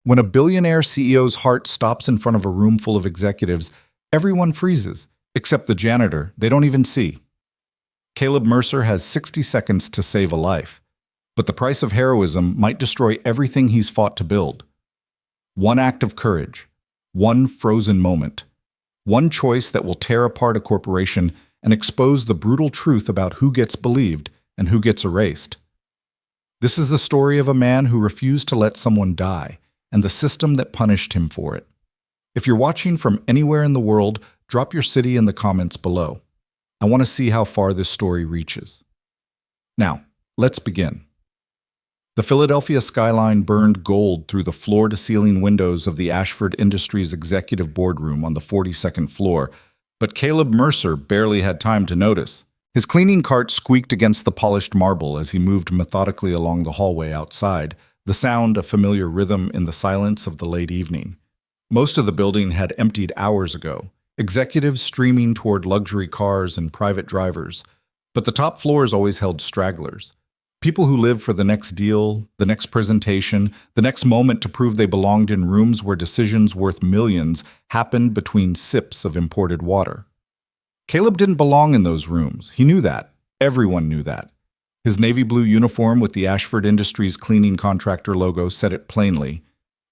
When a billionaire CEO's heart stops in front of a room full of executives, everyone freezes, except the janitor they don't even see. Caleb Mercer has 60 seconds to save a life, but the price of heroism might destroy everything he's fought to build. One act of courage, one frozen moment, one choice that will tear apart a corporation and expose the brutal truth about who gets believed and who gets erased. This is the story of a man who refused to let someone die, and the system that punished him for it. If you're watching from anywhere in the world, drop your city in the comments below. I want to see how far this story reaches. Now, let's begin. The Philadelphia skyline burned gold through the floor-to-ceiling windows of the Ashford Industries executive boardroom on the 42nd floor, but Caleb Mercer barely had time to notice. His cleaning cart squeaked against the polished marble as he moved methodically along the hallway outside, the sound a familiar rhythm in the silence of the late evening. Most of the building had emptied hours ago, executives streaming toward luxury cars and private drivers, but the top floors always held stragglers. People who lived for the next deal, the next presentation, the next moment to prove they belonged in rooms where decisions worth millions happened between sips of imported water. Caleb didn't belong in those rooms. He knew that. Everyone knew that. His navy blue uniform with the Ashford Industries cleaning contractor logo said it plainly.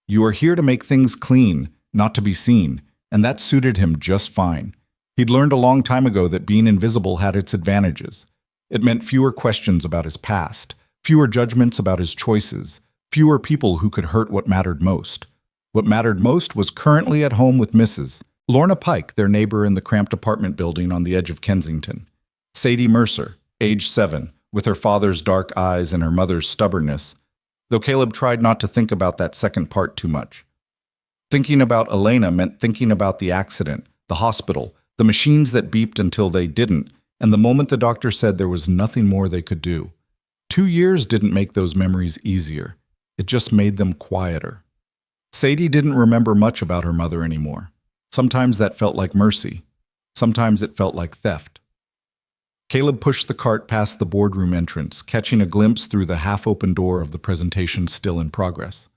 You are here to make things clean, not to be seen, and that suited him just fine. He'd learned a long time ago that being invisible had its advantages. It meant fewer questions about his past, fewer judgments about his choices, fewer people who could hurt what mattered most. What mattered most was currently at home with Mrs. Lorna Pike, their neighbor in the cramped apartment building on the edge of Kensington. Sadie Mercer, age 7, with her father's dark eyes and her mother's stubbornness, though Caleb tried not to think about that second part too much. Thinking about Elena meant thinking about the accident, the hospital, the machines that beeped until they didn't, and the moment the doctor said there was nothing more they could do. 2 years didn't make those memories easier. It just made them quieter. Sadie didn't remember much about her mother anymore. Sometimes that felt like mercy. Sometimes it felt like theft. Caleb pushed the cart past the boardroom entrance, catching a glimpse through the half-open door of the presentation still in progress.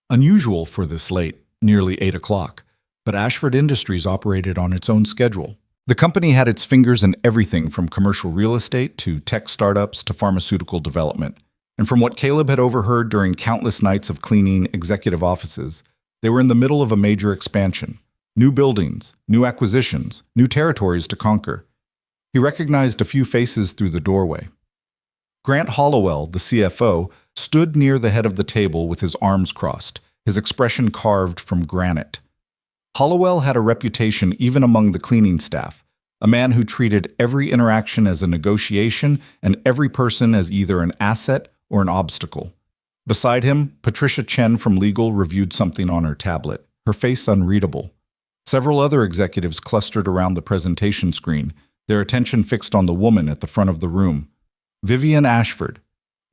Unusual for this late, nearly 8 o'clock, but Ashford Industries operated on its own schedule. The company had its fingers in everything from commercial real estate to tech startups to pharmaceutical development. And from what Caleb had overheard during countless nights of cleaning executive offices, they were in the middle of a major expansion. New buildings, new acquisitions, new territories to conquer. He recognized a few faces through the doorway. Grant Hollowell, the CFO, stood near the head of the table with his arms crossed, his expression carved from granite. Hollowell had a reputation even among the cleaning staff, a man who treated every interaction as a negotiation and every person as either an asset or an obstacle. Beside him, Patricia Chen from legal reviewed something on her tablet, her face unreadable. Several other executives clustered around the presentation screen, their attention fixed on the woman at the front of the room. Vivian Ashford.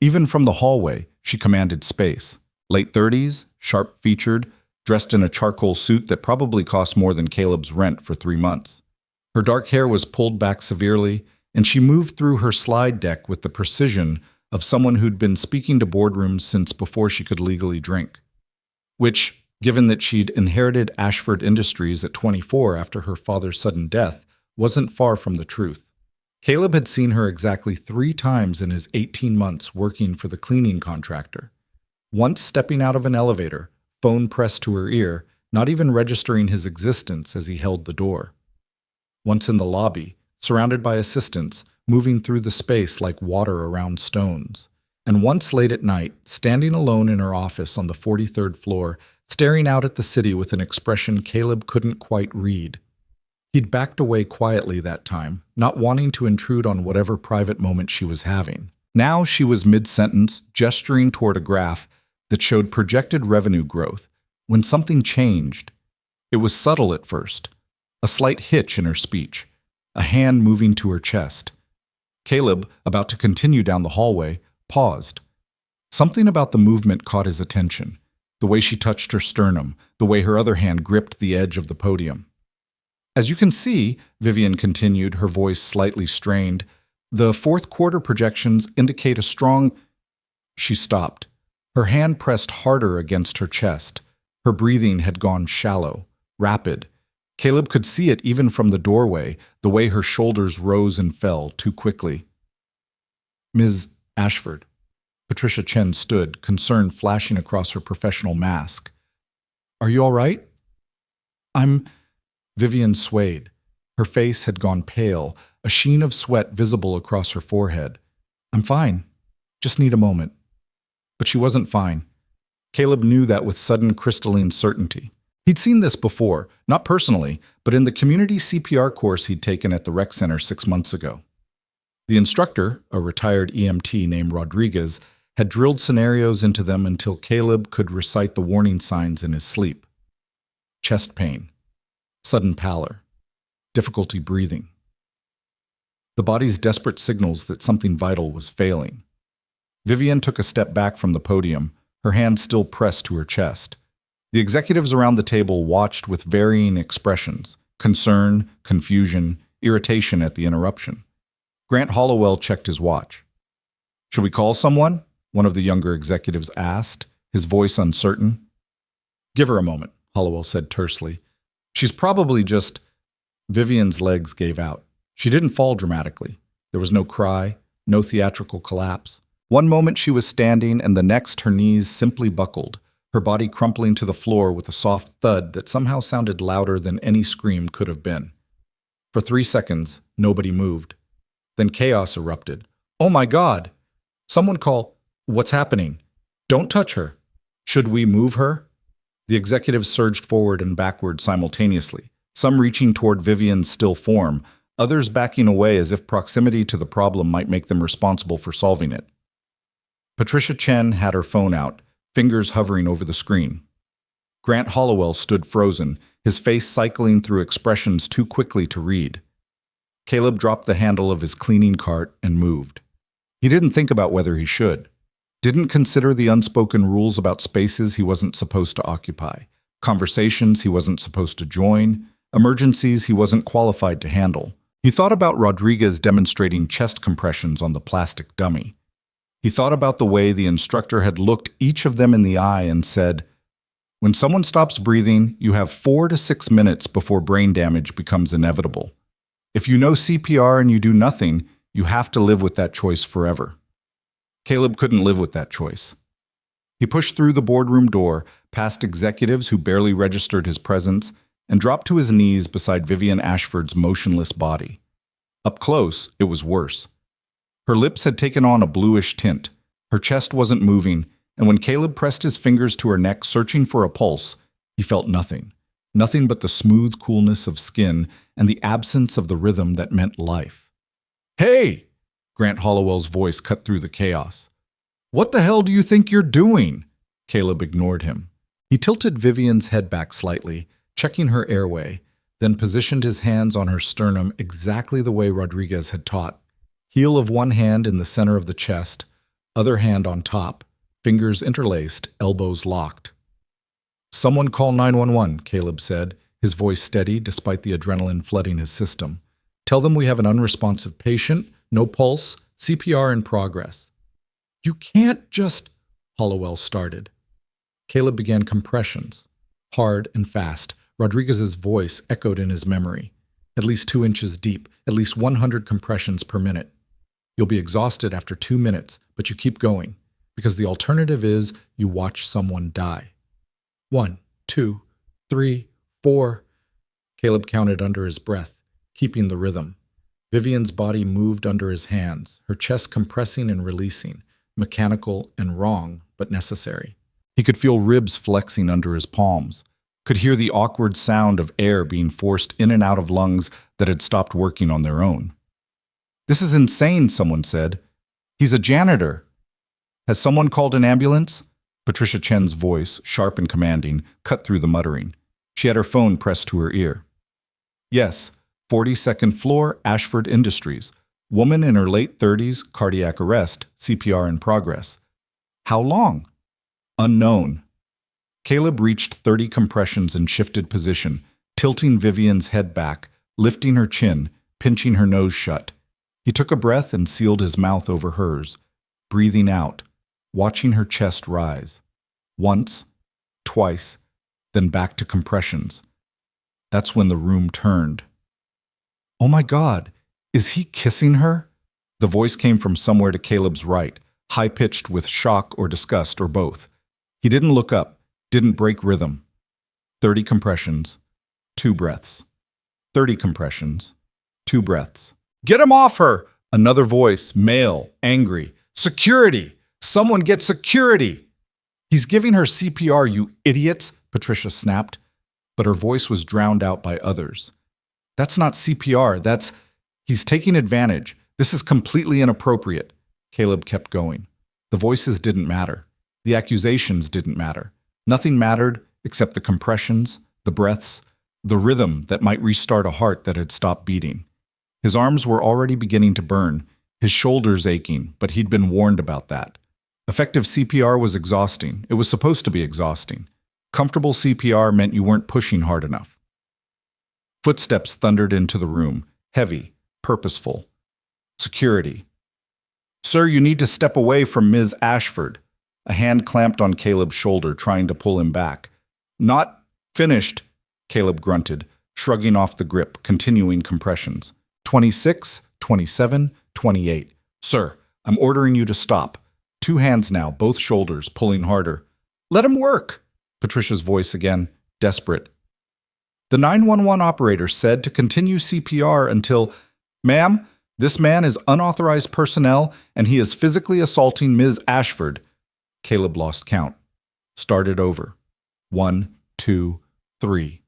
Even from the hallway, she commanded space. Late 30s, sharp-featured, dressed in a charcoal suit that probably cost more than Caleb's rent for 3 months. Her dark hair was pulled back severely, and she moved through her slide deck with the precision of someone who'd been speaking to boardrooms since before she could legally drink. Which, given that she'd inherited Ashford Industries at 24 after her father's sudden death, wasn't far from the truth. Caleb had seen her exactly 3 times in his 18 months working for the cleaning contractor. Once stepping out of an elevator, phone pressed to her ear, not even registering his existence as he held the door. Once in the lobby, surrounded by assistants, moving through the space like water around stones. And once late at night, standing alone in her office on the 43rd floor, staring out at the city with an expression Caleb couldn't quite read. He'd backed away quietly that time, not wanting to intrude on whatever private moment she was having. Now she was mid-sentence, gesturing toward a graph that showed projected revenue growth, when something changed. It was subtle at first, a slight hitch in her speech, a hand moving to her chest. Caleb, about to continue down the hallway, paused. Something about the movement caught his attention, the way she touched her sternum, the way her other hand gripped the edge of the podium. As you can see, Vivian continued, her voice slightly strained, the fourth quarter projections indicate a strong... She stopped. Her hand pressed harder against her chest, Her breathing had gone shallow, rapid. Caleb could see it even from the doorway, the way her shoulders rose and fell too quickly. Ms. Ashford. Patricia Chen stood, concern flashing across her professional mask. Are you all right? Vivian swayed. Her face had gone pale, a sheen of sweat visible across her forehead. I'm fine. Just need a moment. But she wasn't fine. Caleb knew that with sudden crystalline certainty. He'd seen this before, not personally, but in the community CPR course he'd taken at the rec center 6 months ago. The instructor, a retired EMT named Rodriguez, had drilled scenarios into them until Caleb could recite the warning signs in his sleep. Chest pain, sudden pallor, difficulty breathing. The body's desperate signals that something vital was failing. Vivian took a step back from the podium, her hand still pressed to her chest. The executives around the table watched with varying expressions: concern, confusion, irritation at the interruption. Grant Hollowell checked his watch. Should we call someone? One of the younger executives asked, his voice uncertain. Give her a moment, Hollowell said tersely. She's probably just... Vivian's legs gave out. She didn't fall dramatically. There was no cry, no theatrical collapse. One moment she was standing, and the next her knees simply buckled, her body crumpling to the floor with a soft thud that somehow sounded louder than any scream could have been. For 3 seconds, nobody moved. Then chaos erupted. Oh my God! Someone call, what's happening? Don't touch her. Should we move her? The executives surged forward and backward simultaneously, some reaching toward Vivian's still form, others backing away as if proximity to the problem might make them responsible for solving it. Patricia Chen had her phone out, fingers hovering over the screen. Grant Hollowell stood frozen, his face cycling through expressions too quickly to read. Caleb dropped the handle of his cleaning cart and moved. He didn't think about whether he should. Didn't consider the unspoken rules about spaces he wasn't supposed to occupy, conversations he wasn't supposed to join, emergencies he wasn't qualified to handle. He thought about Rodriguez demonstrating chest compressions on the plastic dummy. He thought about the way the instructor had looked each of them in the eye and said, when someone stops breathing, you have 4 to 6 minutes before brain damage becomes inevitable. If you know CPR and you do nothing, you have to live with that choice forever. Caleb couldn't live with that choice. He pushed through the boardroom door, past executives who barely registered his presence, and dropped to his knees beside Vivian Ashford's motionless body. Up close, it was worse. Her lips had taken on a bluish tint, her chest wasn't moving, and when Caleb pressed his fingers to her neck searching for a pulse, he felt nothing. Nothing but the smooth coolness of skin and the absence of the rhythm that meant life. Hey! Grant Hollowell's voice cut through the chaos. What the hell do you think you're doing? Caleb ignored him. He tilted Vivian's head back slightly, checking her airway, then positioned his hands on her sternum exactly the way Rodriguez had taught. Heel of one hand in the center of the chest, other hand on top, fingers interlaced, elbows locked. Someone call 911, Caleb said, his voice steady despite the adrenaline flooding his system. Tell them we have an unresponsive patient, no pulse, CPR in progress. You can't just... Hollowell started. Caleb began compressions. Hard and fast, Rodriguez's voice echoed in his memory. At least 2 inches deep, at least 100 compressions per minute. You'll be exhausted after 2 minutes, but you keep going, because the alternative is you watch someone die. 1, 2, 3, 4. Caleb counted under his breath, keeping the rhythm. Vivian's body moved under his hands, her chest compressing and releasing, mechanical and wrong, but necessary. He could feel ribs flexing under his palms, could hear the awkward sound of air being forced in and out of lungs that had stopped working on their own. This is insane, someone said. He's a janitor. Has someone called an ambulance? Patricia Chen's voice, sharp and commanding, cut through the muttering. She had her phone pressed to her ear. Yes, 42nd floor, Ashford Industries. Woman in her late 30s, cardiac arrest, CPR in progress. How long? Unknown. Caleb reached 30 compressions and shifted position, tilting Vivian's head back, lifting her chin, pinching her nose shut. He took a breath and sealed his mouth over hers, breathing out, watching her chest rise. Once, twice, then back to compressions. That's when the room turned. "Oh my God, is he kissing her?" The voice came from somewhere to Caleb's right, high-pitched with shock or disgust or both. He didn't look up, didn't break rhythm. 30 compressions, 2 breaths. 30 compressions, 2 breaths. "Get him off her!" Another voice, male, angry. "Security! Someone get security!" "He's giving her CPR, you idiots!" Patricia snapped, but her voice was drowned out by others. "That's not CPR, he's taking advantage. This is completely inappropriate." Caleb kept going. The voices didn't matter. The accusations didn't matter. Nothing mattered except the compressions, the breaths, the rhythm that might restart a heart that had stopped beating. His arms were already beginning to burn, his shoulders aching, but he'd been warned about that. Effective CPR was exhausting. It was supposed to be exhausting. Comfortable CPR meant you weren't pushing hard enough. Footsteps thundered into the room, heavy, purposeful. Security. "Sir, you need to step away from Ms. Ashford." A hand clamped on Caleb's shoulder, trying to pull him back. "Not finished," Caleb grunted, shrugging off the grip, continuing compressions. 26, 27, 28. "Sir, I'm ordering you to stop." 2 hands now, both shoulders, pulling harder. "Let him work!" Patricia's voice again, desperate. The 911 operator said to continue CPR until, "Ma'am, this man is unauthorized personnel and he is physically assaulting Ms. Ashford." Caleb lost count. Started over. 1, 2, 3.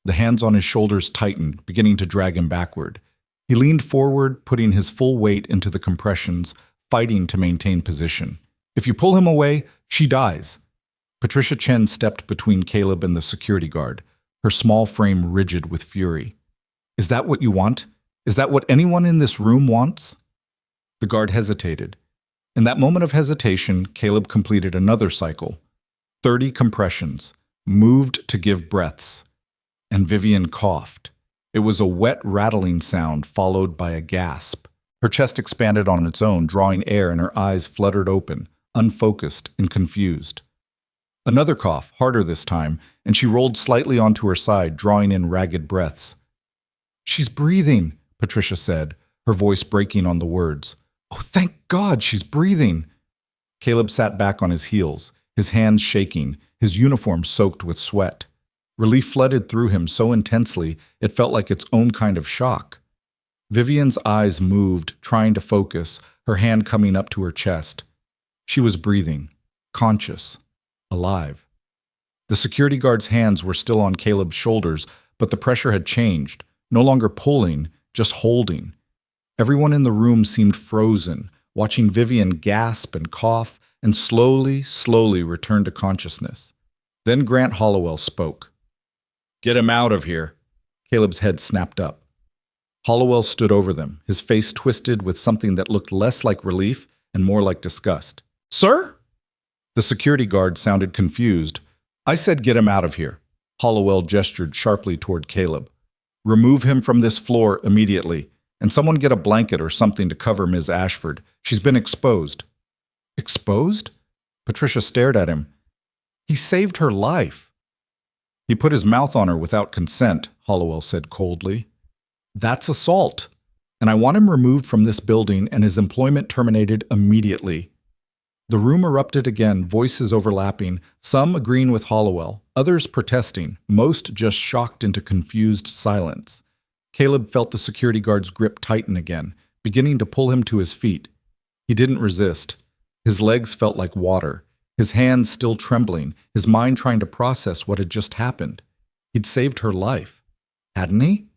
The hands on his shoulders tightened, beginning to drag him backward. He leaned forward, putting his full weight into the compressions, fighting to maintain position. "If you pull him away, she dies." Patricia Chen stepped between Caleb and the security guard, her small frame rigid with fury. "Is that what you want? Is that what anyone in this room wants?" The guard hesitated. In that moment of hesitation, Caleb completed another cycle. 30 compressions, moved to give breaths. And Vivian coughed. It was a wet, rattling sound followed by a gasp. Her chest expanded on its own, drawing air, and her eyes fluttered open, unfocused and confused. Another cough, harder this time, and she rolled slightly onto her side, drawing in ragged breaths. "She's breathing," Patricia said, her voice breaking on the words. "Oh, thank God, she's breathing." Caleb sat back on his heels, his hands shaking, his uniform soaked with sweat. Relief flooded through him so intensely it felt like its own kind of shock. Vivian's eyes moved, trying to focus, her hand coming up to her chest. She was breathing, conscious, alive. The security guard's hands were still on Caleb's shoulders, but the pressure had changed, no longer pulling, just holding. Everyone in the room seemed frozen, watching Vivian gasp and cough and slowly return to consciousness. Then Grant Hollowell spoke. "Get him out of here." Caleb's head snapped up. Hollowell stood over them, his face twisted with something that looked less like relief and more like disgust. "Sir?" The security guard sounded confused. "I said get him out of here." Hollowell gestured sharply toward Caleb. "Remove him from this floor immediately, and someone get a blanket or something to cover Ms. Ashford. She's been exposed." "Exposed?" Patricia stared at him. "He saved her life." "He put his mouth on her without consent," Hollowell said coldly. "That's assault, and I want him removed from this building and his employment terminated immediately." The room erupted again, voices overlapping, some agreeing with Hollowell, others protesting, most just shocked into confused silence. Caleb felt the security guard's grip tighten again, beginning to pull him to his feet. He didn't resist. His legs felt like water, his hands still trembling, his mind trying to process what had just happened. He'd saved her life. Hadn't he?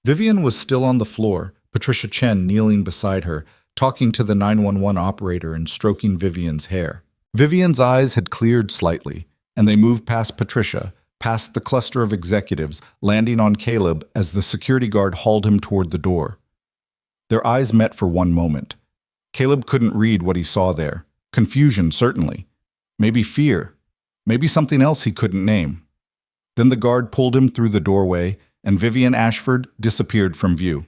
Vivian was still on the floor, Patricia Chen kneeling beside her, talking to the 911 operator and stroking Vivian's hair. Vivian's eyes had cleared slightly, and they moved past Patricia, past the cluster of executives, landing on Caleb as the security guard hauled him toward the door. Their eyes met for one moment. Caleb couldn't read what he saw there. Confusion, certainly. Maybe fear. Maybe something else he couldn't name. Then the guard pulled him through the doorway, and Vivian Ashford disappeared from view.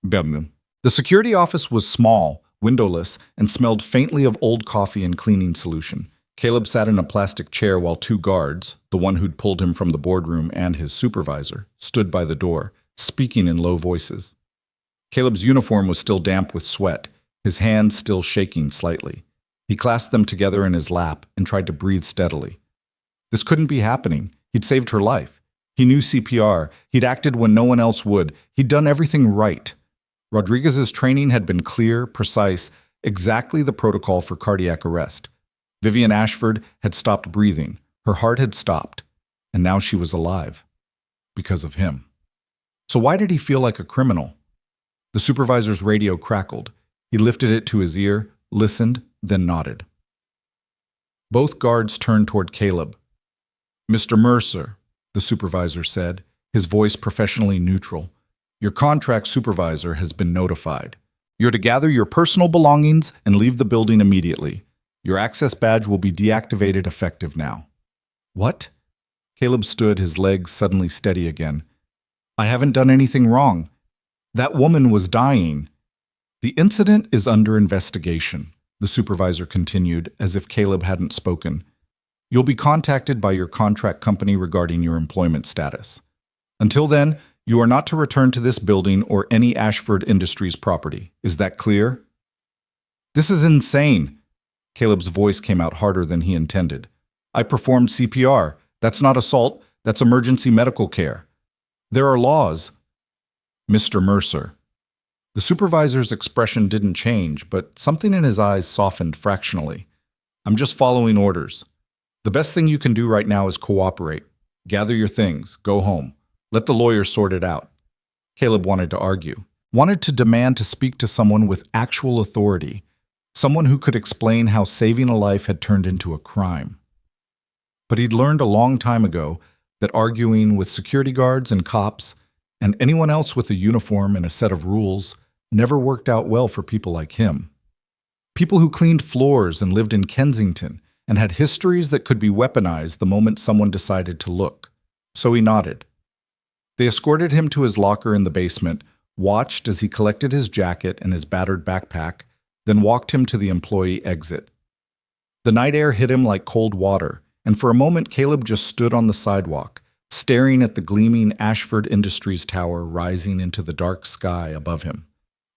The security office was small, windowless, and smelled faintly of old coffee and cleaning solution. Caleb sat in a plastic chair while two guards, the one who'd pulled him from the boardroom and his supervisor, stood by the door, speaking in low voices. Caleb's uniform was still damp with sweat, his hands still shaking slightly. He clasped them together in his lap and tried to breathe steadily. This couldn't be happening. He'd saved her life. He knew CPR. He'd acted when no one else would. He'd done everything right. Rodriguez's training had been clear, precise, exactly the protocol for cardiac arrest. Vivian Ashford had stopped breathing. Her heart had stopped. And now she was alive. Because of him. So why did he feel like a criminal? The supervisor's radio crackled. He lifted it to his ear, listened, then nodded. Both guards turned toward Caleb. "Mr. Mercer," the supervisor said, his voice professionally neutral, "your contract supervisor has been notified. You're to gather your personal belongings and leave the building immediately. Your access badge will be deactivated effective now." "What?" Caleb stood, his legs suddenly steady again. "I haven't done anything wrong. That woman was dying." "The incident is under investigation," the supervisor continued, as if Caleb hadn't spoken. "You'll be contacted by your contract company regarding your employment status. Until then, you are not to return to this building or any Ashford Industries property. Is that clear?" "This is insane." Caleb's voice came out harder than he intended. "I performed CPR. That's not assault. That's emergency medical care. There are laws." "Mr. Mercer." The supervisor's expression didn't change, but something in his eyes softened fractionally. "I'm just following orders. The best thing you can do right now is cooperate. Gather your things. Go home. Let the lawyer sort it out." Caleb wanted to argue, wanted to demand to speak to someone with actual authority, someone who could explain how saving a life had turned into a crime. But he'd learned a long time ago that arguing with security guards and cops, and anyone else with a uniform and a set of rules, never worked out well for people like him. People who cleaned floors and lived in Kensington and had histories that could be weaponized the moment someone decided to look. So he nodded. They escorted him to his locker in the basement, watched as he collected his jacket and his battered backpack, then walked him to the employee exit. The night air hit him like cold water, and for a moment Caleb just stood on the sidewalk, staring at the gleaming Ashford Industries tower rising into the dark sky above him.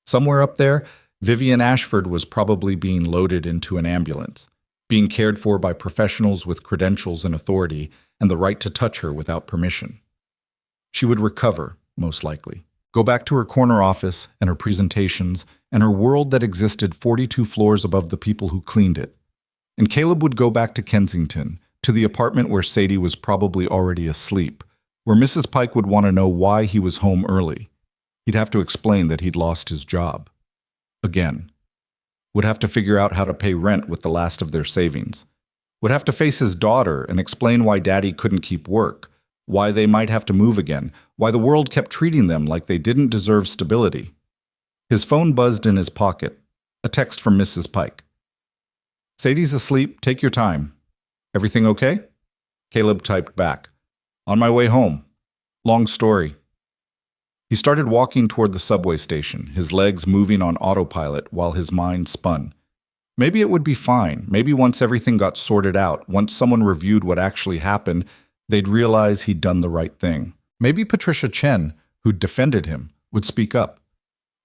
Somewhere up there, Vivian Ashford was probably being loaded into an ambulance, being cared for by professionals with credentials and authority and the right to touch her without permission. She would recover, most likely, go back to her corner office and her presentations and her world that existed 42 floors above the people who cleaned it. And Caleb would go back to Kensington, to the apartment where Sadie was probably already asleep, where Mrs. Pike would want to know why he was home early. He'd have to explain that he'd lost his job. Again. Would have to figure out how to pay rent with the last of their savings. Would have to face his daughter and explain why Daddy couldn't keep work, why they might have to move again, why the world kept treating them like they didn't deserve stability. His phone buzzed in his pocket. A text from Mrs. Pike. "Sadie's asleep. Take your time. Everything okay?" Caleb typed back. "On my way home. Long story." He started walking toward the subway station, his legs moving on autopilot while his mind spun. Maybe it would be fine. Maybe once everything got sorted out, once someone reviewed what actually happened, they'd realize he'd done the right thing. Maybe Patricia Chen, who'd defended him, would speak up.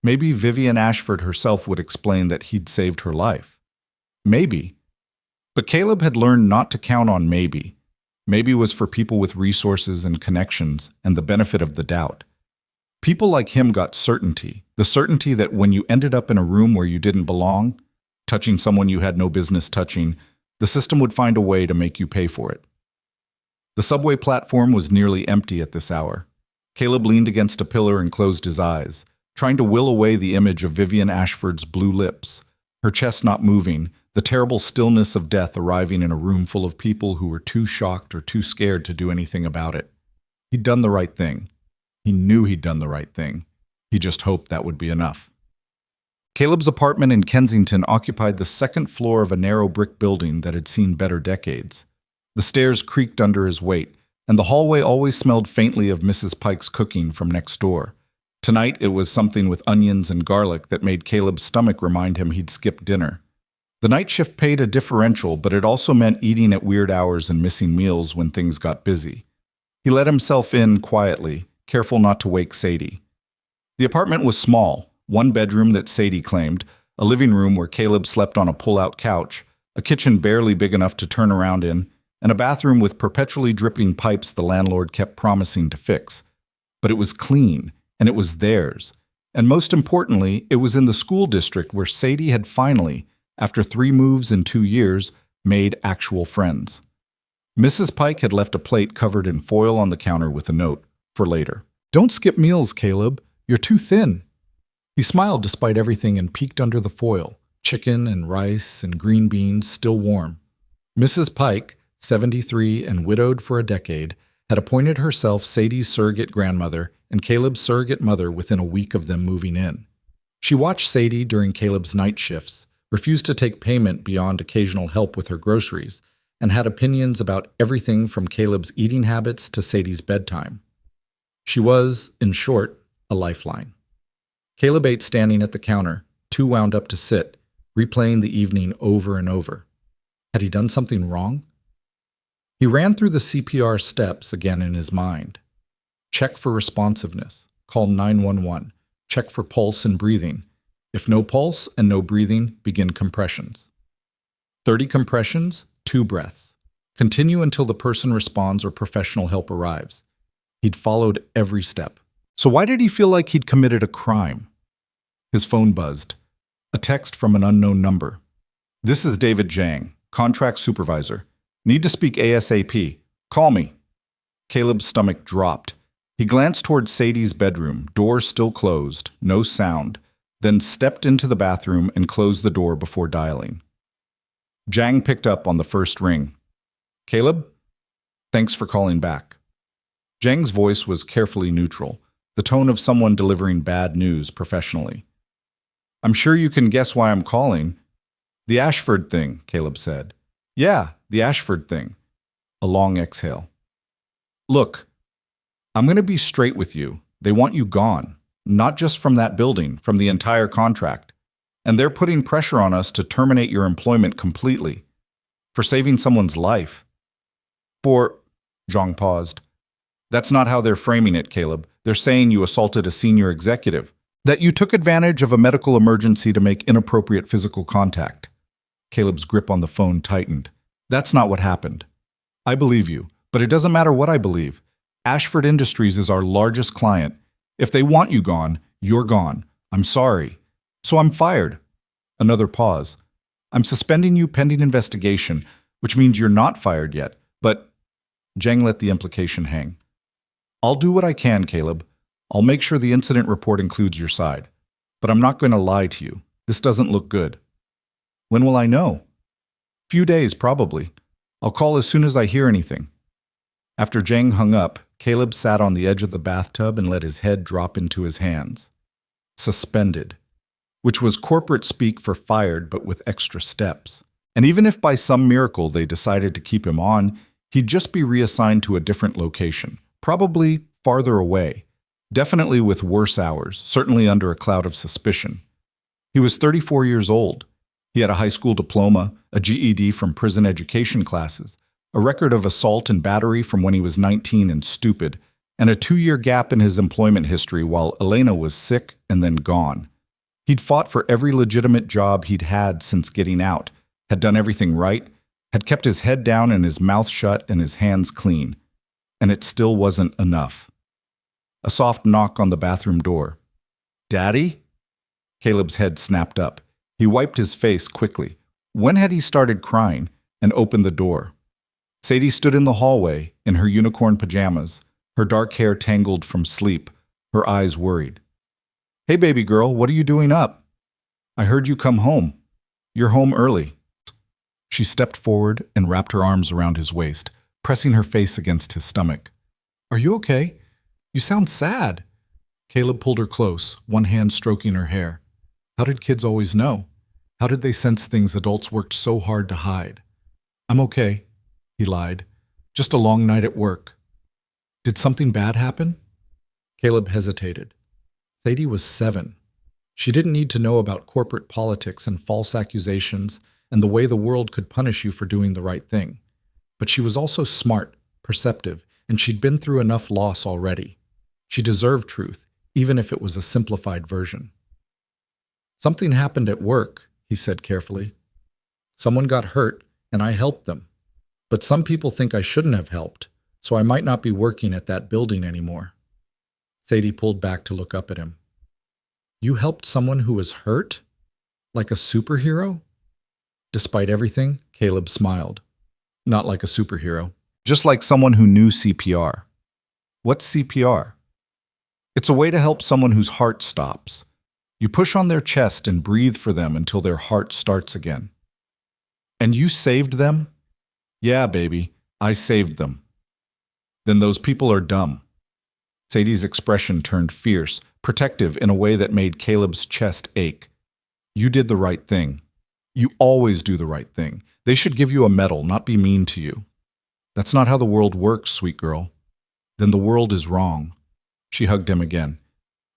Maybe Vivian Ashford herself would explain that he'd saved her life. Maybe. But Caleb had learned not to count on maybe. Maybe was for people with resources and connections and the benefit of the doubt. People like him got certainty, the certainty that when you ended up in a room where you didn't belong, touching someone you had no business touching, the system would find a way to make you pay for it. The subway platform was nearly empty at this hour. Caleb leaned against a pillar and closed his eyes, trying to will away the image of Vivian Ashford's blue lips, her chest not moving, the terrible stillness of death arriving in a room full of people who were too shocked or too scared to do anything about it. He'd done the right thing. He knew he'd done the right thing. He just hoped that would be enough. Caleb's apartment in Kensington occupied the second floor of a narrow brick building that had seen better decades. The stairs creaked under his weight, and the hallway always smelled faintly of Mrs. Pike's cooking from next door. Tonight it was something with onions and garlic that made Caleb's stomach remind him he'd skipped dinner. The night shift paid a differential, but it also meant eating at weird hours and missing meals when things got busy. He let himself in quietly, careful not to wake Sadie. The apartment was small, one bedroom that Sadie claimed, a living room where Caleb slept on a pull-out couch, a kitchen barely big enough to turn around in, and a bathroom with perpetually dripping pipes the landlord kept promising to fix. But it was clean, and it was theirs. And most importantly, it was in the school district where Sadie had finally, after 3 moves in 2 years, made actual friends. Mrs. Pike had left a plate covered in foil on the counter with a note, for later. "Don't skip meals, Caleb. You're too thin." He smiled despite everything and peeked under the foil, chicken and rice and green beans still warm. Mrs. Pike, 73 and widowed for a decade, had appointed herself Sadie's surrogate grandmother and Caleb's surrogate mother within a week of them moving in. She watched Sadie during Caleb's night shifts, refused to take payment beyond occasional help with her groceries, and had opinions about everything from Caleb's eating habits to Sadie's bedtime. She was, in short, a lifeline. Caleb ate standing at the counter, too wound up to sit, replaying the evening over and over. Had he done something wrong? He ran through the CPR steps again in his mind. Check for responsiveness. Call 911. Check for pulse and breathing. If no pulse and no breathing, begin compressions. 30 compressions, 2 breaths. Continue until the person responds or professional help arrives. He'd followed every step. So why did he feel like he'd committed a crime? His phone buzzed. A text from an unknown number. "This is David Zhang, contract supervisor. Need to speak ASAP. Call me." Caleb's stomach dropped. He glanced towards Sadie's bedroom, door still closed, no sound, then stepped into the bathroom and closed the door before dialing. Zhang picked up on the first ring. "Caleb? Thanks for calling back." Zhang's voice was carefully neutral, the tone of someone delivering bad news professionally. "I'm sure you can guess why I'm calling." "The Ashford thing," Caleb said. "Yeah, the Ashford thing." A long exhale. "Look, I'm going to be straight with you. They want you gone. Not just from that building, from the entire contract. And they're putting pressure on us to terminate your employment completely. For saving someone's life." Zhang paused. "That's not how they're framing it, Caleb. They're saying you assaulted a senior executive. That you took advantage of a medical emergency to make inappropriate physical contact." Caleb's grip on the phone tightened. "That's not what happened. I believe you, but it doesn't matter what I believe. Ashford Industries is our largest client. If they want you gone, you're gone. I'm sorry. So I'm fired." Another pause. "I'm suspending you pending investigation, which means you're not fired yet, but..." Zhang let the implication hang. "I'll do what I can, Caleb. I'll make sure the incident report includes your side. But I'm not going to lie to you. This doesn't look good." "When will I know?" "Few days, probably. I'll call as soon as I hear anything." After Zhang hung up, Caleb sat on the edge of the bathtub and let his head drop into his hands. Suspended. Which was corporate speak for fired, but with extra steps. And even if by some miracle they decided to keep him on, he'd just be reassigned to a different location, probably farther away. Definitely with worse hours, certainly under a cloud of suspicion. He was 34 years old. He had a high school diploma, a GED from prison education classes, a record of assault and battery from when he was 19 and stupid, and a 2-year gap in his employment history while Elena was sick and then gone. He'd fought for every legitimate job he'd had since getting out, had done everything right, had kept his head down and his mouth shut and his hands clean. And it still wasn't enough. A soft knock on the bathroom door. "Daddy?" Caleb's head snapped up. He wiped his face quickly. When had he started crying? And opened the door. Sadie stood in the hallway, in her unicorn pajamas, her dark hair tangled from sleep, her eyes worried. "Hey, baby girl, what are you doing up?" "I heard you come home. You're home early." She stepped forward and wrapped her arms around his waist, pressing her face against his stomach. "Are you okay? You sound sad." Caleb pulled her close, one hand stroking her hair. How did kids always know? How did they sense things adults worked so hard to hide? "I'm okay," he lied. "Just a long night at work." "Did something bad happen?" Caleb hesitated. Sadie was 7. She didn't need to know about corporate politics and false accusations, and the way the world could punish you for doing the right thing. But she was also smart, perceptive, and she'd been through enough loss already. She deserved truth, even if it was a simplified version. "Something happened at work," he said carefully. "Someone got hurt, and I helped them. But some people think I shouldn't have helped, so I might not be working at that building anymore." Sadie pulled back to look up at him. "You helped someone who was hurt? Like a superhero?" Despite everything, Caleb smiled. "Not like a superhero. Just like someone who knew CPR." "What's CPR?" "It's a way to help someone whose heart stops. You push on their chest and breathe for them until their heart starts again." "And you saved them?" "Yeah, baby, I saved them." "Then those people are dumb." Sadie's expression turned fierce, protective in a way that made Caleb's chest ache. "You did the right thing. You always do the right thing. They should give you a medal, not be mean to you." "That's not how the world works, sweet girl." "Then the world is wrong." She hugged him again.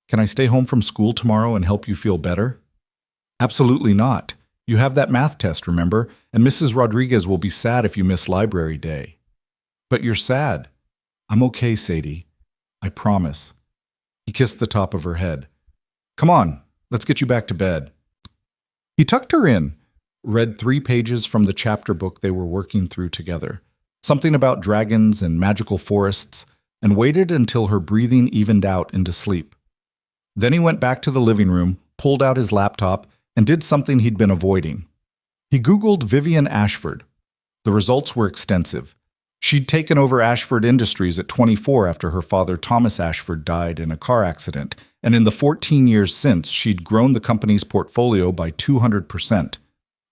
"Can I stay home from school tomorrow and help you feel better?" "Absolutely not. You have that math test, remember? And Mrs. Rodriguez will be sad if you miss library day." "But you're sad." "I'm okay, Sadie. I promise." He kissed the top of her head. "Come on, let's get you back to bed." He tucked her in, read 3 pages from the chapter book they were working through together, something about dragons and magical forests, and waited until her breathing evened out into sleep. Then he went back to the living room, pulled out his laptop, and did something he'd been avoiding. He Googled Vivian Ashford. The results were extensive. She'd taken over Ashford Industries at 24 after her father Thomas Ashford died in a car accident, and in the 14 years since, she'd grown the company's portfolio by 200%.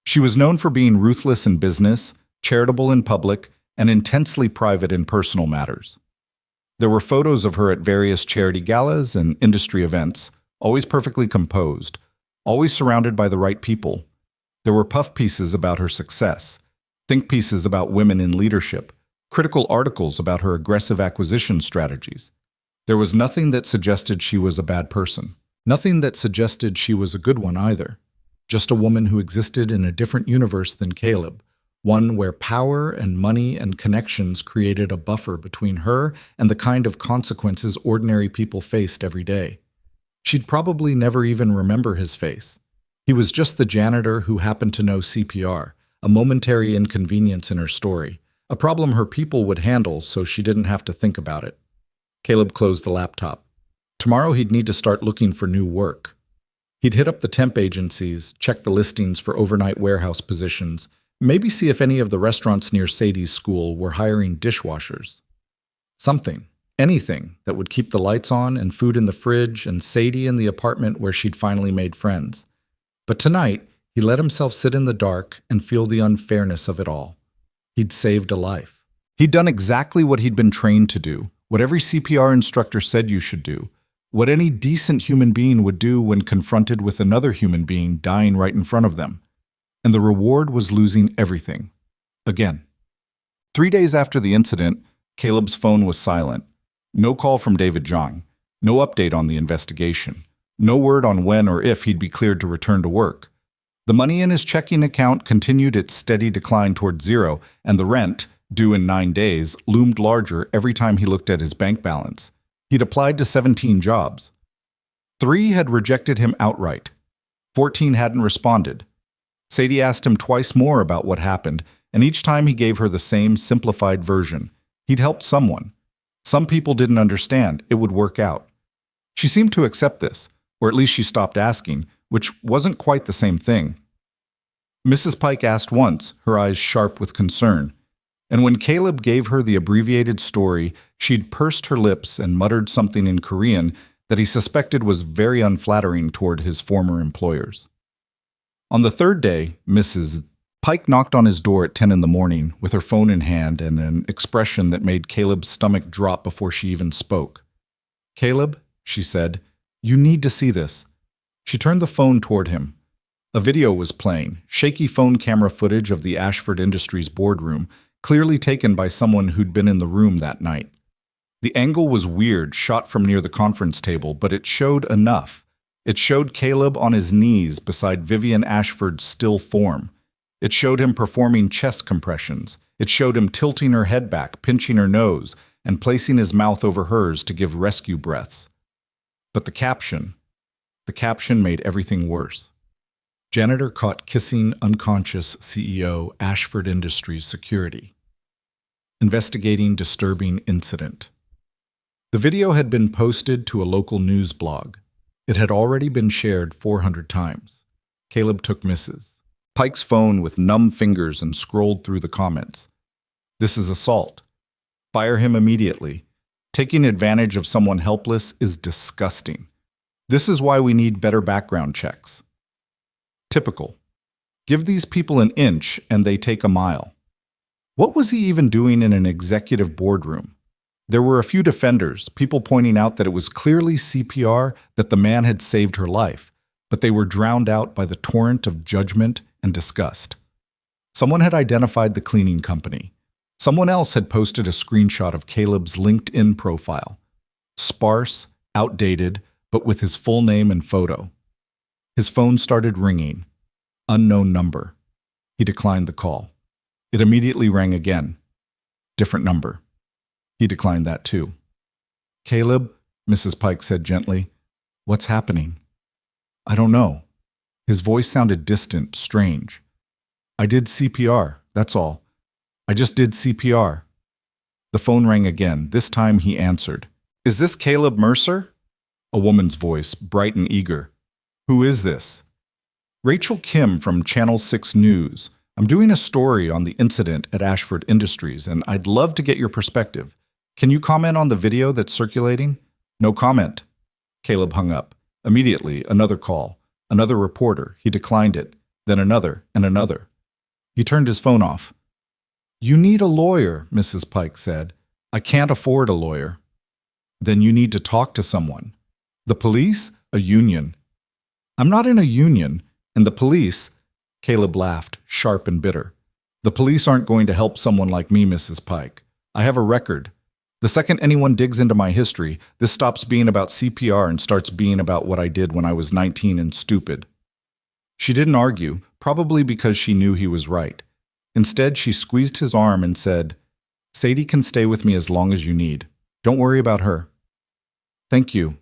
She was known for being ruthless in business, charitable in public, and intensely private in personal matters. There were photos of her at various charity galas and industry events, always perfectly composed, always surrounded by the right people. There were puff pieces about her success, think pieces about women in leadership, critical articles about her aggressive acquisition strategies. There was nothing that suggested she was a bad person. Nothing that suggested she was a good one either. Just a woman who existed in a different universe than Caleb, one where power and money and connections created a buffer between her and the kind of consequences ordinary people faced every day. She'd probably never even remember his face. He was just the janitor who happened to know CPR, a momentary inconvenience in her story, a problem her people would handle so she didn't have to think about it. Caleb closed the laptop. Tomorrow he'd need to start looking for new work. He'd hit up the temp agencies, check the listings for overnight warehouse positions, maybe see if any of the restaurants near Sadie's school were hiring dishwashers. Something, anything, that would keep the lights on and food in the fridge and Sadie in the apartment where she'd finally made friends. But tonight, he let himself sit in the dark and feel the unfairness of it all. He'd saved a life. He'd done exactly what he'd been trained to do, what every CPR instructor said you should do, what any decent human being would do when confronted with another human being dying right in front of them. And the reward was losing everything. Again. 3 days after the incident, Caleb's phone was silent. No call from David Zhang. No update on the investigation. No word on when or if he'd be cleared to return to work. The money in his checking account continued its steady decline toward zero, and the rent, due in 9 days, loomed larger every time he looked at his bank balance. He'd applied to 17 jobs. 3 had rejected him outright. 14 hadn't responded. Sadie asked him twice more about what happened, and each time he gave her the same simplified version. He'd helped someone. Some people didn't understand. It would work out. She seemed to accept this, or at least she stopped asking, which wasn't quite the same thing. Mrs. Pike asked once, her eyes sharp with concern. And when Caleb gave her the abbreviated story, she'd pursed her lips and muttered something in Korean that he suspected was very unflattering toward his former employers. On the 3rd day, Mrs. Pike knocked on his door at 10 in the morning with her phone in hand and an expression that made Caleb's stomach drop before she even spoke. "Caleb," she said, "you need to see this." She turned the phone toward him. A video was playing, shaky phone camera footage of the Ashford Industries boardroom, clearly taken by someone who'd been in the room that night. The angle was weird, shot from near the conference table, but it showed enough. It showed Caleb on his knees beside Vivian Ashford's still form. It showed him performing chest compressions. It showed him tilting her head back, pinching her nose, and placing his mouth over hers to give rescue breaths. But the caption made everything worse. Janitor caught kissing unconscious CEO Ashford Industries Security. Investigating disturbing incident. The video had been posted to a local news blog. It had already been shared 400 times. Caleb took misses. Pike's phone with numb fingers and scrolled through the comments. This is assault. Fire him immediately. Taking advantage of someone helpless is disgusting. This is why we need better background checks. Typical. Give these people an inch and they take a mile. What was he even doing in an executive boardroom? There were a few defenders, people pointing out that it was clearly CPR, that the man had saved her life, but they were drowned out by the torrent of judgment and disgust. Someone had identified the cleaning company. Someone else had posted a screenshot of Caleb's LinkedIn profile. Sparse, outdated, but with his full name and photo. His phone started ringing. Unknown number. He declined the call. It immediately rang again. Different number. He declined that too. Caleb, Mrs. Pike said gently, what's happening? I don't know. His voice sounded distant, strange. I did CPR, that's all. I just did CPR. The phone rang again. This time he answered. Is this Caleb Mercer? A woman's voice, bright and eager. Who is this? Rachel Kim from Channel 6 News. I'm doing a story on the incident at Ashford Industries, and I'd love to get your perspective. Can you comment on the video that's circulating? No comment. Caleb hung up. Immediately, another call. Another reporter. He declined it. Then another and another. He turned his phone off. You need a lawyer, Mrs. Pike said. I can't afford a lawyer. Then you need to talk to someone. The police? A union. I'm not in a union, and the police... Caleb laughed, sharp and bitter. The police aren't going to help someone like me, Mrs. Pike. I have a record. The second anyone digs into my history, this stops being about CPR and starts being about what I did when I was 19 and stupid. She didn't argue, probably because she knew he was right. Instead, she squeezed his arm and said, Sadie can stay with me as long as you need. Don't worry about her. Thank you.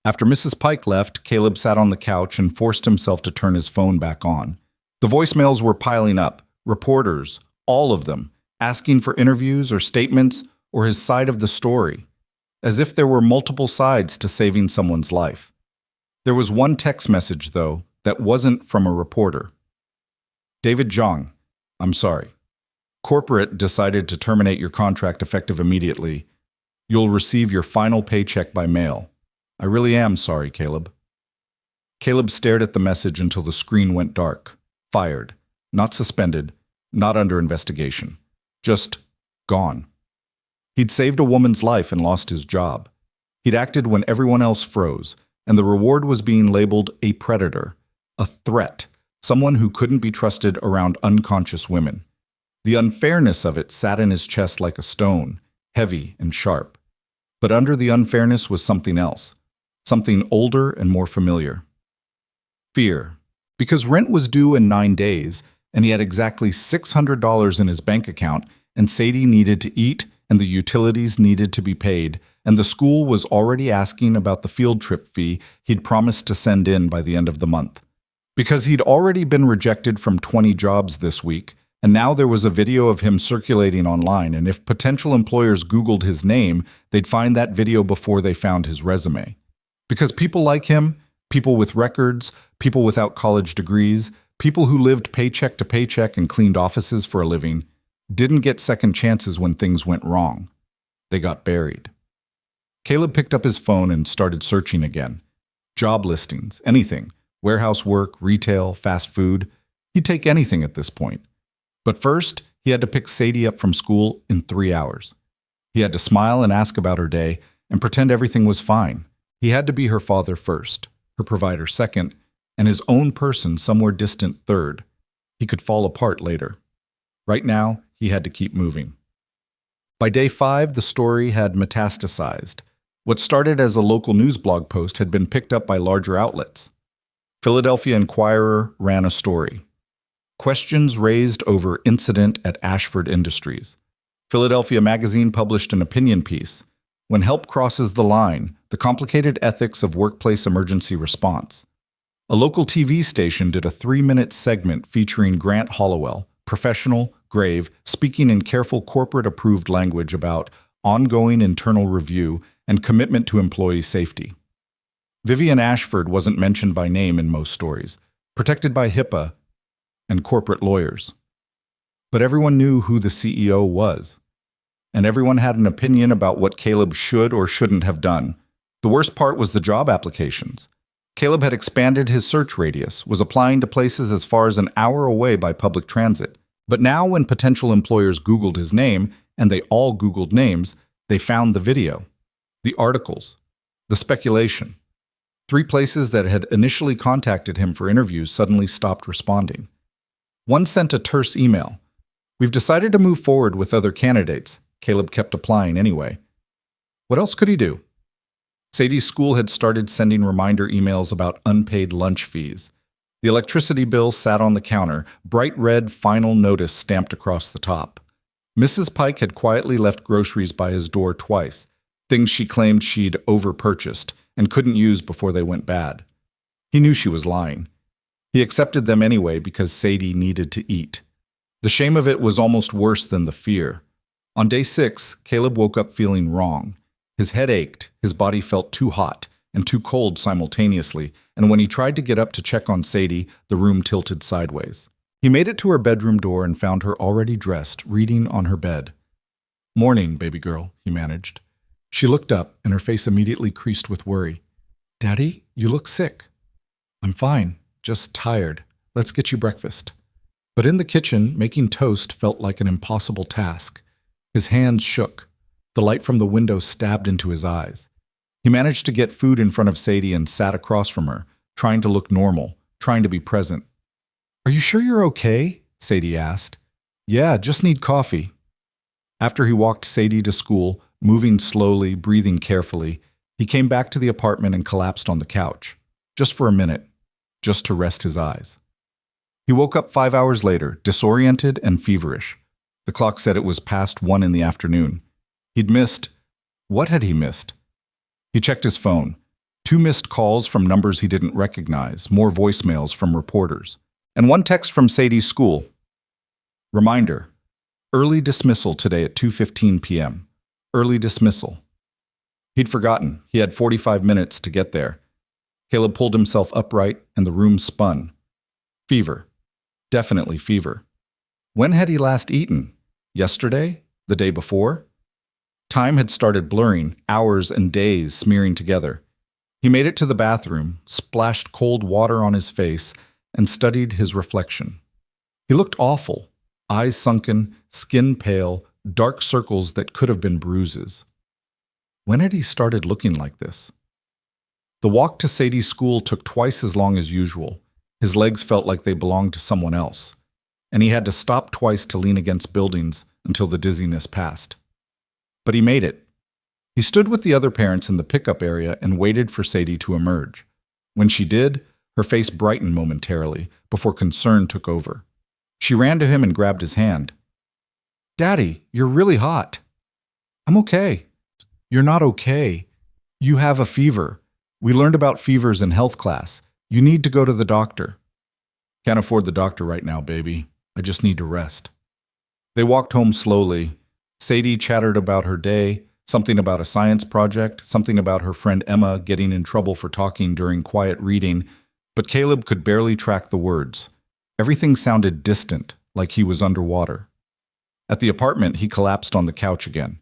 After Mrs. Pike left, Caleb sat on the couch and forced himself to turn his phone back on. The voicemails were piling up, reporters, all of them, asking for interviews or statements or his side of the story, as if there were multiple sides to saving someone's life. There was one text message, though, that wasn't from a reporter. David Zhang, I'm sorry. Corporate decided to terminate your contract effective immediately. You'll receive your final paycheck by mail. I really am sorry, Caleb. Caleb stared at the message until the screen went dark. Fired. Not suspended. Not under investigation. Just gone. He'd saved a woman's life and lost his job. He'd acted when everyone else froze, and the reward was being labeled a predator, a threat, someone who couldn't be trusted around unconscious women. The unfairness of it sat in his chest like a stone, heavy and sharp. But under the unfairness was something else. Something older and more familiar. Fear. Because rent was due in 9 days, and he had exactly $600 in his bank account, and Sadie needed to eat, and the utilities needed to be paid, and the school was already asking about the field trip fee he'd promised to send in by the end of the month. Because he'd already been rejected from 20 jobs this week, and now there was a video of him circulating online, and if potential employers Googled his name, they'd find that video before they found his resume. Because people like him, people with records, people without college degrees, people who lived paycheck to paycheck and cleaned offices for a living, didn't get second chances when things went wrong. They got buried. Caleb picked up his phone and started searching again. Job listings, anything, warehouse work, retail, fast food. He'd take anything at this point. But first, he had to pick Sadie up from school in 3 hours. He had to smile and ask about her day and pretend everything was fine. He had to be her father first, her provider second, and his own person somewhere distant third. He could fall apart later. Right now, he had to keep moving. By day 5, the story had metastasized. What started as a local news blog post had been picked up by larger outlets. Philadelphia Inquirer ran a story. Questions raised over incident at Ashford Industries. Philadelphia Magazine published an opinion piece, When Help Crosses the Line, the Complicated Ethics of Workplace Emergency Response. A local TV station did a 3-minute segment featuring Grant Hollowell, professional, grave, speaking in careful corporate-approved language about ongoing internal review and commitment to employee safety. Vivian Ashford wasn't mentioned by name in most stories, protected by HIPAA and corporate lawyers. But everyone knew who the CEO was, and everyone had an opinion about what Caleb should or shouldn't have done. The worst part was the job applications. Caleb had expanded his search radius, was applying to places as far as an hour away by public transit. But now when potential employers Googled his name, and they all Googled names, they found the video, the articles, the speculation. 3 places that had initially contacted him for interviews suddenly stopped responding. One sent a terse email. "We've decided to move forward with other candidates." Caleb kept applying anyway. What else could he do? Sadie's school had started sending reminder emails about unpaid lunch fees. The electricity bill sat on the counter, bright red final notice stamped across the top. Mrs. Pike had quietly left groceries by his door twice, things she claimed she'd overpurchased and couldn't use before they went bad. He knew she was lying. He accepted them anyway because Sadie needed to eat. The shame of it was almost worse than the fear. On day 6, Caleb woke up feeling wrong. His head ached, his body felt too hot and too cold simultaneously, and when he tried to get up to check on Sadie, the room tilted sideways. He made it to her bedroom door and found her already dressed, reading on her bed. "Morning, baby girl," he managed. She looked up, and her face immediately creased with worry. "Daddy, you look sick." "I'm fine, just tired. Let's get you breakfast." But in the kitchen, making toast felt like an impossible task. His hands shook. The light from the window stabbed into his eyes. He managed to get food in front of Sadie and sat across from her, trying to look normal, trying to be present. "Are you sure you're okay?" Sadie asked. "Yeah, just need coffee." After he walked Sadie to school, moving slowly, breathing carefully, he came back to the apartment and collapsed on the couch, just for a minute, just to rest his eyes. He woke up 5 hours later, disoriented and feverish. The clock said it was past 1 in the afternoon. He'd missed. What had he missed? He checked his phone. 2 missed calls from numbers he didn't recognize, more voicemails from reporters, and 1 text from Sadie's school. Reminder: early dismissal today at 2:15 p.m. Early dismissal. He'd forgotten. He had 45 minutes to get there. Caleb pulled himself upright, and the room spun. Fever. Definitely fever. When had he last eaten? Yesterday? The day before? Time had started blurring, hours and days smearing together. He made it to the bathroom, splashed cold water on his face, and studied his reflection. He looked awful, eyes sunken, skin pale, dark circles that could have been bruises. When had he started looking like this? The walk to Sadie's school took twice as long as usual. His legs felt like they belonged to someone else, and he had to stop twice to lean against buildings until the dizziness passed. But he made it. He stood with the other parents in the pickup area and waited for Sadie to emerge. When she did, her face brightened momentarily before concern took over. She ran to him and grabbed his hand. "Daddy, you're really hot." "I'm okay." "You're not okay. You have a fever. We learned about fevers in health class. You need to go to the doctor." "Can't afford the doctor right now, baby. I just need to rest." They walked home slowly. Sadie chattered about her day, something about a science project, something about her friend Emma getting in trouble for talking during quiet reading, but Caleb could barely track the words. Everything sounded distant, like he was underwater. At the apartment, he collapsed on the couch again.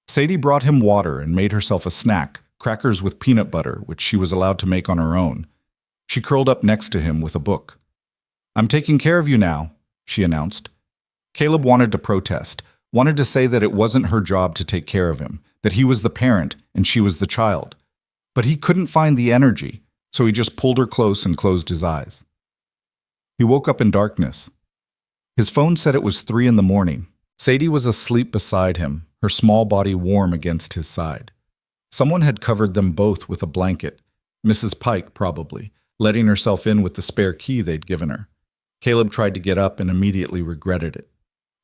Sadie brought him water and made herself a snack, crackers with peanut butter, which she was allowed to make on her own. She curled up next to him with a book. "I'm taking care of you now," she announced. Caleb wanted to protest, wanted to say that it wasn't her job to take care of him, that he was the parent and she was the child. But he couldn't find the energy, so he just pulled her close and closed his eyes. He woke up in darkness. His phone said it was 3 in the morning. Sadie was asleep beside him, her small body warm against his side. Someone had covered them both with a blanket, Mrs. Pike probably, letting herself in with the spare key they'd given her. Caleb tried to get up and immediately regretted it.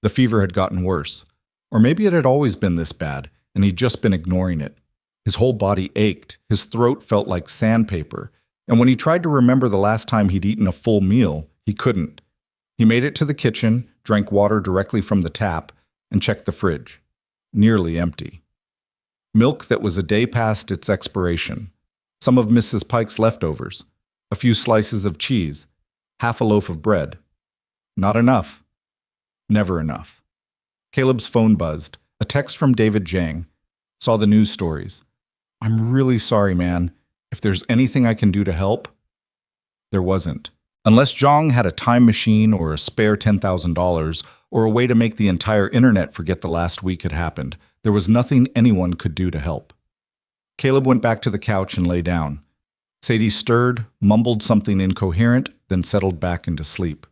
The fever had gotten worse. Or maybe it had always been this bad, and he'd just been ignoring it. His whole body ached, his throat felt like sandpaper, and when he tried to remember the last time he'd eaten a full meal, he couldn't. He made it to the kitchen, drank water directly from the tap, and checked the fridge. Nearly empty. Milk that was a day past its expiration. Some of Mrs. Pike's leftovers. A few slices of cheese. Half a loaf of bread. Not enough. Never enough. Caleb's phone buzzed. A text from David Jang. Saw the news stories. "I'm really sorry, man. If there's anything I can do to help." There wasn't. Unless Zhang had a time machine or a spare $10,000 or a way to make the entire internet forget the last week had happened, there was nothing anyone could do to help. Caleb went back to the couch and lay down. Sadie stirred, mumbled something incoherent, then settled back into sleep.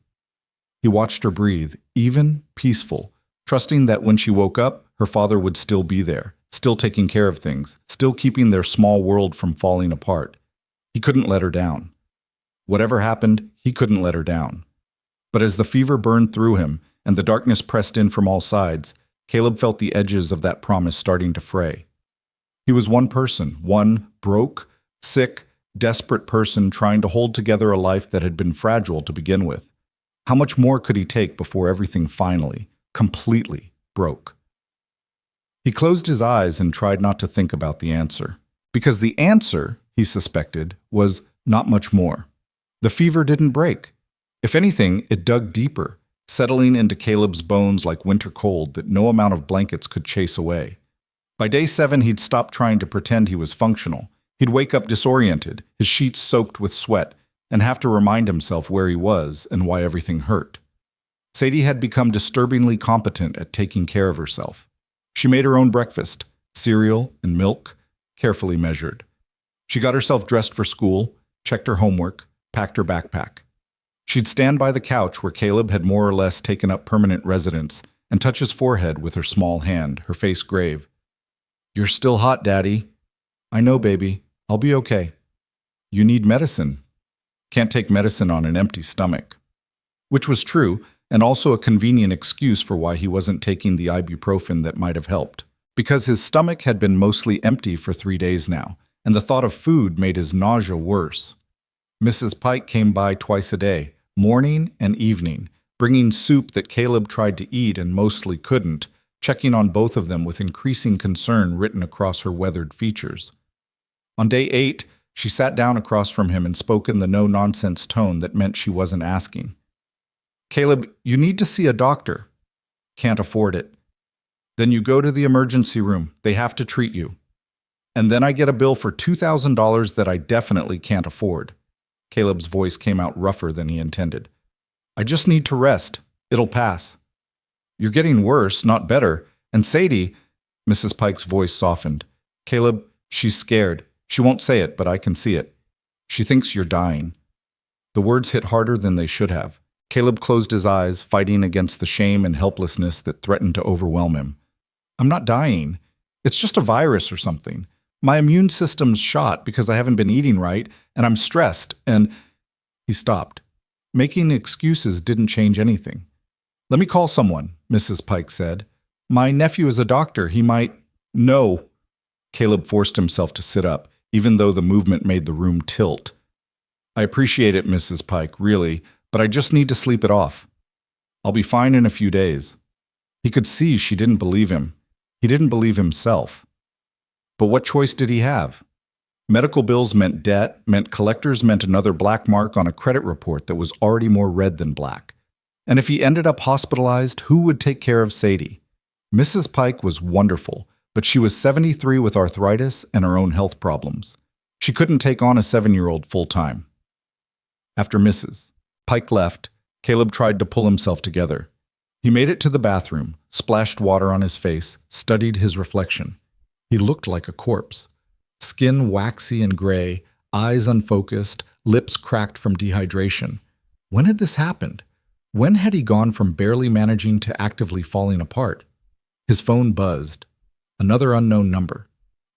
He watched her breathe, even, peaceful, trusting that when she woke up, her father would still be there, still taking care of things, still keeping their small world from falling apart. He couldn't let her down. Whatever happened, he couldn't let her down. But as the fever burned through him and the darkness pressed in from all sides, Caleb felt the edges of that promise starting to fray. He was one person, one broke, sick, desperate person trying to hold together a life that had been fragile to begin with. How much more could he take before everything finally, completely broke? He closed his eyes and tried not to think about the answer. Because the answer, he suspected, was not much more. The fever didn't break. If anything, it dug deeper, settling into Caleb's bones like winter cold that no amount of blankets could chase away. By day 7, he'd stopped trying to pretend he was functional. He'd wake up disoriented, his sheets soaked with sweat, and have to remind himself where he was and why everything hurt. Sadie had become disturbingly competent at taking care of herself. She made her own breakfast, cereal and milk, carefully measured. She got herself dressed for school, checked her homework, packed her backpack. She'd stand by the couch where Caleb had more or less taken up permanent residence and touch his forehead with her small hand, her face grave. "You're still hot, Daddy." "I know, baby. I'll be okay." "You need medicine." Can't take medicine on an empty stomach. Which was true, and also a convenient excuse for why he wasn't taking the ibuprofen that might have helped. Because his stomach had been mostly empty for 3 days now, and the thought of food made his nausea worse. Mrs. Pike came by twice a day, morning and evening, bringing soup that Caleb tried to eat and mostly couldn't, checking on both of them with increasing concern written across her weathered features. On day 8, she sat down across from him and spoke in the no-nonsense tone that meant she wasn't asking. "Caleb, you need to see a doctor." "Can't afford it." "Then you go to the emergency room. They have to treat you." "And then I get a bill for $2,000 that I definitely can't afford." Caleb's voice came out rougher than he intended. "I just need to rest. It'll pass." "You're getting worse, not better. And Sadie," Mrs. Pike's voice softened. "Caleb, she's scared. She won't say it, but I can see it. She thinks you're dying." The words hit harder than they should have. Caleb closed his eyes, fighting against the shame and helplessness that threatened to overwhelm him. "I'm not dying. It's just a virus or something. My immune system's shot because I haven't been eating right, and I'm stressed, and—" He stopped. Making excuses didn't change anything. "Let me call someone," Mrs. Pike said. "My nephew is a doctor. He might—" "No." Caleb forced himself to sit up, even though the movement made the room tilt. "I appreciate it, Mrs. Pike, really, but I just need to sleep it off. I'll be fine in a few days." He could see she didn't believe him. He didn't believe himself. But what choice did he have? Medical bills meant debt, meant collectors, meant another black mark on a credit report that was already more red than black. And if he ended up hospitalized, who would take care of Sadie? Mrs. Pike was wonderful, but she was 73 with arthritis and her own health problems. She couldn't take on a 7-year-old full-time. After Mrs. Pike left, Caleb tried to pull himself together. He made it to the bathroom, splashed water on his face, studied his reflection. He looked like a corpse. Skin waxy and gray, eyes unfocused, lips cracked from dehydration. When had this happened? When had he gone from barely managing to actively falling apart? His phone buzzed. Another unknown number.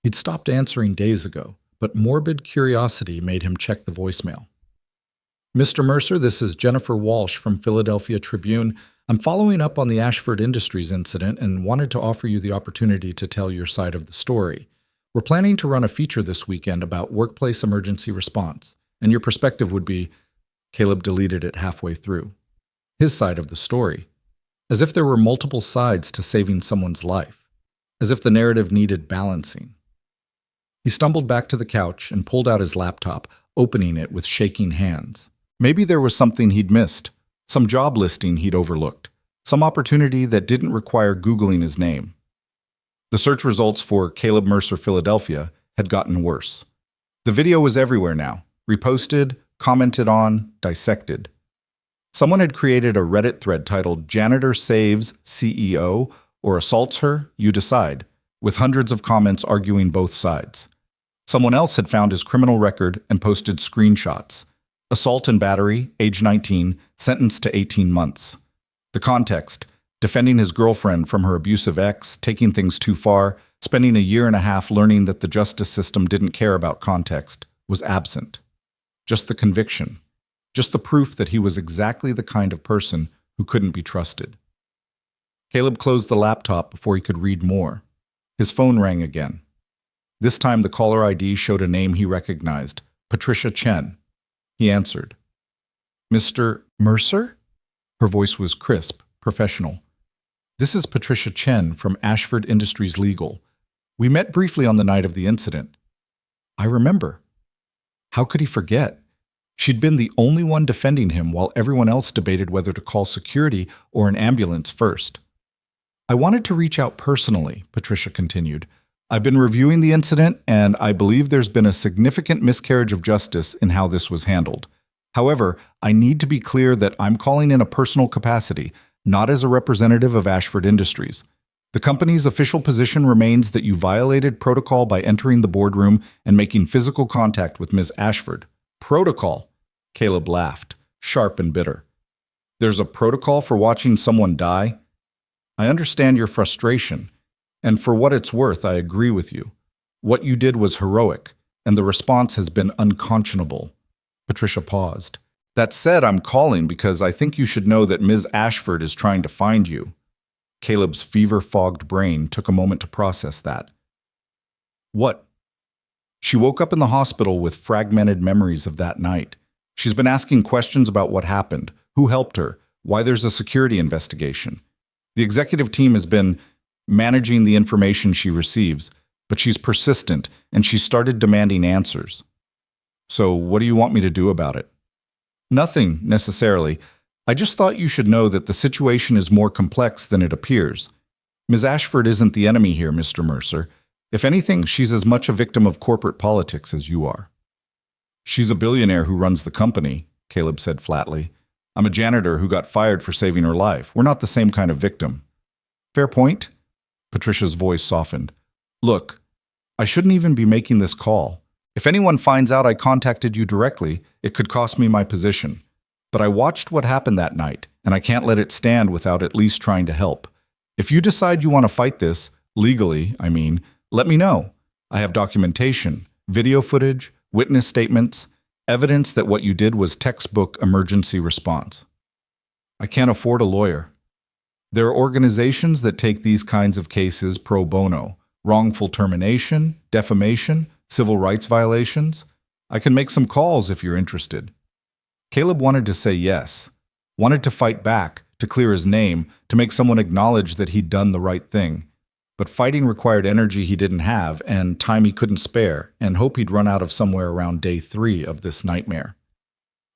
He'd stopped answering days ago, but morbid curiosity made him check the voicemail. Mr. Mercer, this is Jennifer Walsh from Philadelphia Tribune. I'm following up on the Ashford Industries incident and wanted to offer you the opportunity to tell your side of the story. We're planning to run a feature this weekend about workplace emergency response, and your perspective would be, Caleb deleted it halfway through, his side of the story, as if there were multiple sides to saving someone's life, as if the narrative needed balancing. He stumbled back to the couch and pulled out his laptop, opening it with shaking hands. Maybe there was something he'd missed, some job listing he'd overlooked, some opportunity that didn't require Googling his name. The search results for Caleb Mercer Philadelphia had gotten worse. The video was everywhere now, reposted, commented on, dissected. Someone had created a Reddit thread titled "Janitor Saves CEO" or "Assaults Her, You Decide," with hundreds of comments arguing both sides. Someone else had found his criminal record and posted screenshots. Assault and battery, age 19, sentenced to 18 months. The context: defending his girlfriend from her abusive ex, taking things too far, spending a year and a half learning that the justice system didn't care about context, was absent. Just the conviction. Just the proof that he was exactly the kind of person who couldn't be trusted. Caleb closed the laptop before he could read more. His phone rang again. This time the caller ID showed a name he recognized, Patricia Chen. He answered. "Mr. Mercer?" Her voice was crisp, professional. "This is Patricia Chen from Ashford Industries Legal. We met briefly on the night of the incident." I remember. How could he forget? She'd been the only one defending him while everyone else debated whether to call security or an ambulance first. "I wanted to reach out personally," Patricia continued. "I've been reviewing the incident, and I believe there's been a significant miscarriage of justice in how this was handled. However, I need to be clear that I'm calling in a personal capacity, not as a representative of Ashford Industries. The company's official position remains that you violated protocol by entering the boardroom and making physical contact with Ms. Ashford." "Protocol?" Caleb laughed, sharp and bitter. "There's a protocol for watching someone die? I understand your frustration, and for what it's worth, I agree with you. What you did was heroic, and the response has been unconscionable." Patricia paused. "That said, I'm calling because I think you should know that Ms. Ashford is trying to find you." Caleb's fever-fogged brain took a moment to process that. "What?" "She woke up in the hospital with fragmented memories of that night. She's been asking questions about what happened, who helped her, why there's a security investigation. The executive team has been managing the information she receives, but she's persistent, and she started demanding answers." "So what do you want me to do about it?" "Nothing, necessarily. I just thought you should know that the situation is more complex than it appears. Ms. Ashford isn't the enemy here, Mr. Mercer. If anything, she's as much a victim of corporate politics as you are." "She's a billionaire who runs the company," Caleb said flatly. "I'm a janitor who got fired for saving her life. We're not the same kind of victim." "Fair point." Patricia's voice softened. "Look, I shouldn't even be making this call. If anyone finds out I contacted you directly, it could cost me my position. But I watched what happened that night, and I can't let it stand without at least trying to help. If you decide you want to fight this, legally, I mean, let me know. I have documentation, video footage, witness statements, evidence that what you did was textbook emergency response." "I can't afford a lawyer." "There are organizations that take these kinds of cases pro bono, wrongful termination, defamation, civil rights violations. I can make some calls if you're interested." Caleb wanted to say yes, wanted to fight back, to clear his name, to make someone acknowledge that he'd done the right thing. But fighting required energy he didn't have, and time he couldn't spare, and hope he'd run out of somewhere around day 3 of this nightmare.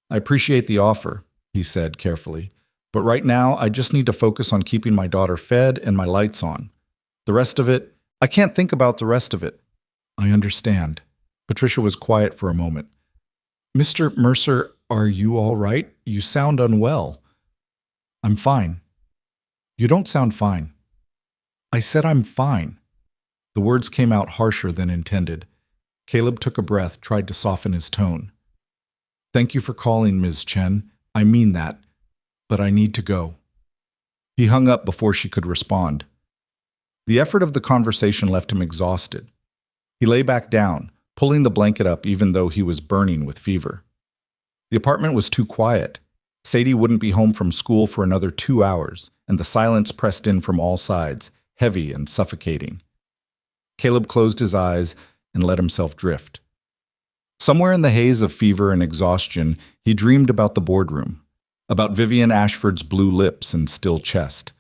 "I appreciate the offer," he said carefully, "but right now I just need to focus on keeping my daughter fed and my lights on. The rest of it, I can't think about the rest of it." "I understand." Patricia was quiet for a moment. "Mr. Mercer, are you all right? You sound unwell." "I'm fine." "You don't sound fine." "I said I'm fine." The words came out harsher than intended. Caleb took a breath, tried to soften his tone. "Thank you for calling, Ms. Chen. I mean that. But I need to go." He hung up before she could respond. The effort of the conversation left him exhausted. He lay back down, pulling the blanket up even though he was burning with fever. The apartment was too quiet. Sadie wouldn't be home from school for another 2 hours, and the silence pressed in from all sides, heavy and suffocating. Caleb closed his eyes and let himself drift. Somewhere in the haze of fever and exhaustion, he dreamed about the boardroom, about Vivian Ashford's blue lips and still chest.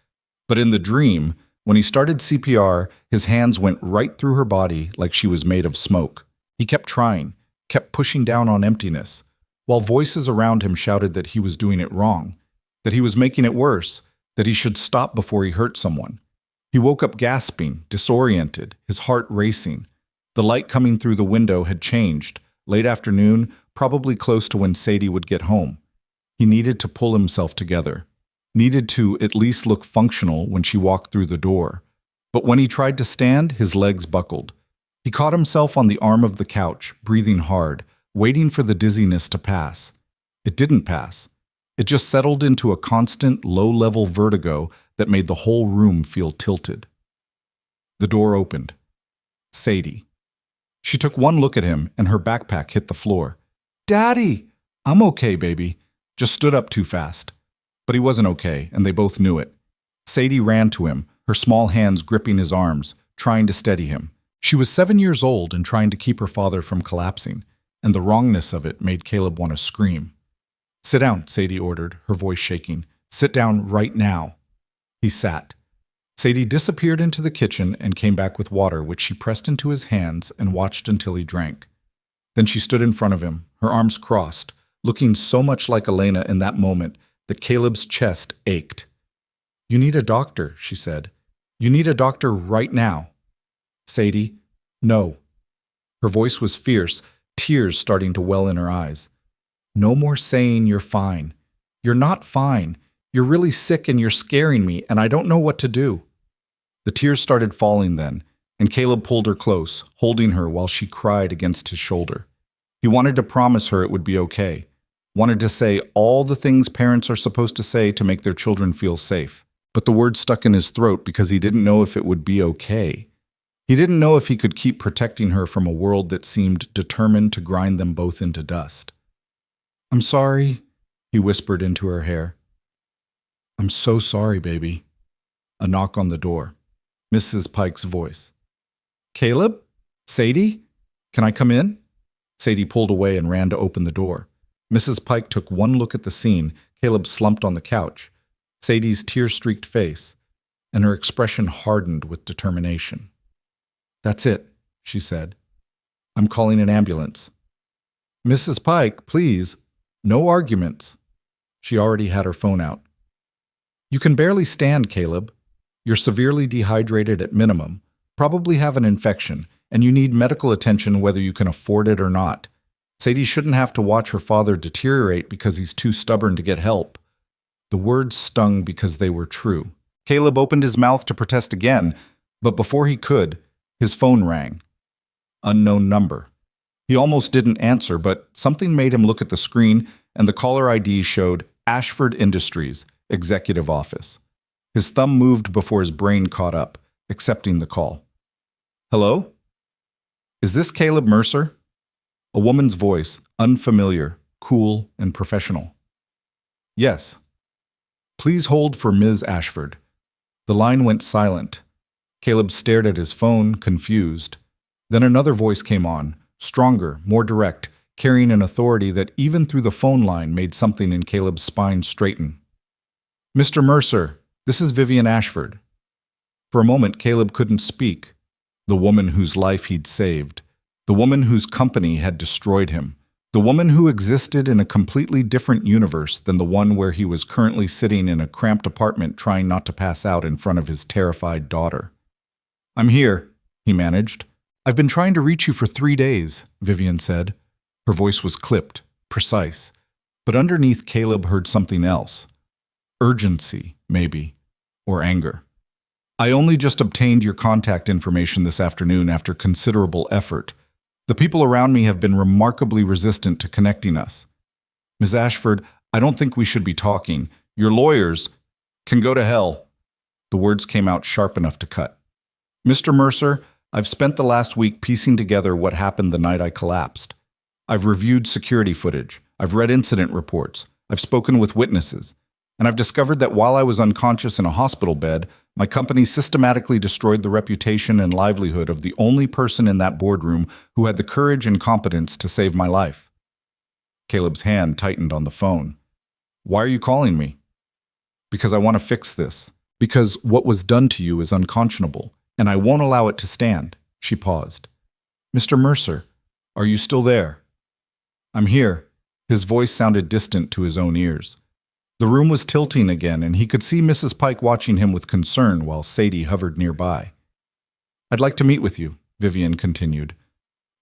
But in the dream, when he started CPR, his hands went right through her body like she was made of smoke. He kept trying, kept pushing down on emptiness, while voices around him shouted that he was doing it wrong, that he was making it worse, that he should stop before he hurt someone. He woke up gasping, disoriented, his heart racing. The light coming through the window had changed, late afternoon, probably close to when Sadie would get home. He needed to pull himself together, needed to at least look functional when she walked through the door. But when he tried to stand, his legs buckled. He caught himself on the arm of the couch, breathing hard, waiting for the dizziness to pass. It didn't pass. It just settled into a constant, low-level vertigo that made the whole room feel tilted. The door opened. Sadie. She took one look at him, and her backpack hit the floor. "Daddy!" "I'm okay, baby." Just stood up too fast. But he wasn't okay, and they both knew it. Sadie ran to him, her small hands gripping his arms, trying to steady him. She was 7 years old and trying to keep her father from collapsing, and the wrongness of it made Caleb want to scream. "Sit down," Sadie ordered, her voice shaking. "Sit down right now." He sat. Sadie disappeared into the kitchen and came back with water, which she pressed into his hands and watched until he drank. Then she stood in front of him, her arms crossed, looking so much like Elena in that moment that Caleb's chest ached. "You need a doctor," she said. "You need a doctor right now." "Sadie, no." Her voice was fierce, tears starting to well in her eyes. "No more saying you're fine. You're not fine. You're really sick and you're scaring me, and I don't know what to do." The tears started falling then, and Caleb pulled her close, holding her while she cried against his shoulder. He wanted to promise her it would be okay, wanted to say all the things parents are supposed to say to make their children feel safe. But the words stuck in his throat because he didn't know if it would be okay. He didn't know if he could keep protecting her from a world that seemed determined to grind them both into dust. "I'm sorry," he whispered into her hair. "I'm so sorry, baby." A knock on the door. Mrs. Pike's voice. "Caleb? Sadie? Can I come in?" Sadie pulled away and ran to open the door. Mrs. Pike took one look at the scene. Caleb slumped on the couch, Sadie's tear-streaked face, and her expression hardened with determination. "That's it," she said. "I'm calling an ambulance." "Mrs. Pike, please. No arguments." She already had her phone out. "You can barely stand, Caleb. You're severely dehydrated at minimum, probably have an infection, and you need medical attention whether you can afford it or not. Sadie shouldn't have to watch her father deteriorate because he's too stubborn to get help." The words stung because they were true. Caleb opened his mouth to protest again, but before he could, his phone rang. Unknown number. He almost didn't answer, but something made him look at the screen, and the caller ID showed Ashford Industries, Executive Office. His thumb moved before his brain caught up, accepting the call. "Hello? Is this Caleb Mercer?" A woman's voice, unfamiliar, cool, and professional. "Yes." "Please hold for Ms. Ashford." The line went silent. Caleb stared at his phone, confused. Then another voice came on, stronger, more direct, carrying an authority that even through the phone line made something in Caleb's spine straighten. "Mr. Mercer, this is Vivian Ashford." For a moment, Caleb couldn't speak. The woman whose life he'd saved. The woman whose company had destroyed him. The woman who existed in a completely different universe than the one where he was currently sitting in a cramped apartment trying not to pass out in front of his terrified daughter. "I'm here," he managed. "I've been trying to reach you for 3 days, Vivian said. Her voice was clipped, precise. But underneath, Caleb heard something else. Urgency, maybe, or anger. "I only just obtained your contact information this afternoon after considerable effort. The people around me have been remarkably resistant to connecting us. Ms. Ashford, I don't think we should be talking. Your lawyers can go to hell." The words came out sharp enough to cut. "Mr. Mercer, I've spent the last week piecing together what happened the night I collapsed. I've reviewed security footage. I've read incident reports. I've spoken with witnesses. And I've discovered that while I was unconscious in a hospital bed, my company systematically destroyed the reputation and livelihood of the only person in that boardroom who had the courage and competence to save my life. Caleb's hand tightened on the phone. Why are you calling me? Because I want to fix this. Because what was done to you is unconscionable, and I won't allow it to stand. She paused. Mr. Mercer, are you still there? I'm here. His voice sounded distant to his own ears. The room was tilting again, and he could see Mrs. Pike watching him with concern while Sadie hovered nearby. I'd like to meet with you, Vivian continued.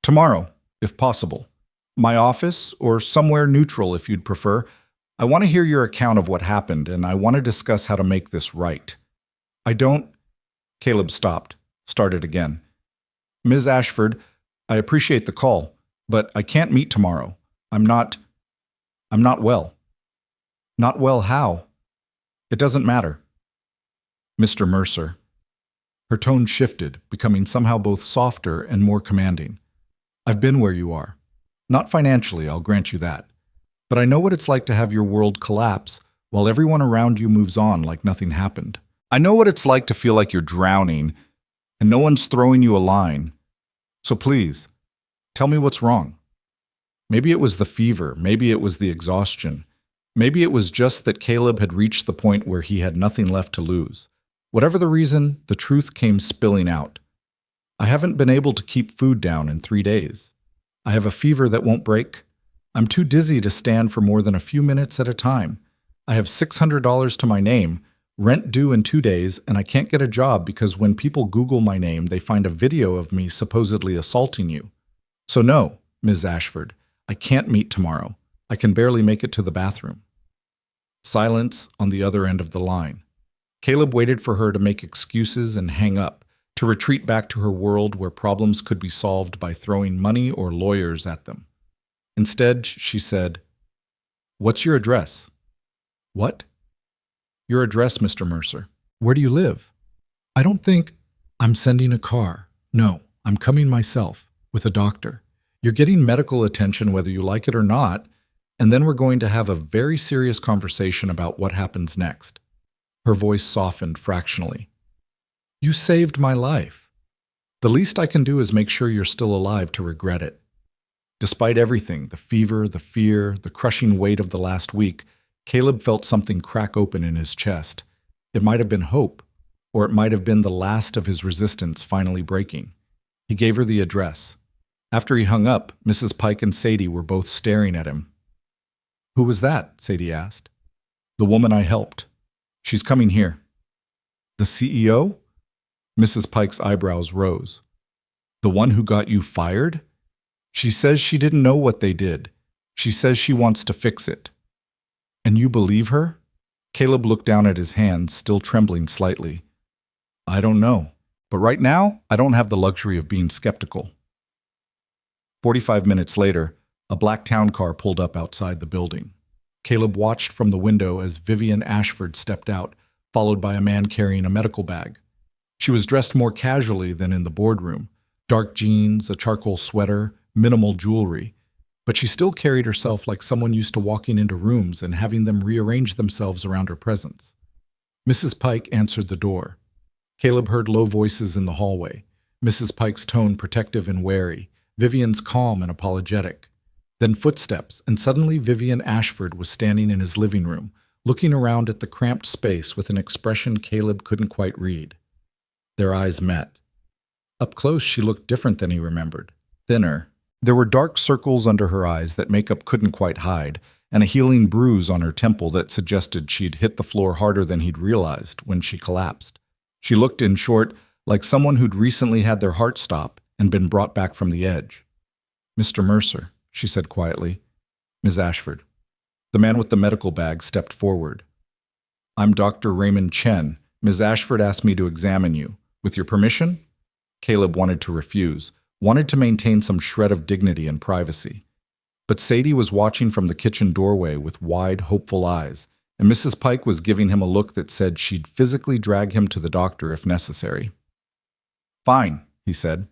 Tomorrow, if possible. My office, or somewhere neutral if you'd prefer. I want to hear your account of what happened, and I want to discuss how to make this right. I don't... Caleb stopped, started again. Ms. Ashford, I appreciate the call, but I can't meet tomorrow. I'm not well. Not well how? It doesn't matter. Mr. Mercer. Her tone shifted, becoming somehow both softer and more commanding. I've been where you are. Not financially, I'll grant you that. But I know what it's like to have your world collapse while everyone around you moves on like nothing happened. I know what it's like to feel like you're drowning and no one's throwing you a line. So please, tell me what's wrong. Maybe it was the fever, maybe it was the exhaustion. Maybe it was just that Caleb had reached the point where he had nothing left to lose. Whatever the reason, the truth came spilling out. I haven't been able to keep food down in 3 days. I have a fever that won't break. I'm too dizzy to stand for more than a few minutes at a time. I have $600 to my name, rent due in 2 days, and I can't get a job because when people Google my name, they find a video of me supposedly assaulting you. So no, Ms. Ashford, I can't meet tomorrow. I can barely make it to the bathroom. Silence on the other end of the line. Caleb waited for her to make excuses and hang up, to retreat back to her world where problems could be solved by throwing money or lawyers at them. Instead, she said, "What's your address?" "What?" "Your address, Mr. Mercer. Where do you live?" "I don't think I'm sending a car. No, I'm coming myself, with a doctor. You're getting medical attention whether you like it or not, and then we're going to have a very serious conversation about what happens next." Her voice softened fractionally. "You saved my life. The least I can do is make sure you're still alive to regret it." Despite everything, the fever, the fear, the crushing weight of the last week, Caleb felt something crack open in his chest. It might have been hope, or it might have been the last of his resistance finally breaking. He gave her the address. After he hung up, Mrs. Pike and Sadie were both staring at him. "Who was that?" Sadie asked. "The woman I helped. She's coming here." "The CEO?" Mrs. Pike's eyebrows rose. "The one who got you fired? She says she didn't know what they did. She says she wants to fix it." "And you believe her?" Caleb looked down at his hands, still trembling slightly. "I don't know. But right now, I don't have the luxury of being skeptical." 45 minutes later, a black town car pulled up outside the building. Caleb watched from the window as Vivian Ashford stepped out, followed by a man carrying a medical bag. She was dressed more casually than in the boardroom. Dark jeans, a charcoal sweater, minimal jewelry. But she still carried herself like someone used to walking into rooms and having them rearrange themselves around her presence. Mrs. Pike answered the door. Caleb heard low voices in the hallway, Mrs. Pike's tone protective and wary, Vivian's calm and apologetic. Then footsteps, and suddenly Vivian Ashford was standing in his living room, looking around at the cramped space with an expression Caleb couldn't quite read. Their eyes met. Up close, she looked different than he remembered, thinner. There were dark circles under her eyes that makeup couldn't quite hide, and a healing bruise on her temple that suggested she'd hit the floor harder than he'd realized when she collapsed. She looked, in short, like someone who'd recently had their heart stop and been brought back from the edge. "Mr. Mercer," she said quietly. "Ms. Ashford." The man with the medical bag stepped forward. "I'm Dr. Raymond Chen. Ms. Ashford asked me to examine you. With your permission?" Caleb wanted to refuse, wanted to maintain some shred of dignity and privacy. But Sadie was watching from the kitchen doorway with wide, hopeful eyes, and Mrs. Pike was giving him a look that said she'd physically drag him to the doctor if necessary. "Fine," he said.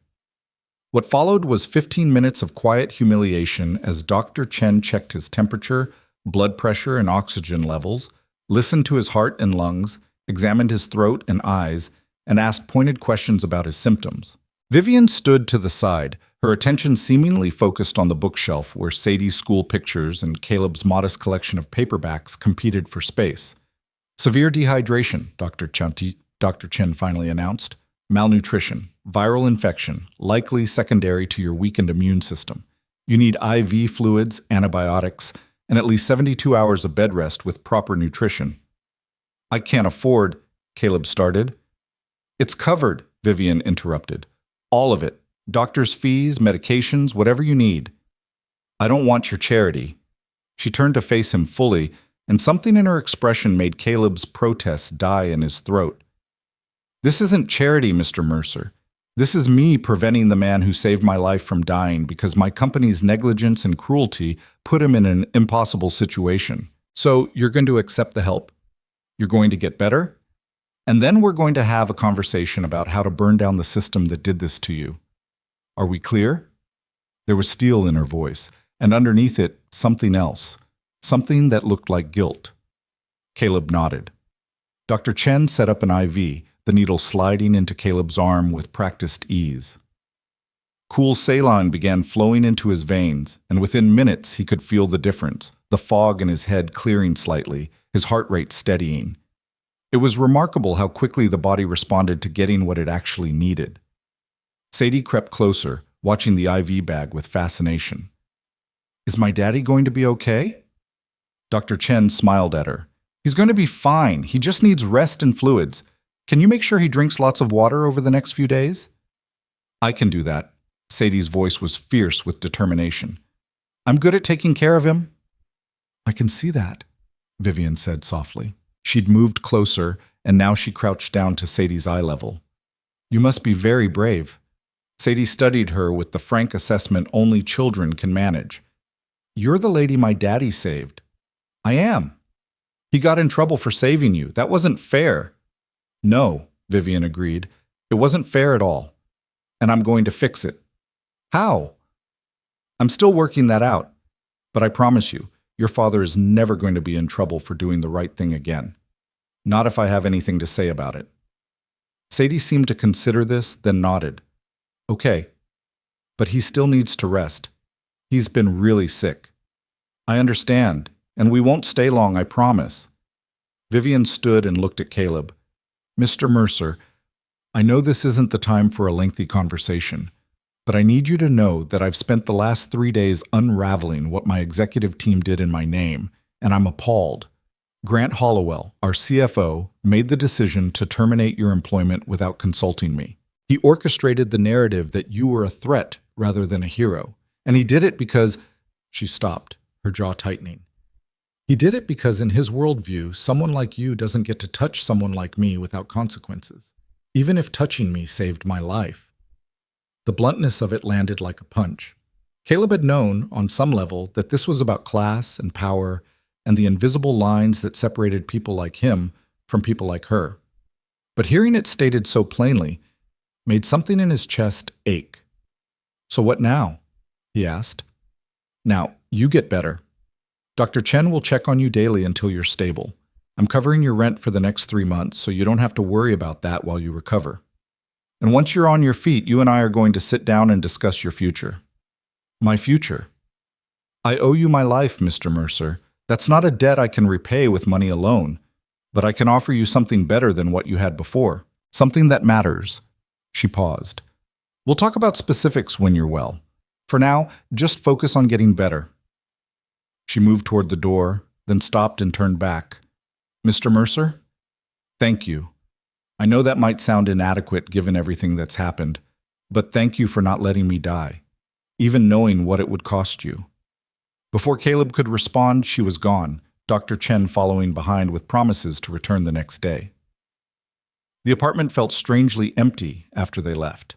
What followed was 15 minutes of quiet humiliation as Dr. Chen checked his temperature, blood pressure, and oxygen levels, listened to his heart and lungs, examined his throat and eyes, and asked pointed questions about his symptoms. Vivian stood to the side, her attention seemingly focused on the bookshelf where Sadie's school pictures and Caleb's modest collection of paperbacks competed for space. Severe dehydration, Dr. Chen finally announced. Malnutrition, viral infection, likely secondary to your weakened immune system. You need IV fluids, antibiotics, and at least 72 hours of bed rest with proper nutrition. I can't afford, Caleb started. It's covered, Vivian interrupted. All of it. Doctor's fees, medications, whatever you need. I don't want your charity. She turned to face him fully, and something in her expression made Caleb's protest die in his throat. This isn't charity, Mr. Mercer. This is me preventing the man who saved my life from dying because my company's negligence and cruelty put him in an impossible situation. So you're going to accept the help? You're going to get better? And then we're going to have a conversation about how to burn down the system that did this to you. Are we clear? There was steel in her voice, and underneath it, something else. Something that looked like guilt. Caleb nodded. Dr. Chen set up an IV, the needle sliding into Caleb's arm with practiced ease. Cool saline began flowing into his veins, and within minutes he could feel the difference, the fog in his head clearing slightly, his heart rate steadying. It was remarkable how quickly the body responded to getting what it actually needed. Sadie crept closer, watching the IV bag with fascination. Is my daddy going to be okay? Dr. Chen smiled at her. He's going to be fine. He just needs rest and fluids. Can you make sure he drinks lots of water over the next few days? I can do that. Sadie's voice was fierce with determination. I'm good at taking care of him. I can see that, Vivian said softly. She'd moved closer, and now she crouched down to Sadie's eye level. You must be very brave. Sadie studied her with the frank assessment only children can manage. You're the lady my daddy saved. I am. He got in trouble for saving you. That wasn't fair. No, Vivian agreed. It wasn't fair at all. And I'm going to fix it. How? I'm still working that out. But I promise you, your father is never going to be in trouble for doing the right thing again. Not if I have anything to say about it. Sadie seemed to consider this, then nodded. Okay. But he still needs to rest. He's been really sick. I understand, and we won't stay long, I promise. Vivian stood and looked at Caleb. Mr. Mercer, I know this isn't the time for a lengthy conversation, but I need you to know that I've spent the last 3 days unraveling what my executive team did in my name, and I'm appalled. Grant Hollowell, our CFO, made the decision to terminate your employment without consulting me. He orchestrated the narrative that you were a threat rather than a hero, and he did it because— She stopped, her jaw tightening. He did it because in his worldview, someone like you doesn't get to touch someone like me without consequences, even if touching me saved my life. The bluntness of it landed like a punch. Caleb had known, on some level, that this was about class and power and the invisible lines that separated people like him from people like her. But hearing it stated so plainly made something in his chest ache. So what now? He asked. Now, you get better. Dr. Chen will check on you daily until you're stable. I'm covering your rent for the next 3 months, so you don't have to worry about that while you recover. And once you're on your feet, you and I are going to sit down and discuss your future. My future? I owe you my life, Mr. Mercer. That's not a debt I can repay with money alone, but I can offer you something better than what you had before. Something that matters. She paused. We'll talk about specifics when you're well. For now, just focus on getting better. She moved toward the door, then stopped and turned back. Mr. Mercer? Thank you. I know that might sound inadequate given everything that's happened, but thank you for not letting me die, even knowing what it would cost you. Before Caleb could respond, she was gone, Dr. Chen following behind with promises to return the next day. The apartment felt strangely empty after they left.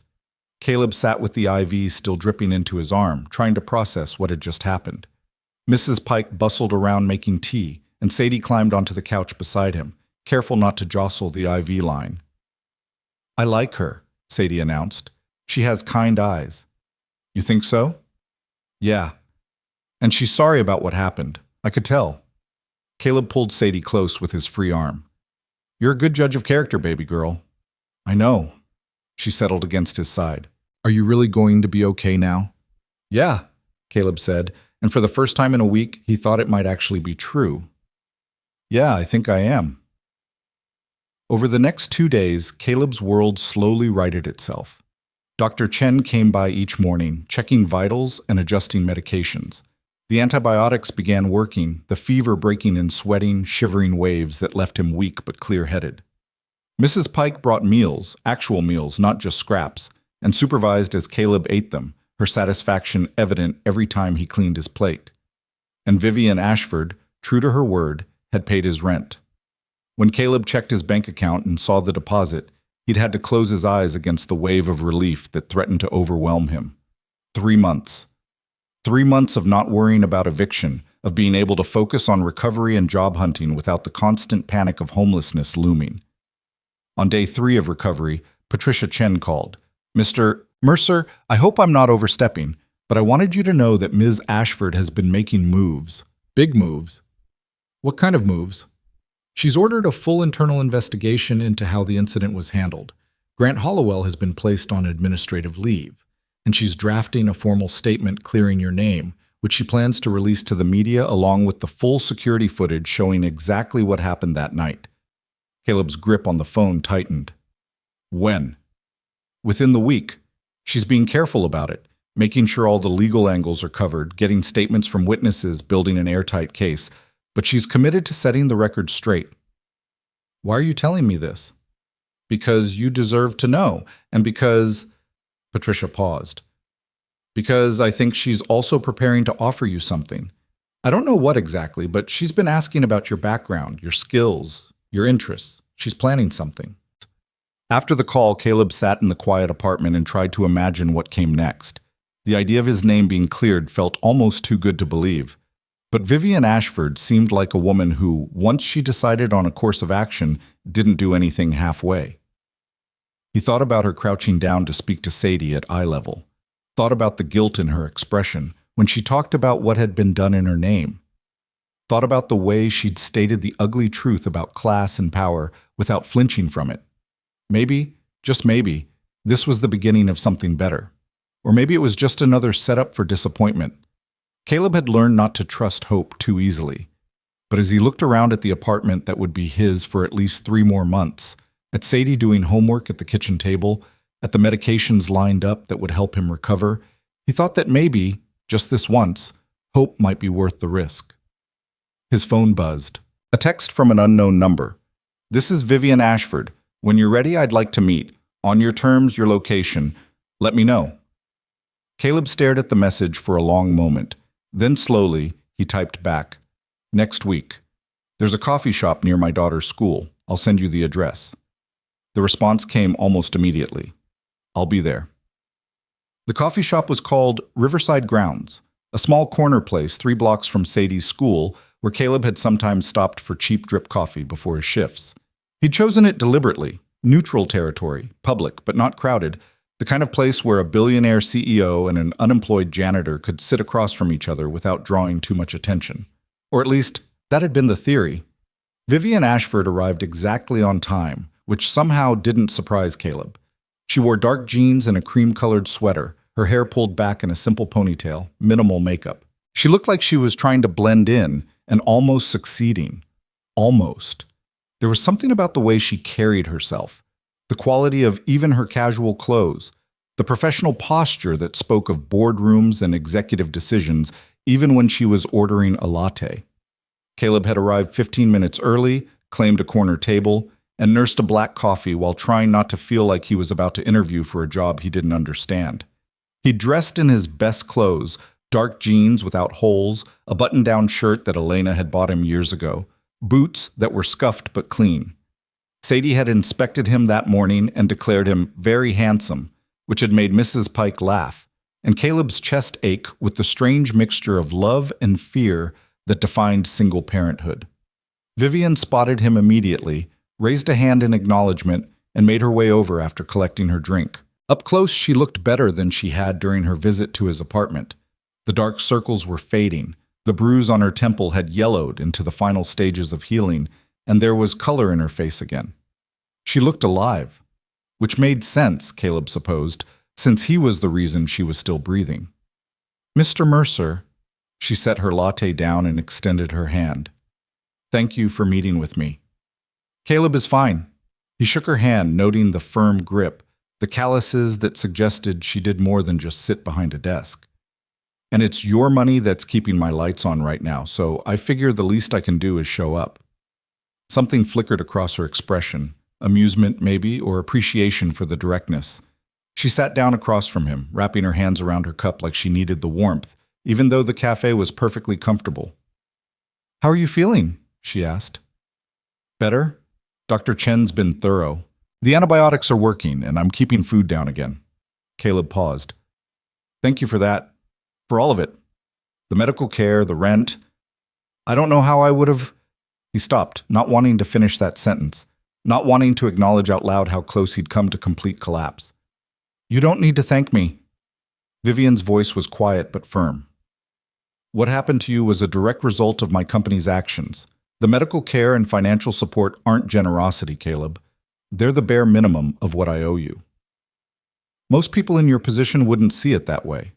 Caleb sat with the IV still dripping into his arm, trying to process what had just happened. Mrs. Pike bustled around making tea, and Sadie climbed onto the couch beside him, careful not to jostle the IV line. I like her, Sadie announced. She has kind eyes. You think so? Yeah. And she's sorry about what happened. I could tell. Caleb pulled Sadie close with his free arm. You're a good judge of character, baby girl. I know. She settled against his side. Are you really going to be okay now? Yeah, Caleb said, and for the first time in a week, he thought it might actually be true. Yeah, I think I am. Over the next 2 days, Caleb's world slowly righted itself. Dr. Chen came by each morning, checking vitals and adjusting medications. The antibiotics began working, the fever breaking in sweating, shivering waves that left him weak but clear-headed. Mrs. Pike brought meals, actual meals, not just scraps, and supervised as Caleb ate them, her satisfaction evident every time he cleaned his plate. And Vivian Ashford, true to her word, had paid his rent. When Caleb checked his bank account and saw the deposit, he'd had to close his eyes against the wave of relief that threatened to overwhelm him. 3 months. 3 months of not worrying about eviction, of being able to focus on recovery and job hunting without the constant panic of homelessness looming. On day 3 of recovery, Patricia Chen called. Mr. Mercer, I hope I'm not overstepping, but I wanted you to know that Ms. Ashford has been making moves. Big moves. What kind of moves? She's ordered a full internal investigation into how the incident was handled. Grant Hollowell has been placed on administrative leave, and she's drafting a formal statement clearing your name, which she plans to release to the media along with the full security footage showing exactly what happened that night. Caleb's grip on the phone tightened. When? Within the week. She's being careful about it, making sure all the legal angles are covered, getting statements from witnesses, building an airtight case, but she's committed to setting the record straight. Why are you telling me this? Because you deserve to know, and because... Patricia paused. Because I think she's also preparing to offer you something. I don't know what exactly, but she's been asking about your background, your skills, your interests. She's planning something. After the call, Caleb sat in the quiet apartment and tried to imagine what came next. The idea of his name being cleared felt almost too good to believe. But Vivian Ashford seemed like a woman who, once she decided on a course of action, didn't do anything halfway. He thought about her crouching down to speak to Sadie at eye level, thought about the guilt in her expression when she talked about what had been done in her name, thought about the way she'd stated the ugly truth about class and power without flinching from it. Maybe, just maybe, this was the beginning of something better. Or maybe it was just another setup for disappointment. Caleb had learned not to trust hope too easily. But as he looked around at the apartment that would be his for at least 3 more months, at Sadie doing homework at the kitchen table, at the medications lined up that would help him recover, he thought that maybe, just this once, hope might be worth the risk. His phone buzzed. A text from an unknown number. This is Vivian Ashford. When you're ready, I'd like to meet. On your terms, your location. Let me know. Caleb stared at the message for a long moment. Then slowly, he typed back. Next week. There's a coffee shop near my daughter's school. I'll send you the address. The response came almost immediately. I'll be there. The coffee shop was called Riverside Grounds, a small corner place 3 blocks from Sadie's school where Caleb had sometimes stopped for cheap drip coffee before his shifts. He'd chosen it deliberately, neutral territory, public but not crowded, the kind of place where a billionaire CEO and an unemployed janitor could sit across from each other without drawing too much attention. Or at least, that had been the theory. Vivian Ashford arrived exactly on time, which somehow didn't surprise Caleb. She wore dark jeans and a cream-colored sweater, her hair pulled back in a simple ponytail, minimal makeup. She looked like she was trying to blend in and almost succeeding. Almost. There was something about the way she carried herself, the quality of even her casual clothes, the professional posture that spoke of boardrooms and executive decisions even when she was ordering a latte. Caleb had arrived 15 minutes early, claimed a corner table, and nursed a black coffee while trying not to feel like he was about to interview for a job he didn't understand. He dressed in his best clothes, dark jeans without holes, a button-down shirt that Elena had bought him years ago, boots that were scuffed but clean. Sadie had inspected him that morning and declared him very handsome, which had made Mrs. Pike laugh, and Caleb's chest ache with the strange mixture of love and fear that defined single parenthood. Vivian spotted him immediately, raised a hand in acknowledgement, and made her way over after collecting her drink. Up close, she looked better than she had during her visit to his apartment. The dark circles were fading, the bruise on her temple had yellowed into the final stages of healing, and there was color in her face again. She looked alive, which made sense, Caleb supposed, since he was the reason she was still breathing. "Mr. Mercer," she set her latte down and extended her hand. "Thank you for meeting with me." "Caleb is fine." He shook her hand, noting the firm grip, the calluses that suggested she did more than just sit behind a desk. "And it's your money that's keeping my lights on right now, so I figure the least I can do is show up." Something flickered across her expression, amusement maybe, or appreciation for the directness. She sat down across from him, wrapping her hands around her cup like she needed the warmth, even though the cafe was perfectly comfortable. "How are you feeling?" she asked. "Better? Dr. Chen's been thorough. The antibiotics are working, and I'm keeping food down again." Caleb paused. "Thank you for that. For all of it. The medical care, the rent. I don't know how I would have—" He stopped, not wanting to finish that sentence, not wanting to acknowledge out loud how close he'd come to complete collapse. "You don't need to thank me." Vivian's voice was quiet but firm. "What happened to you was a direct result of my company's actions. The medical care and financial support aren't generosity, Caleb. They're the bare minimum of what I owe you. Most people in your position wouldn't see it that way.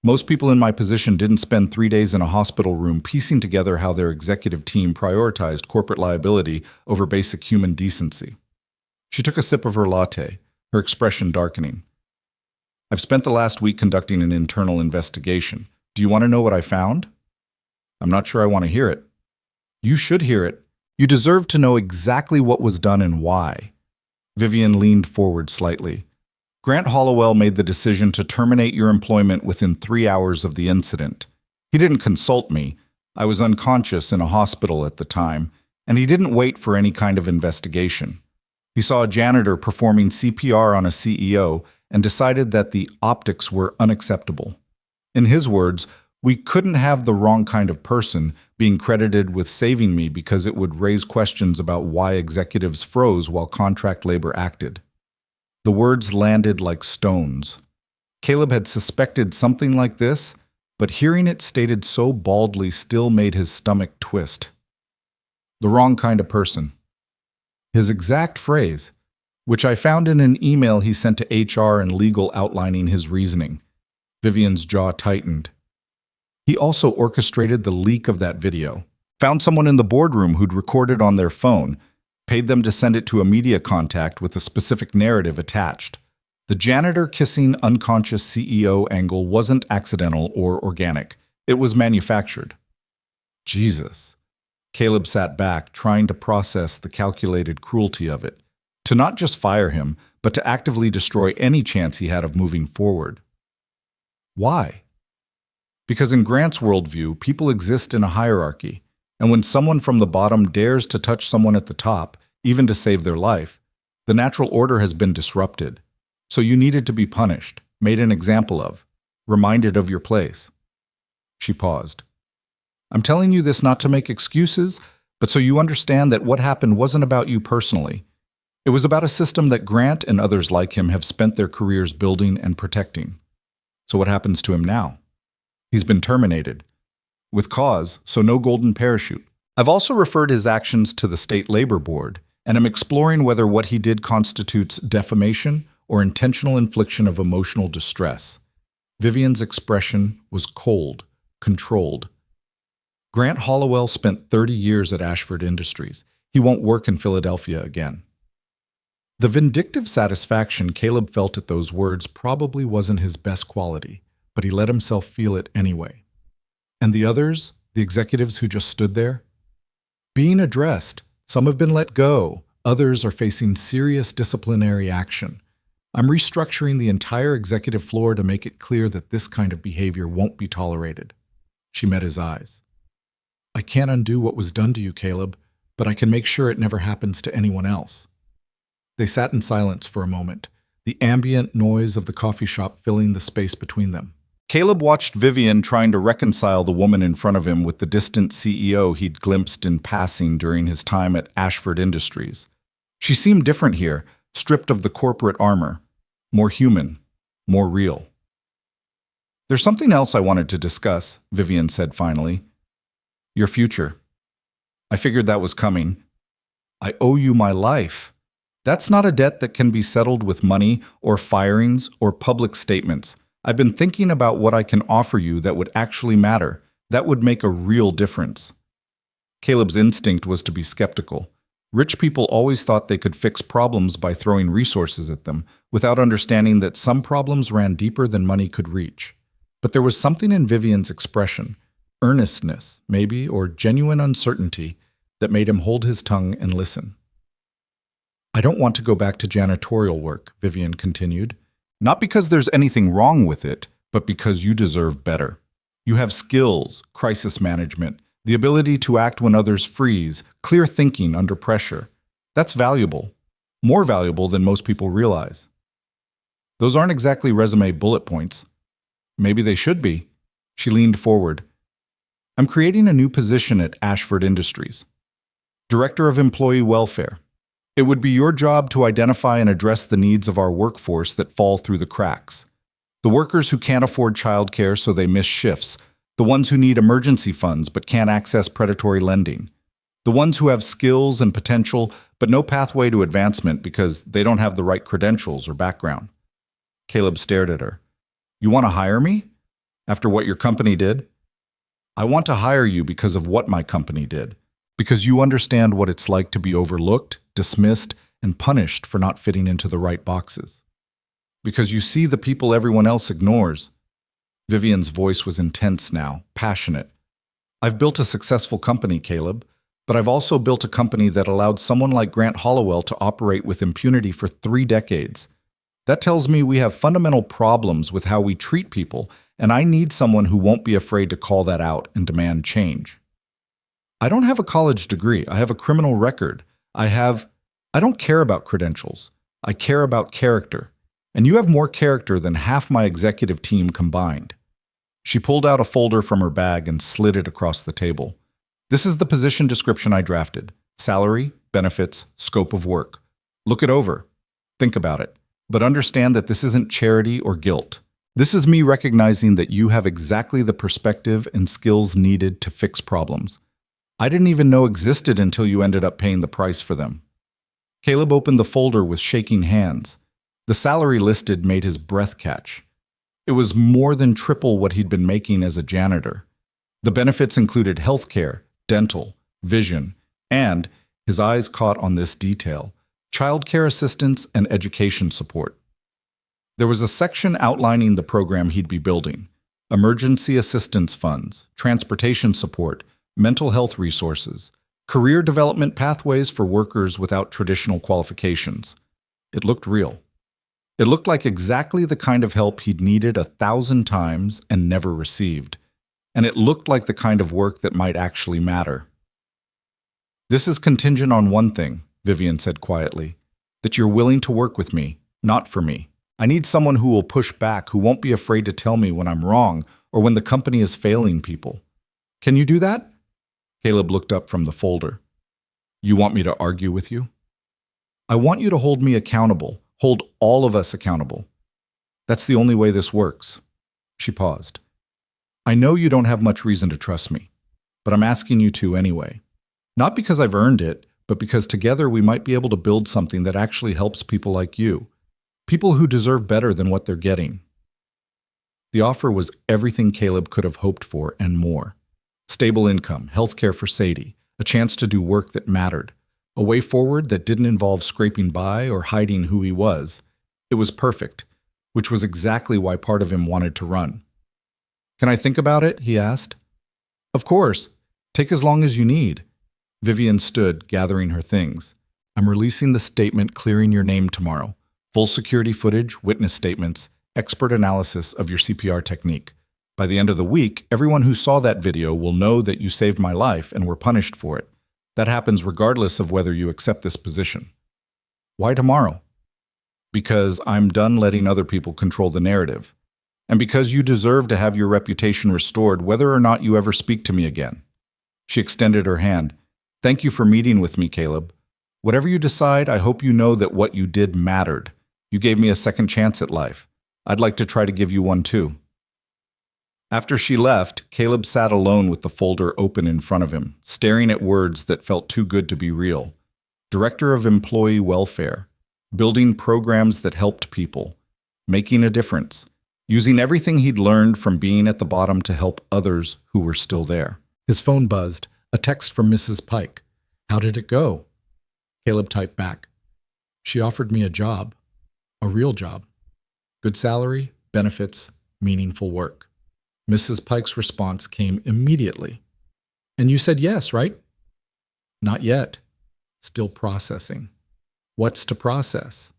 Most people in my position didn't spend 3 days in a hospital room piecing together how their executive team prioritized corporate liability over basic human decency." She took a sip of her latte, her expression darkening. "I've spent the last week conducting an internal investigation. Do you want to know what I found?" "I'm not sure I want to hear it." "You should hear it. You deserve to know exactly what was done and why." Vivian leaned forward slightly. "Grant Hollowell made the decision to terminate your employment within 3 hours of the incident. He didn't consult me. I was unconscious in a hospital at the time, and he didn't wait for any kind of investigation. He saw a janitor performing CPR on a CEO and decided that the optics were unacceptable. In his words, we couldn't have the wrong kind of person being credited with saving me because it would raise questions about why executives froze while contract labor acted." The words landed like stones. Caleb had suspected something like this, but hearing it stated so baldly still made his stomach twist. The wrong kind of person. His exact phrase, which I found in an email he sent to HR and legal outlining his reasoning. Vivian's jaw tightened. He also orchestrated the leak of that video, found someone in the boardroom who'd recorded on their phone, paid them to send it to a media contact with a specific narrative attached. The janitor kissing unconscious CEO angle wasn't accidental or organic. It was manufactured. Jesus. Caleb sat back, trying to process the calculated cruelty of it. To not just fire him, but to actively destroy any chance he had of moving forward. Why? Because in Grant's worldview, people exist in a hierarchy. And when someone from the bottom dares to touch someone at the top, even to save their life, the natural order has been disrupted. So you needed to be punished, made an example of, reminded of your place. She paused. "I'm telling you this not to make excuses, but so you understand that what happened wasn't about you personally. It was about a system that Grant and others like him have spent their careers building and protecting. So what happens to him now? He's been terminated. With cause, so no golden parachute. I've also referred his actions to the State Labor Board, and am exploring whether what he did constitutes defamation or intentional infliction of emotional distress." Vivian's expression was cold, controlled. Grant Hollowell spent 30 years at Ashford Industries. He won't work in Philadelphia again. The vindictive satisfaction Caleb felt at those words probably wasn't his best quality, but he let himself feel it anyway. And the others, the executives who just stood there? Being addressed. Some have been let go. Others are facing serious disciplinary action. I'm restructuring the entire executive floor to make it clear that this kind of behavior won't be tolerated. She met his eyes. "I can't undo what was done to you, Caleb, but I can make sure it never happens to anyone else." They sat in silence for a moment, the ambient noise of the coffee shop filling the space between them. Caleb watched Vivian trying to reconcile the woman in front of him with the distant CEO he'd glimpsed in passing during his time at Ashford Industries. She seemed different here, stripped of the corporate armor. more human, more real. There's something else I wanted to discuss, Vivian said finally. Your future. I figured that was coming. I owe you my life. That's not a debt that can be settled with money or firings or public statements. I've been thinking about what I can offer you that would actually matter, that would make a real difference. Caleb's instinct was to be skeptical. Rich people always thought they could fix problems by throwing resources at them, without understanding that some problems ran deeper than money could reach. But there was something in Vivian's expression, earnestness, maybe, or genuine uncertainty, that made him hold his tongue and listen. I don't want to go back to janitorial work, Vivian continued. Not because there's anything wrong with it, but because you deserve better. You have skills, crisis management, the ability to act when others freeze, clear thinking under pressure. That's valuable. More valuable than most people realize. Those aren't exactly resume bullet points. Maybe they should be. She leaned forward. I'm creating a new position at Ashford Industries. Director of Employee Welfare. It would be your job to identify and address the needs of our workforce that fall through the cracks. The workers who can't afford childcare so they miss shifts. The ones who need emergency funds but can't access predatory lending. The ones who have skills and potential but no pathway to advancement because they don't have the right credentials or background. Caleb stared at her. You want to hire me? After what your company did? I want to hire you because of what my company did. Because you understand what it's like to be overlooked, dismissed, and punished for not fitting into the right boxes. Because you see the people everyone else ignores. Vivian's voice was intense now, passionate. I've built a successful company, Caleb, but I've also built a company that allowed someone like Grant Hollowell to operate with impunity for 3 decades. That tells me we have fundamental problems with how we treat people, and I need someone who won't be afraid to call that out and demand change. I don't have a college degree. I have a criminal record. I don't care about credentials. I care about character. And you have more character than half my executive team combined. She pulled out a folder from her bag and slid it across the table. This is the position description I drafted. Salary, benefits, scope of work. Look it over. Think about it. But understand that this isn't charity or guilt. This is me recognizing that you have exactly the perspective and skills needed to fix problems. I didn't even know existed until you ended up paying the price for them. Caleb opened the folder with shaking hands. The salary listed made his breath catch. It was more than triple what he'd been making as a janitor. The benefits included healthcare, dental, vision, and, his eyes caught on this detail, childcare assistance and education support. There was a section outlining the program he'd be building: emergency assistance funds, transportation support, mental health resources, career development pathways for workers without traditional qualifications. It looked real. It looked like exactly the kind of help he'd needed 1,000 times and never received. And it looked like the kind of work that might actually matter. This is contingent on one thing, Vivian said quietly, that you're willing to work with me, not for me. I need someone who will push back, who won't be afraid to tell me when I'm wrong or when the company is failing people. Can you do that? Caleb looked up from the folder. You want me to argue with you? I want you to hold me accountable, hold all of us accountable. That's the only way this works. She paused. I know you don't have much reason to trust me, but I'm asking you to anyway. Not because I've earned it, but because together we might be able to build something that actually helps people like you, people who deserve better than what they're getting. The offer was everything Caleb could have hoped for and more. Stable income, healthcare for Sadie, a chance to do work that mattered, a way forward that didn't involve scraping by or hiding who he was. It was perfect, which was exactly why part of him wanted to run. Can I think about it? He asked. Of course. Take as long as you need. Vivian stood, gathering her things. I'm releasing the statement clearing your name tomorrow. Full security footage, witness statements, expert analysis of your CPR technique. By the end of the week, everyone who saw that video will know that you saved my life and were punished for it. That happens regardless of whether you accept this position. Why tomorrow? Because I'm done letting other people control the narrative. And because you deserve to have your reputation restored whether or not you ever speak to me again. She extended her hand. Thank you for meeting with me, Caleb. Whatever you decide, I hope you know that what you did mattered. You gave me a second chance at life. I'd like to try to give you one too. After she left, Caleb sat alone with the folder open in front of him, staring at words that felt too good to be real. Director of Employee Welfare, building programs that helped people, making a difference, using everything he'd learned from being at the bottom to help others who were still there. His phone buzzed, a text from Mrs. Pike. How did it go? Caleb typed back. She offered me a job, a real job. Good salary, benefits, meaningful work. Mrs. Pike's response came immediately. And you said yes, right? Not yet. Still processing. What's to process?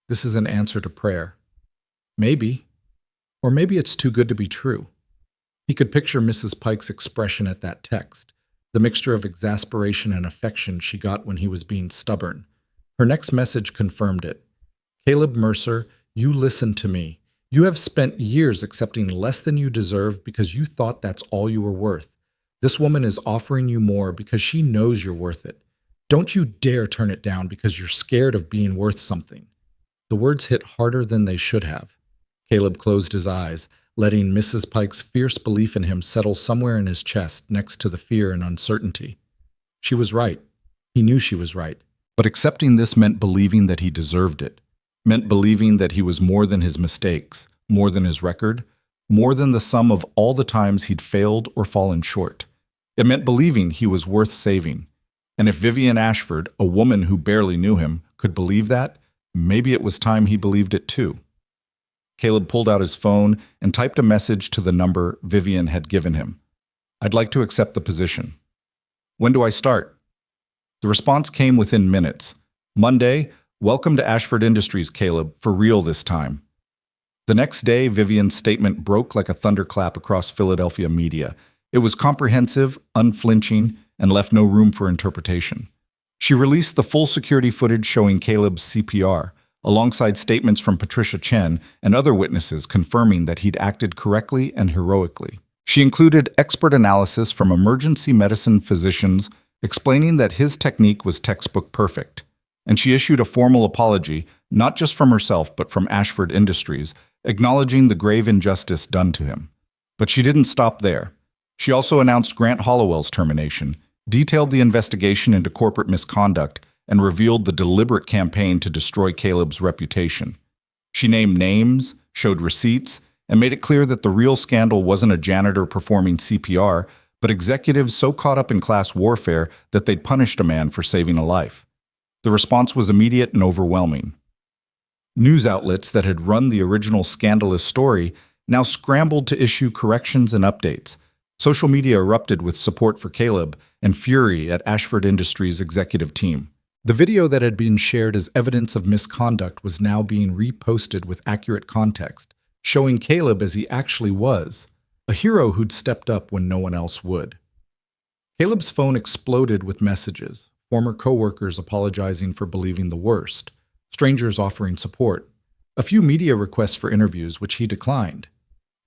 This is an answer to prayer. Maybe. Or maybe it's too good to be true. He could picture Mrs. Pike's expression at that text, the mixture of exasperation and affection she got when he was being stubborn. Her next message confirmed it. Caleb Mercer, you listen to me. You have spent years accepting less than you deserve because you thought that's all you were worth. This woman is offering you more because she knows you're worth it. Don't you dare turn it down because you're scared of being worth something. The words hit harder than they should have. Caleb closed his eyes, letting Mrs. Pike's fierce belief in him settle somewhere in his chest next to the fear and uncertainty. She was right. He knew she was right. But accepting this meant believing that he deserved it. Meant believing that he was more than his mistakes, more than his record, more than the sum of all the times he'd failed or fallen short. It meant believing he was worth saving. And if Vivian Ashford, a woman who barely knew him, could believe that, maybe it was time he believed it too. Caleb pulled out his phone and typed a message to the number Vivian had given him. I'd like to accept the position. When do I start? The response came within minutes. Monday, welcome to Ashford Industries, Caleb, for real this time. The next day, Vivian's statement broke like a thunderclap across Philadelphia media. It was comprehensive, unflinching, and left no room for interpretation. She released the full security footage showing Caleb's CPR, alongside statements from Patricia Chen and other witnesses confirming that he'd acted correctly and heroically. She included expert analysis from emergency medicine physicians explaining that his technique was textbook perfect. And she issued a formal apology, not just from herself but from Ashford Industries, acknowledging the grave injustice done to him. But she didn't stop there. She also announced Grant Hollowell's termination, detailed the investigation into corporate misconduct, and revealed the deliberate campaign to destroy Caleb's reputation. She named names, showed receipts, and made it clear that the real scandal wasn't a janitor performing CPR, but executives so caught up in class warfare that they'd punished a man for saving a life. The response was immediate and overwhelming. News outlets that had run the original scandalous story now scrambled to issue corrections and updates. Social media erupted with support for Caleb and fury at Ashford Industries' executive team. The video that had been shared as evidence of misconduct was now being reposted with accurate context, showing Caleb as he actually was, a hero who'd stepped up when no one else would. Caleb's phone exploded with messages, former coworkers apologizing for believing the worst, strangers offering support, a few media requests for interviews which he declined.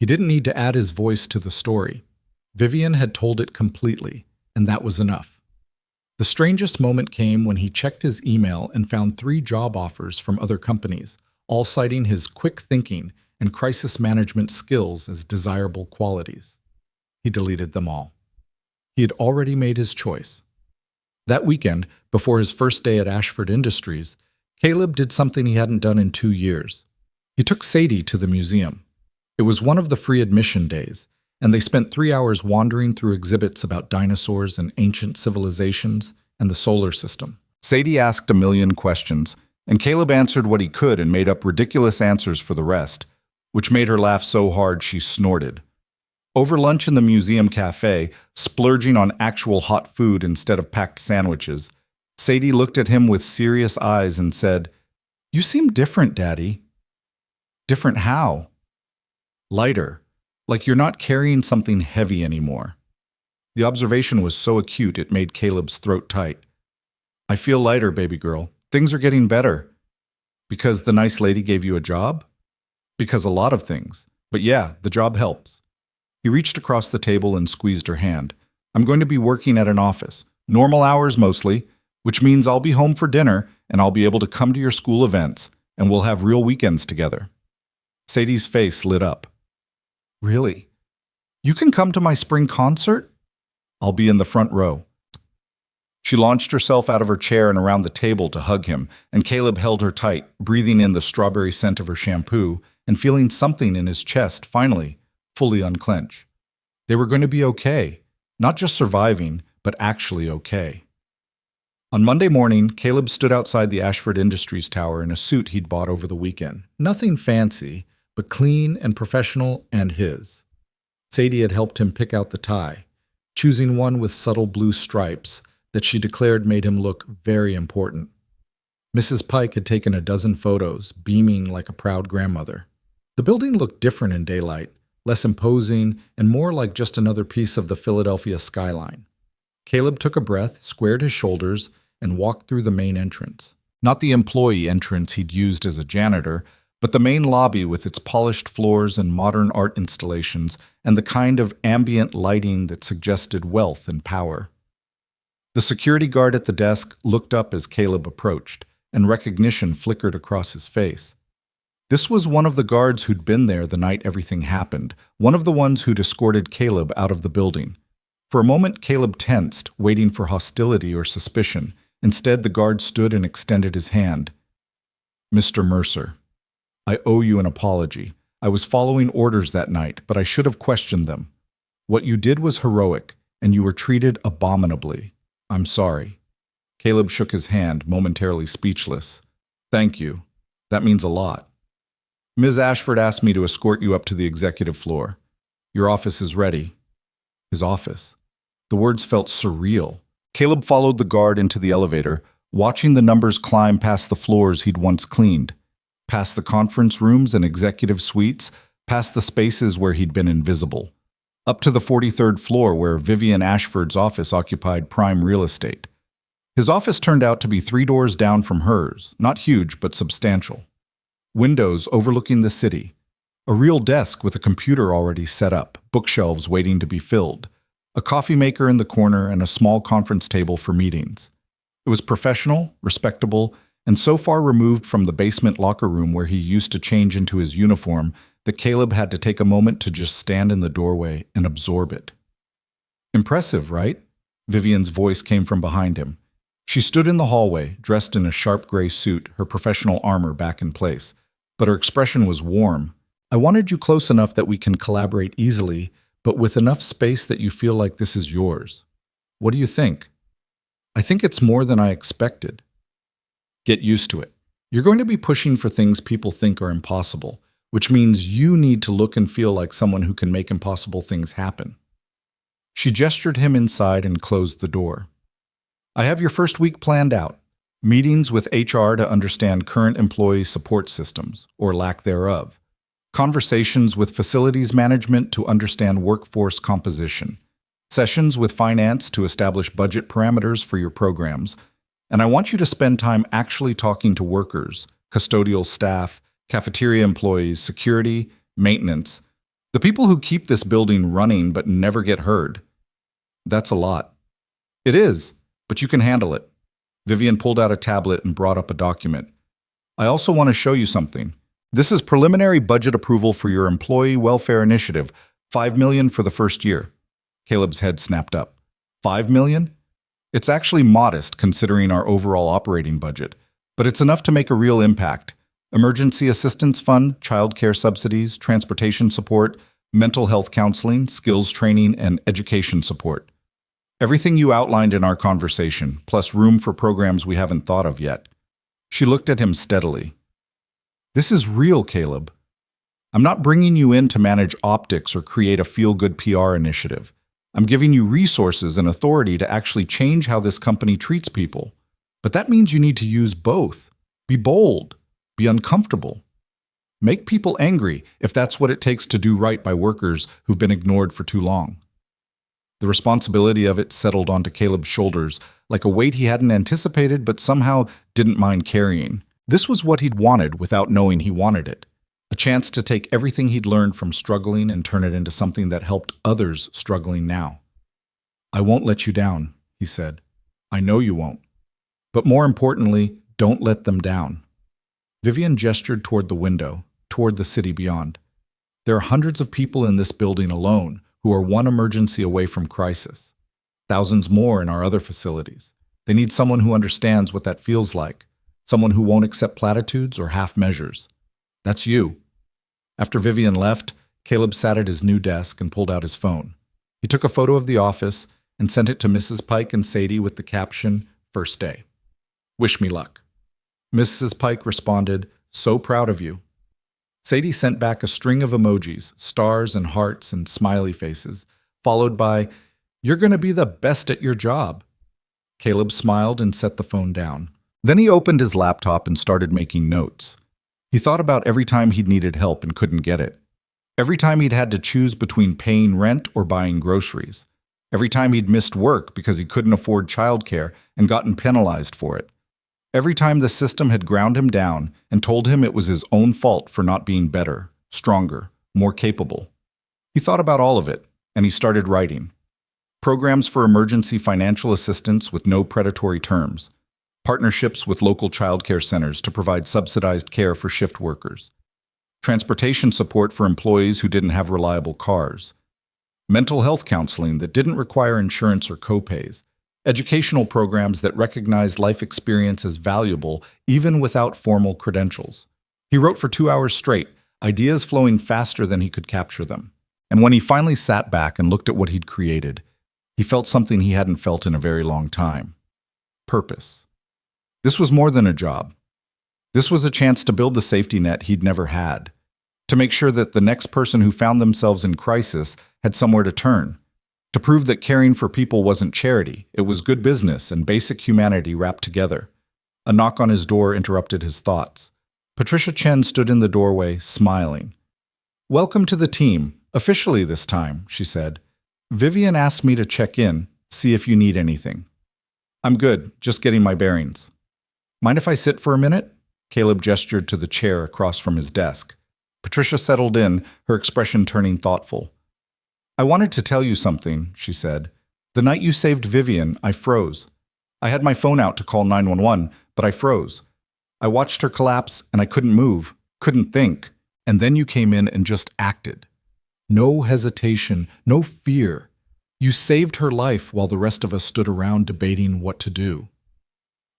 He didn't need to add his voice to the story. Vivian had told it completely, and that was enough. The strangest moment came when he checked his email and found 3 job offers from other companies, all citing his quick thinking and crisis management skills as desirable qualities. He deleted them all. He had already made his choice. That weekend, before his first day at Ashford Industries, Caleb did something he hadn't done in 2 years. He took Sadie to the museum. It was one of the free admission days, and they spent 3 hours wandering through exhibits about dinosaurs and ancient civilizations and the solar system. Sadie asked a million questions, and Caleb answered what he could and made up ridiculous answers for the rest, which made her laugh so hard she snorted. Over lunch in the museum cafe, splurging on actual hot food instead of packed sandwiches, Sadie looked at him with serious eyes and said, "You seem different, Daddy." "Different how?" "Lighter. Like you're not carrying something heavy anymore." The observation was so acute it made Caleb's throat tight. "I feel lighter, baby girl. Things are getting better." "Because the nice lady gave you a job?" "Because a lot of things. But yeah, the job helps." He reached across the table and squeezed her hand. "I'm going to be working at an office. Normal hours mostly, which means I'll be home for dinner and I'll be able to come to your school events. and we'll have real weekends together. Sadie's face lit up. Really? You can come to my spring concert? I'll be in the front row. She launched herself out of her chair and around the table to hug him, and Caleb held her tight, breathing in the strawberry scent of her shampoo and feeling something in his chest finally, fully unclench. They were going to be okay, not just surviving, but actually okay. On Monday morning, Caleb stood outside the Ashford Industries Tower in a suit he'd bought over the weekend. Nothing fancy, but clean and professional and his. Sadie had helped him pick out the tie, choosing one with subtle blue stripes that she declared made him look very important. Mrs. Pike had taken a dozen photos, beaming like a proud grandmother. The building looked different in daylight, less imposing and more like just another piece of the Philadelphia skyline. Caleb took a breath, squared his shoulders, and walked through the main entrance. Not the employee entrance he'd used as a janitor, but the main lobby with its polished floors and modern art installations and the kind of ambient lighting that suggested wealth and power. The security guard at the desk looked up as Caleb approached, and recognition flickered across his face. This was one of the guards who'd been there the night everything happened, one of the ones who'd escorted Caleb out of the building. For a moment, Caleb tensed, waiting for hostility or suspicion. Instead, the guard stood and extended his hand. Mr. Mercer, I owe you an apology. I was following orders that night, but I should have questioned them. What you did was heroic, and you were treated abominably. I'm sorry. Caleb shook his hand, momentarily speechless. Thank you. That means a lot. Ms. Ashford asked me to escort you up to the executive floor. Your office is ready. His office. The words felt surreal. Caleb followed the guard into the elevator, watching the numbers climb past the floors he'd once cleaned, past the conference rooms and executive suites, past the spaces where he'd been invisible, up to the 43rd floor where Vivian Ashford's office occupied prime real estate. His office turned out to be 3 doors down from hers, not huge but substantial. Windows overlooking the city, a real desk with a computer already set up, bookshelves waiting to be filled, a coffee maker in the corner, and a small conference table for meetings. It was professional, respectable, and so far removed from the basement locker room where he used to change into his uniform that Caleb had to take a moment to just stand in the doorway and absorb it. Impressive, right? Vivian's voice came from behind him. She stood in the hallway, dressed in a sharp gray suit, her professional armor back in place, but her expression was warm. I wanted you close enough that we can collaborate easily, but with enough space that you feel like this is yours. What do you think? I think it's more than I expected. Get used to it. You're going to be pushing for things people think are impossible, which means you need to look and feel like someone who can make impossible things happen. She gestured him inside and closed the door. I have your first week planned out. Meetings with HR to understand current employee support systems, or lack thereof. Conversations with facilities management to understand workforce composition. Sessions with finance to establish budget parameters for your programs. And I want you to spend time actually talking to workers, custodial staff, cafeteria employees, security, maintenance, the people who keep this building running but never get heard. That's a lot. It is, but you can handle it. Vivian pulled out a tablet and brought up a document. I also want to show you something. This is preliminary budget approval for your employee welfare initiative, $5 million for the first year. Caleb's head snapped up. $5 million? It's actually modest considering our overall operating budget, but it's enough to make a real impact. Emergency assistance fund, childcare subsidies, transportation support, mental health counseling, skills training, and education support. Everything you outlined in our conversation, plus room for programs we haven't thought of yet. She looked at him steadily. This is real, Caleb. I'm not bringing you in to manage optics or create a feel-good PR initiative. I'm giving you resources and authority to actually change how this company treats people. But that means you need to use both. Be bold. Be uncomfortable. Make people angry if that's what it takes to do right by workers who've been ignored for too long. The responsibility of it settled onto Caleb's shoulders like a weight he hadn't anticipated but somehow didn't mind carrying. This was what he'd wanted without knowing he wanted it. A chance to take everything he'd learned from struggling and turn it into something that helped others struggling now. I won't let you down, he said. I know you won't. But more importantly, don't let them down. Vivian gestured toward the window, toward the city beyond. There are hundreds of people in this building alone who are one emergency away from crisis. Thousands more in our other facilities. They need someone who understands what that feels like, someone who won't accept platitudes or half measures. That's you. After Vivian left, Caleb sat at his new desk and pulled out his phone. He took a photo of the office and sent it to Mrs. Pike and Sadie with the caption, "First day. Wish me luck." Mrs. Pike responded, "So proud of you." Sadie sent back a string of emojis, stars and hearts and smiley faces, followed by, "You're going to be the best at your job." Caleb smiled and set the phone down. Then he opened his laptop and started making notes. He thought about every time he'd needed help and couldn't get it. Every time he'd had to choose between paying rent or buying groceries. Every time he'd missed work because he couldn't afford childcare and gotten penalized for it. Every time the system had ground him down and told him it was his own fault for not being better, stronger, more capable. He thought about all of it, and he started writing. Programs for emergency financial assistance with no predatory terms. Partnerships with local childcare centers to provide subsidized care for shift workers. Transportation support for employees who didn't have reliable cars. Mental health counseling that didn't require insurance or copays. Educational programs that recognized life experience as valuable even without formal credentials. He wrote for 2 hours straight, ideas flowing faster than he could capture them. And when he finally sat back and looked at what he'd created, he felt something he hadn't felt in a very long time. Purpose. This was more than a job. This was a chance to build the safety net he'd never had, to make sure that the next person who found themselves in crisis had somewhere to turn, to prove that caring for people wasn't charity, it was good business and basic humanity wrapped together. A knock on his door interrupted his thoughts. Patricia Chen stood in the doorway, smiling. "Welcome to the team, officially this time," she said. "Vivian asked me to check in, see if you need anything." "I'm good, just getting my bearings." "Mind if I sit for a minute?" Caleb gestured to the chair across from his desk. Patricia settled in, her expression turning thoughtful. "I wanted to tell you something," she said. "The night you saved Vivian, I froze. I had my phone out to call 911, but I froze. I watched her collapse and I couldn't move, couldn't think. And then you came in and just acted. No hesitation, no fear. You saved her life while the rest of us stood around debating what to do."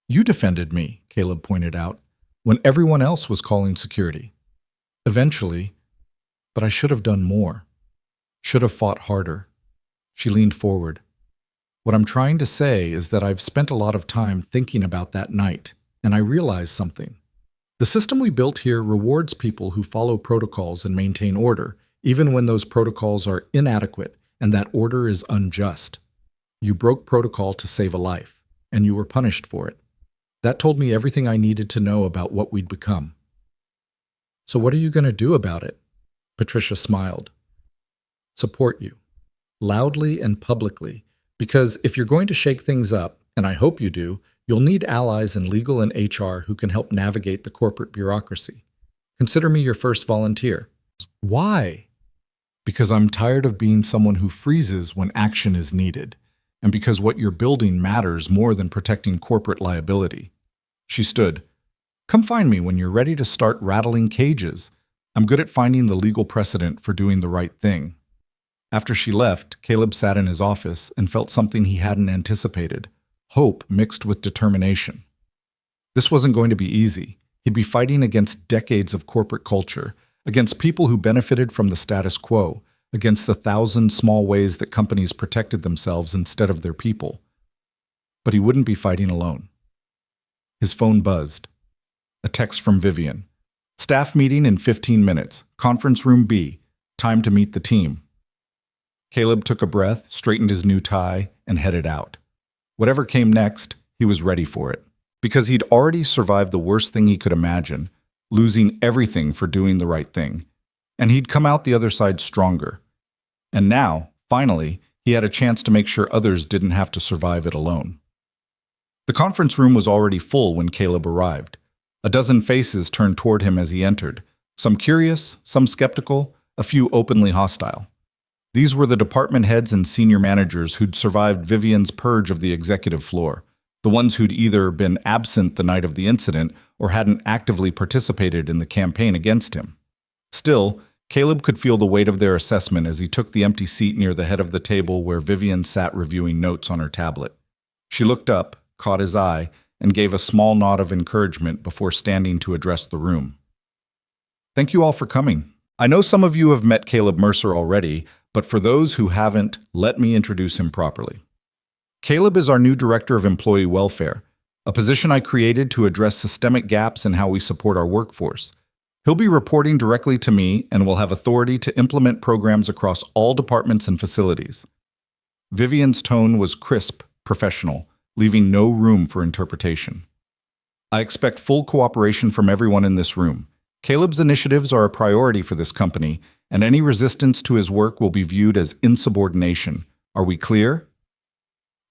"You defended me," Caleb pointed out, "when everyone else was calling security." "Eventually, but I should have done more. Should have fought harder." She leaned forward. "What I'm trying to say is that I've spent a lot of time thinking about that night, and I realized something. The system we built here rewards people who follow protocols and maintain order, even when those protocols are inadequate and that order is unjust. You broke protocol to save a life, and you were punished for it. That told me everything I needed to know about what we'd become." "So what are you going to do about it?" Patricia smiled. "Support you, loudly and publicly, because if you're going to shake things up, and I hope you do, you'll need allies in legal and HR who can help navigate the corporate bureaucracy. Consider me your first volunteer." "Why?" "Because I'm tired of being someone who freezes when action is needed, and because what you're building matters more than protecting corporate liability." She stood. "Come find me when you're ready to start rattling cages. I'm good at finding the legal precedent for doing the right thing." After she left, Caleb sat in his office and felt something he hadn't anticipated, hope mixed with determination. This wasn't going to be easy. He'd be fighting against decades of corporate culture, against people who benefited from the status quo, against the 1,000 small ways that companies protected themselves instead of their people. But he wouldn't be fighting alone. His phone buzzed. A text from Vivian. "Staff meeting in 15 minutes. Conference room B. Time to meet the team." Caleb took a breath, straightened his new tie, and headed out. Whatever came next, he was ready for it. Because he'd already survived the worst thing he could imagine, losing everything for doing the right thing. And he'd come out the other side stronger. And now, finally, he had a chance to make sure others didn't have to survive it alone. The conference room was already full when Caleb arrived. A dozen faces turned toward him as he entered, some curious, some skeptical, a few openly hostile. These were the department heads and senior managers who'd survived Vivian's purge of the executive floor, the ones who'd either been absent the night of the incident or hadn't actively participated in the campaign against him. Still, Caleb could feel the weight of their assessment as he took the empty seat near the head of the table where Vivian sat reviewing notes on her tablet. She looked up, caught his eye, and gave a small nod of encouragement before standing to address the room. Thank you all for coming. I know some of you have met Caleb Mercer already, but for those who haven't, let me introduce him properly. Caleb is our new Director of Employee Welfare, a position I created to address systemic gaps in how we support our workforce. He'll be reporting directly to me and will have authority to implement programs across all departments and facilities. Vivian's tone was crisp, professional, leaving no room for interpretation. I expect full cooperation from everyone in this room. Caleb's initiatives are a priority for this company, and any resistance to his work will be viewed as insubordination. Are we clear?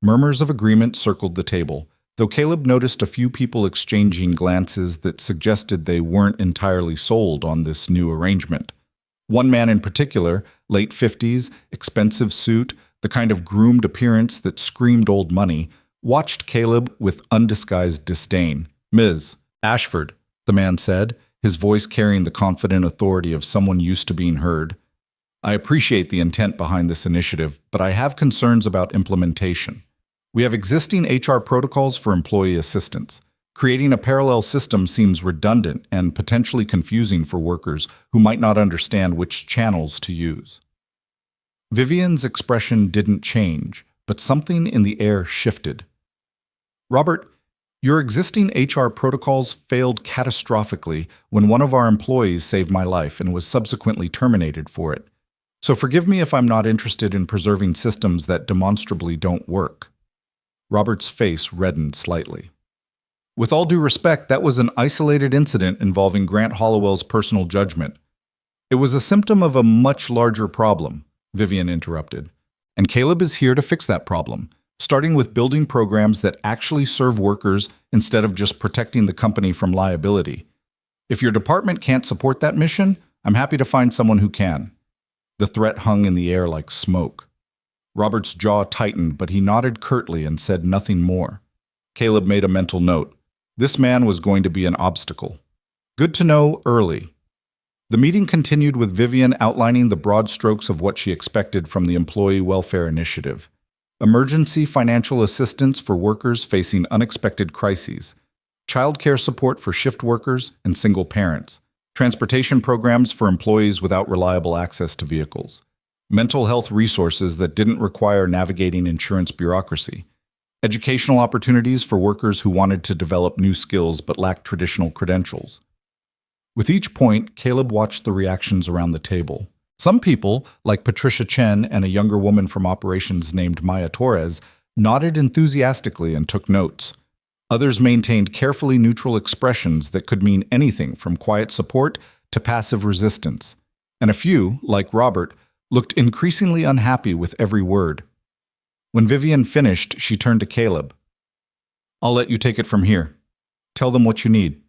Murmurs of agreement circled the table, though Caleb noticed a few people exchanging glances that suggested they weren't entirely sold on this new arrangement. One man in particular, late 50s, expensive suit, the kind of groomed appearance that screamed old money, watched Caleb with undisguised disdain. "Ms. Ashford," the man said, his voice carrying the confident authority of someone used to being heard. "I appreciate the intent behind this initiative, but I have concerns about implementation. We have existing HR protocols for employee assistance. Creating a parallel system seems redundant and potentially confusing for workers who might not understand which channels to use." Vivian's expression didn't change, but something in the air shifted. "Robert, your existing HR protocols failed catastrophically when one of our employees saved my life and was subsequently terminated for it. So forgive me if I'm not interested in preserving systems that demonstrably don't work." Robert's face reddened slightly. "With all due respect, that was an isolated incident involving Grant Hollowell's personal judgment. It was a symptom of a much larger problem," Vivian interrupted. "And Caleb is here to fix that problem, starting with building programs that actually serve workers instead of just protecting the company from liability. If your department can't support that mission, I'm happy to find someone who can." The threat hung in the air like smoke. Robert's jaw tightened, but he nodded curtly and said nothing more. Caleb made a mental note. This man was going to be an obstacle. Good to know early. The meeting continued with Vivian outlining the broad strokes of what she expected from the Employee Welfare Initiative. Emergency financial assistance for workers facing unexpected crises, childcare support for shift workers and single parents, transportation programs for employees without reliable access to vehicles, mental health resources that didn't require navigating insurance bureaucracy, educational opportunities for workers who wanted to develop new skills but lacked traditional credentials. With each point, Caleb watched the reactions around the table. Some people, like Patricia Chen and a younger woman from operations named Maya Torres, nodded enthusiastically and took notes. Others maintained carefully neutral expressions that could mean anything from quiet support to passive resistance. And a few, like Robert, looked increasingly unhappy with every word. When Vivian finished, she turned to Caleb. "I'll let you take it from here. Tell them what you need."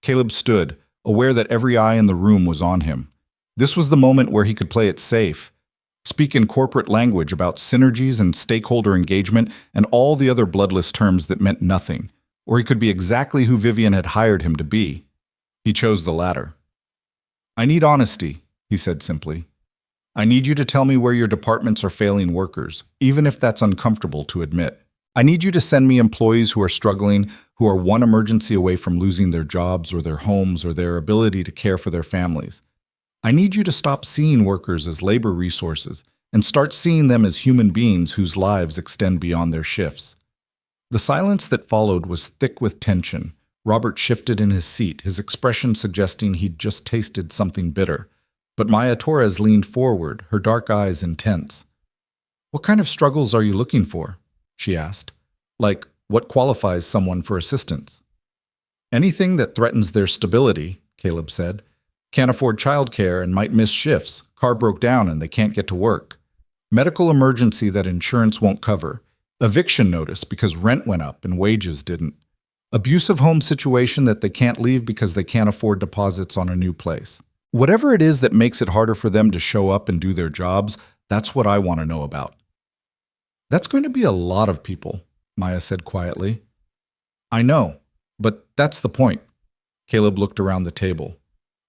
Caleb stood, aware that every eye in the room was on him. This was the moment where he could play it safe, speak in corporate language about synergies and stakeholder engagement and all the other bloodless terms that meant nothing, or he could be exactly who Vivian had hired him to be. He chose the latter. "I need honesty," he said simply. "I need you to tell me where your departments are failing workers, even if that's uncomfortable to admit. I need you to send me employees who are struggling, who are one emergency away from losing their jobs or their homes or their ability to care for their families. I need you to stop seeing workers as labor resources and start seeing them as human beings whose lives extend beyond their shifts." The silence that followed was thick with tension. Robert shifted in his seat, his expression suggesting he'd just tasted something bitter. But Maya Torres leaned forward, her dark eyes intense. "What kind of struggles are you looking for?" she asked. "Like, what qualifies someone for assistance?" "Anything that threatens their stability," Caleb said. "Can't afford childcare and might miss shifts. Car broke down and they can't get to work. Medical emergency that insurance won't cover. Eviction notice because rent went up and wages didn't. Abusive home situation that they can't leave because they can't afford deposits on a new place. Whatever it is that makes it harder for them to show up and do their jobs, that's what I want to know about." "That's going to be a lot of people," Maya said quietly. "I know, but that's the point. Caleb looked around the table.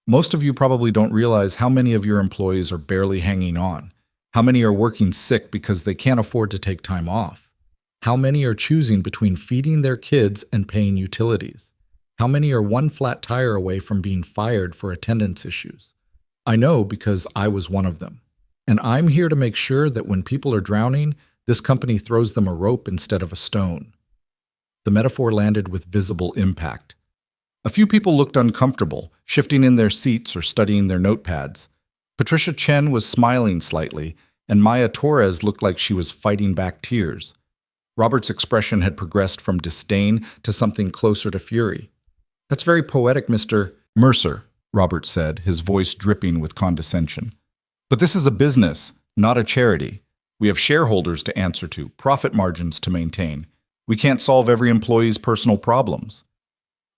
Most of you probably don't realize how many of your employees are barely hanging on. How many are working sick because they can't afford to take time off? How many are choosing between feeding their kids and paying utilities? How many are one flat tire away from being fired for attendance issues? I know because I was one of them. And I'm here to make sure that when people are drowning, this company throws them a rope instead of a stone. The metaphor landed with visible impact. A few people looked uncomfortable, shifting in their seats or studying their notepads. Patricia Chen was smiling slightly, and Maya Torres looked like she was fighting back tears. Robert's expression had progressed from disdain to something closer to fury. "That's very poetic, Mr. Mercer," Robert said, his voice dripping with condescension. "But this is a business, not a charity. We have shareholders to answer to, profit margins to maintain. We can't solve every employee's personal problems."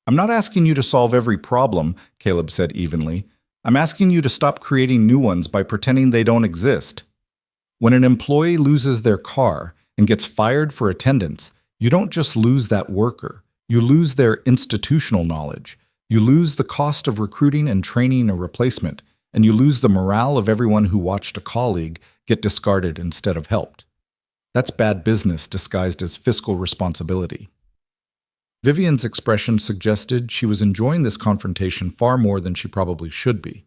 "I'm not asking you to solve every problem," Caleb said evenly. "I'm asking you to stop creating new ones by pretending they don't exist. When an employee loses their car and gets fired for attendance, you don't just lose that worker. You lose their institutional knowledge. You lose the cost of recruiting and training a replacement, and you lose the morale of everyone who watched a colleague get discarded instead of helped. That's bad business disguised as fiscal responsibility." Vivian's expression suggested she was enjoying this confrontation far more than she probably should be.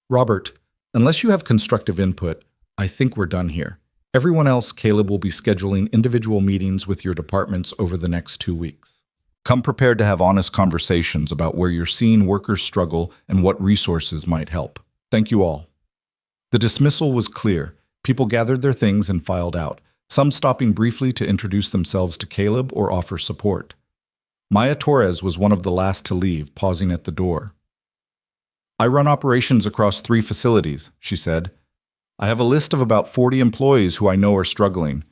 "Robert, unless you have constructive input, I think we're done here. Everyone else, Caleb will be scheduling individual meetings with your departments over the next 2 weeks. Come prepared to have honest conversations about where you're seeing workers struggle and what resources might help. Thank you all." The dismissal was clear. People gathered their things and filed out, some stopping briefly to introduce themselves to Caleb or offer support. Maya Torres was one of the last to leave, pausing at the door. "I run operations across 3 facilities," she said. "I have a list of about 40 employees who I know are struggling.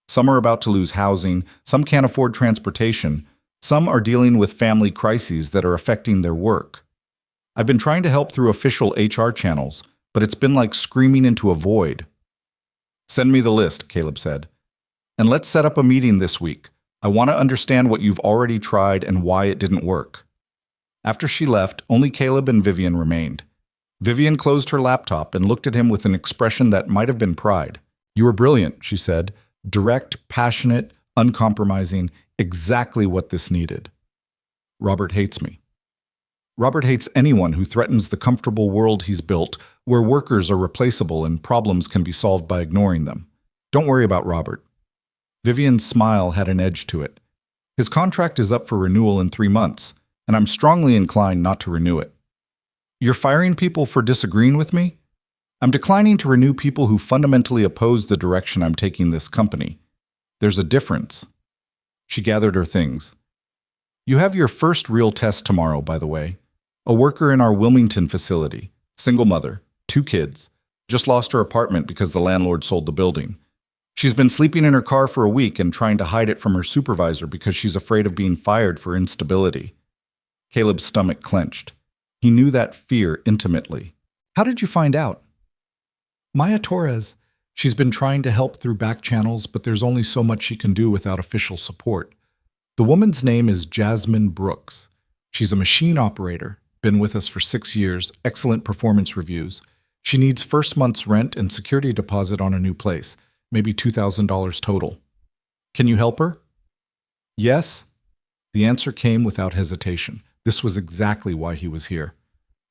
Some are about to lose housing, some can't afford transportation, some are dealing with family crises that are affecting their work. I've been trying to help through official HR channels, but it's been like screaming into a void." "Send me the list," Caleb said. "And let's set up a meeting this week. I want to understand what you've already tried and why it didn't work." After she left, only Caleb and Vivian remained. Vivian closed her laptop and looked at him with an expression that might have been pride. "You were brilliant," she said. "Direct, passionate, uncompromising, exactly what this needed." Robert hates me. Robert hates anyone who threatens the comfortable world he's built, where workers are replaceable and problems can be solved by ignoring them. Don't worry about Robert. Vivian's smile had an edge to it. His contract is up for renewal in 3 months, and I'm strongly inclined not to renew it. You're firing people for disagreeing with me? I'm declining to renew people who fundamentally oppose the direction I'm taking this company. There's a difference. She gathered her things. You have your first real test tomorrow, by the way. A worker in our Wilmington facility, single mother, 2 kids, just lost her apartment because the landlord sold the building. She's been sleeping in her car for a week and trying to hide it from her supervisor because she's afraid of being fired for instability. Caleb's stomach clenched. He knew that fear intimately. How did you find out? Maya Torres. She's been trying to help through back channels, but there's only so much she can do without official support. The woman's name is Jasmine Brooks. She's a machine operator, been with us for 6 years, excellent performance reviews. She needs first month's rent and security deposit on a new place, maybe $2,000 total. Can you help her? Yes. The answer came without hesitation. This was exactly why he was here.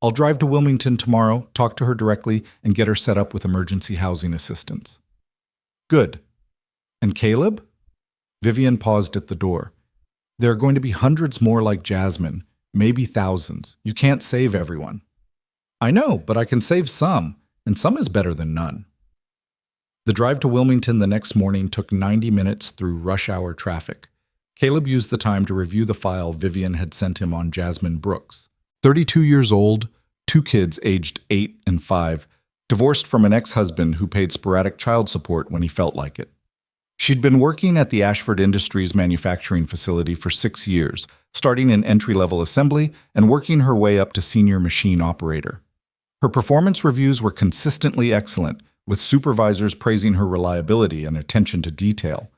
I'll drive to Wilmington tomorrow, talk to her directly, and get her set up with emergency housing assistance. Good. And Caleb? Vivian paused at the door. There are going to be hundreds more like Jasmine, maybe thousands. You can't save everyone. I know, but I can save some, and some is better than none. The drive to Wilmington the next morning took 90 minutes through rush hour traffic. Caleb used the time to review the file Vivian had sent him on Jasmine Brooks. 32 years old, 2 kids aged 8 and 5, divorced from an ex-husband who paid sporadic child support when he felt like it. She'd been working at the Ashford Industries manufacturing facility for 6 years, starting in entry-level assembly and working her way up to senior machine operator. Her performance reviews were consistently excellent, with supervisors praising her reliability and attention to detail.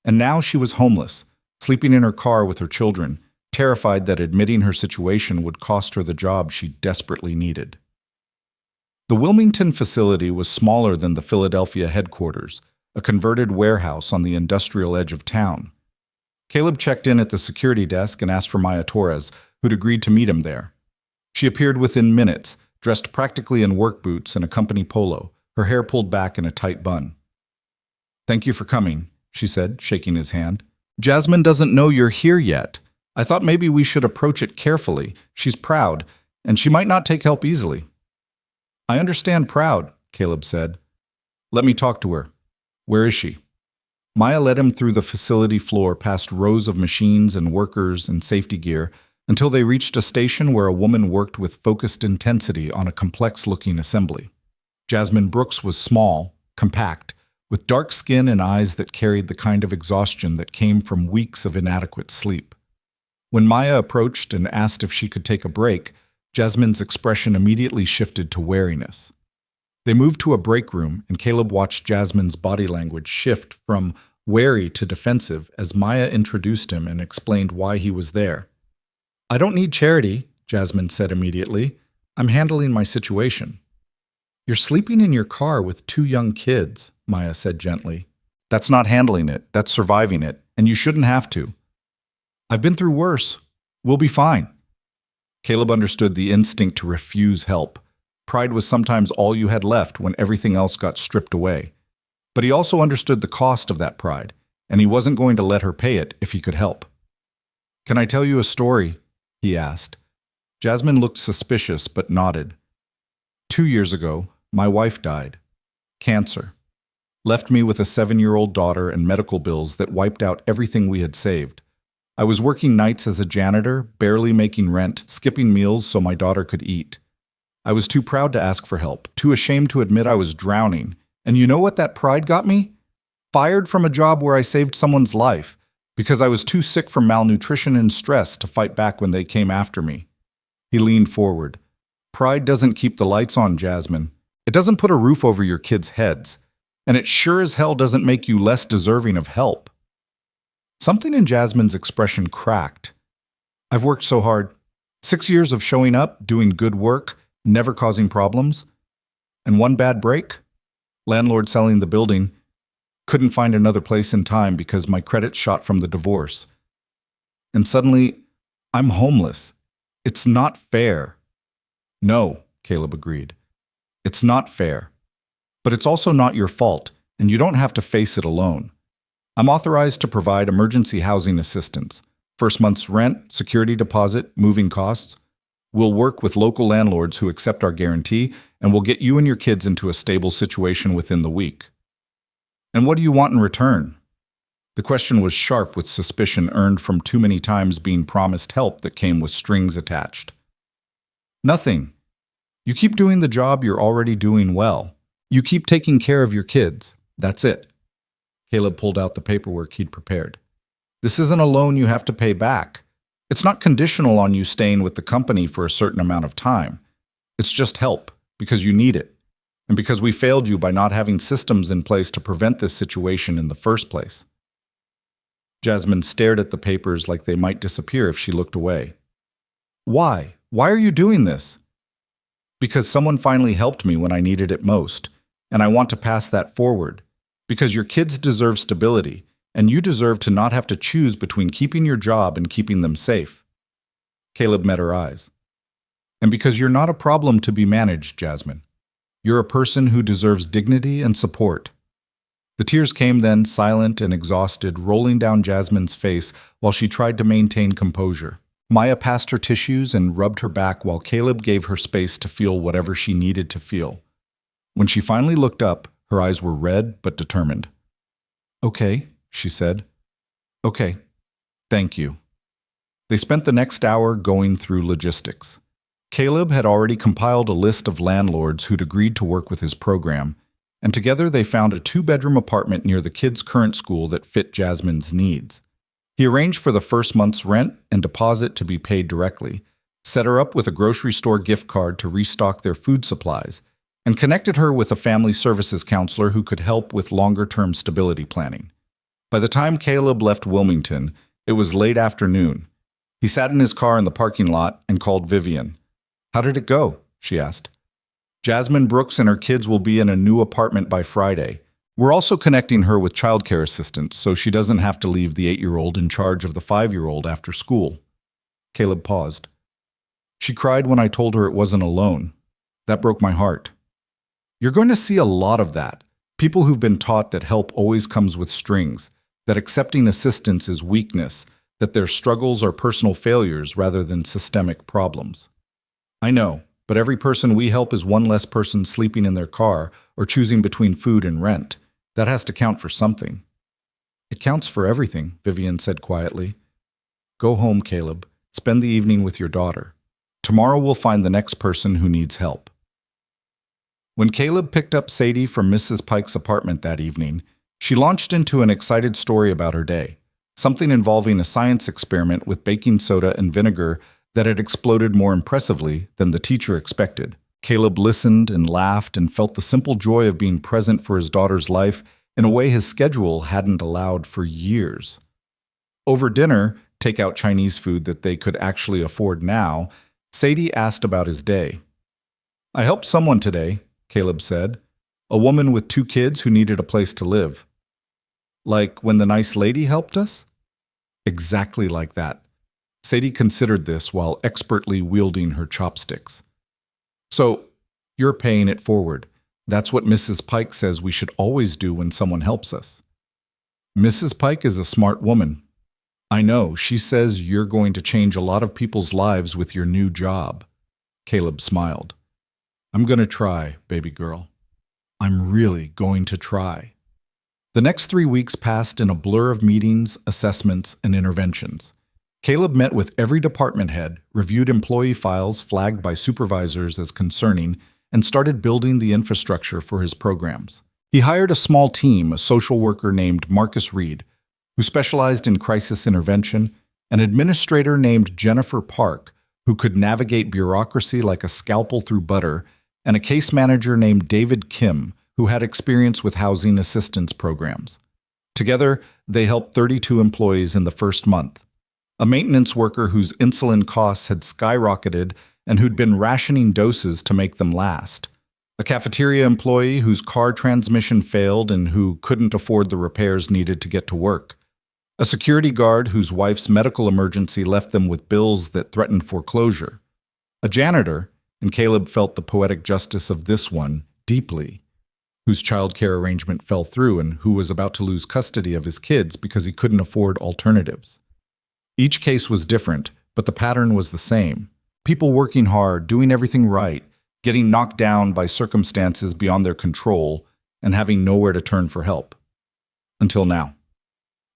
And now she was homeless, sleeping in her car with her children, terrified that admitting her situation would cost her the job she desperately needed. The Wilmington facility was smaller than the Philadelphia headquarters, a converted warehouse on the industrial edge of town. Caleb checked in at the security desk and asked for Maya Torres, who'd agreed to meet him there. She appeared within minutes, dressed practically in work boots and a company polo, her hair pulled back in a tight bun. "Thank you for coming," she said, shaking his hand. "Jasmine doesn't know you're here yet. I thought maybe we should approach it carefully. She's proud, and she might not take help easily." "I understand proud," Caleb said. "Let me talk to her. Where is she?" Maya led him through the facility floor past rows of machines and workers and safety gear until they reached a station where a woman worked with focused intensity on a complex-looking assembly. Jasmine Brooks was small, compact, with dark skin and eyes that carried the kind of exhaustion that came from weeks of inadequate sleep. When Maya approached and asked if she could take a break, Jasmine's expression immediately shifted to wariness. They moved to a break room, and Caleb watched Jasmine's body language shift from wary to defensive as Maya introduced him and explained why he was there. "I don't need charity," Jasmine said immediately. "I'm handling my situation." "You're sleeping in your car with 2 young kids," Maya said gently. "That's not handling it, that's surviving it, and you shouldn't have to." "I've been through worse. We'll be fine." Caleb understood the instinct to refuse help. Pride was sometimes all you had left when everything else got stripped away. But he also understood the cost of that pride, and he wasn't going to let her pay it if he could help. "Can I tell you a story?" he asked. Jasmine looked suspicious but nodded. 2 years ago, my wife died. Cancer. Left me with a 7-year-old daughter and medical bills that wiped out everything we had saved. I was working nights as a janitor, barely making rent, skipping meals so my daughter could eat. I was too proud to ask for help, too ashamed to admit I was drowning. And you know what that pride got me? Fired from a job where I saved someone's life, because I was too sick from malnutrition and stress to fight back when they came after me. He leaned forward. Pride doesn't keep the lights on, Jasmine. It doesn't put a roof over your kids' heads. And it sure as hell doesn't make you less deserving of help. Something in Jasmine's expression cracked. I've worked so hard. 6 years of showing up, doing good work, never causing problems. And one bad break? Landlord selling the building. Couldn't find another place in time because my credit shot from the divorce. And suddenly, I'm homeless. It's not fair. No, Caleb agreed. It's not fair. But it's also not your fault, and you don't have to face it alone. I'm authorized to provide emergency housing assistance, first month's rent, security deposit, moving costs. We'll work with local landlords who accept our guarantee, and we'll get you and your kids into a stable situation within the week. And what do you want in return? The question was sharp with suspicion earned from too many times being promised help that came with strings attached. Nothing. You keep doing the job you're already doing well. You keep taking care of your kids. That's it. Caleb pulled out the paperwork he'd prepared. This isn't a loan you have to pay back. It's not conditional on you staying with the company for a certain amount of time. It's just help, because you need it, and because we failed you by not having systems in place to prevent this situation in the first place. Jasmine stared at the papers like they might disappear if she looked away. Why? Why are you doing this? Because someone finally helped me when I needed it most, and I want to pass that forward. Because your kids deserve stability, and you deserve to not have to choose between keeping your job and keeping them safe. Caleb met her eyes. And because you're not a problem to be managed, Jasmine. You're a person who deserves dignity and support. The tears came then, silent and exhausted, rolling down Jasmine's face while she tried to maintain composure. Maya passed her tissues and rubbed her back while Caleb gave her space to feel whatever she needed to feel. When she finally looked up, her eyes were red but determined. Okay, she said. Okay, thank you. They spent the next hour going through logistics. Caleb had already compiled a list of landlords who'd agreed to work with his program, and together they found a 2-bedroom apartment near the kids' current school that fit Jasmine's needs. He arranged for the first month's rent and deposit to be paid directly, set her up with a grocery store gift card to restock their food supplies, and connected her with a family services counselor who could help with longer-term stability planning. By the time Caleb left Wilmington, it was late afternoon. He sat in his car in the parking lot and called Vivian. "How did it go?" she asked. "Jasmine Brooks and her kids will be in a new apartment by Friday. We're also connecting her with childcare assistants so she doesn't have to leave the 8-year-old in charge of the 5-year-old after school." Caleb paused. "She cried when I told her it wasn't alone. That broke my heart." You're going to see a lot of that. People who've been taught that help always comes with strings, that accepting assistance is weakness, that their struggles are personal failures rather than systemic problems. I know, but every person we help is one less person sleeping in their car or choosing between food and rent. That has to count for something. "It counts for everything," Vivian said quietly. "Go home, Caleb. Spend the evening with your daughter. Tomorrow we'll find the next person who needs help." When Caleb picked up Sadie from Mrs. Pike's apartment that evening, she launched into an excited story about her day, something involving a science experiment with baking soda and vinegar that had exploded more impressively than the teacher expected. Caleb listened and laughed and felt the simple joy of being present for his daughter's life in a way his schedule hadn't allowed for years. Over dinner, take-out Chinese food that they could actually afford now, Sadie asked about his day. "I helped someone today," Caleb said. "A woman with 2 kids who needed a place to live." "Like when the nice lady helped us?" Exactly like that. Sadie considered this while expertly wielding her chopsticks. "So, you're paying it forward. That's what Mrs. Pike says we should always do when someone helps us." "Mrs. Pike is a smart woman. I know, she says you're going to change a lot of people's lives with your new job." Caleb smiled. "I'm going to try, baby girl. I'm really going to try." The next 3 weeks passed in a blur of meetings, assessments, and interventions. Caleb met with every department head, reviewed employee files flagged by supervisors as concerning, and started building the infrastructure for his programs. He hired a small team, a social worker named Marcus Reed, who specialized in crisis intervention, an administrator named Jennifer Park, who could navigate bureaucracy like a scalpel through butter, and a case manager named David Kim, who had experience with housing assistance programs. Together, they helped 32 employees in the first month. A maintenance worker whose insulin costs had skyrocketed and who'd been rationing doses to make them last. A cafeteria employee whose car transmission failed and who couldn't afford the repairs needed to get to work. A security guard whose wife's medical emergency left them with bills that threatened foreclosure. A janitor, and Caleb felt the poetic justice of this one deeply, whose childcare arrangement fell through and who was about to lose custody of his kids because he couldn't afford alternatives. Each case was different, but the pattern was the same. People working hard, doing everything right, getting knocked down by circumstances beyond their control, and having nowhere to turn for help. Until now.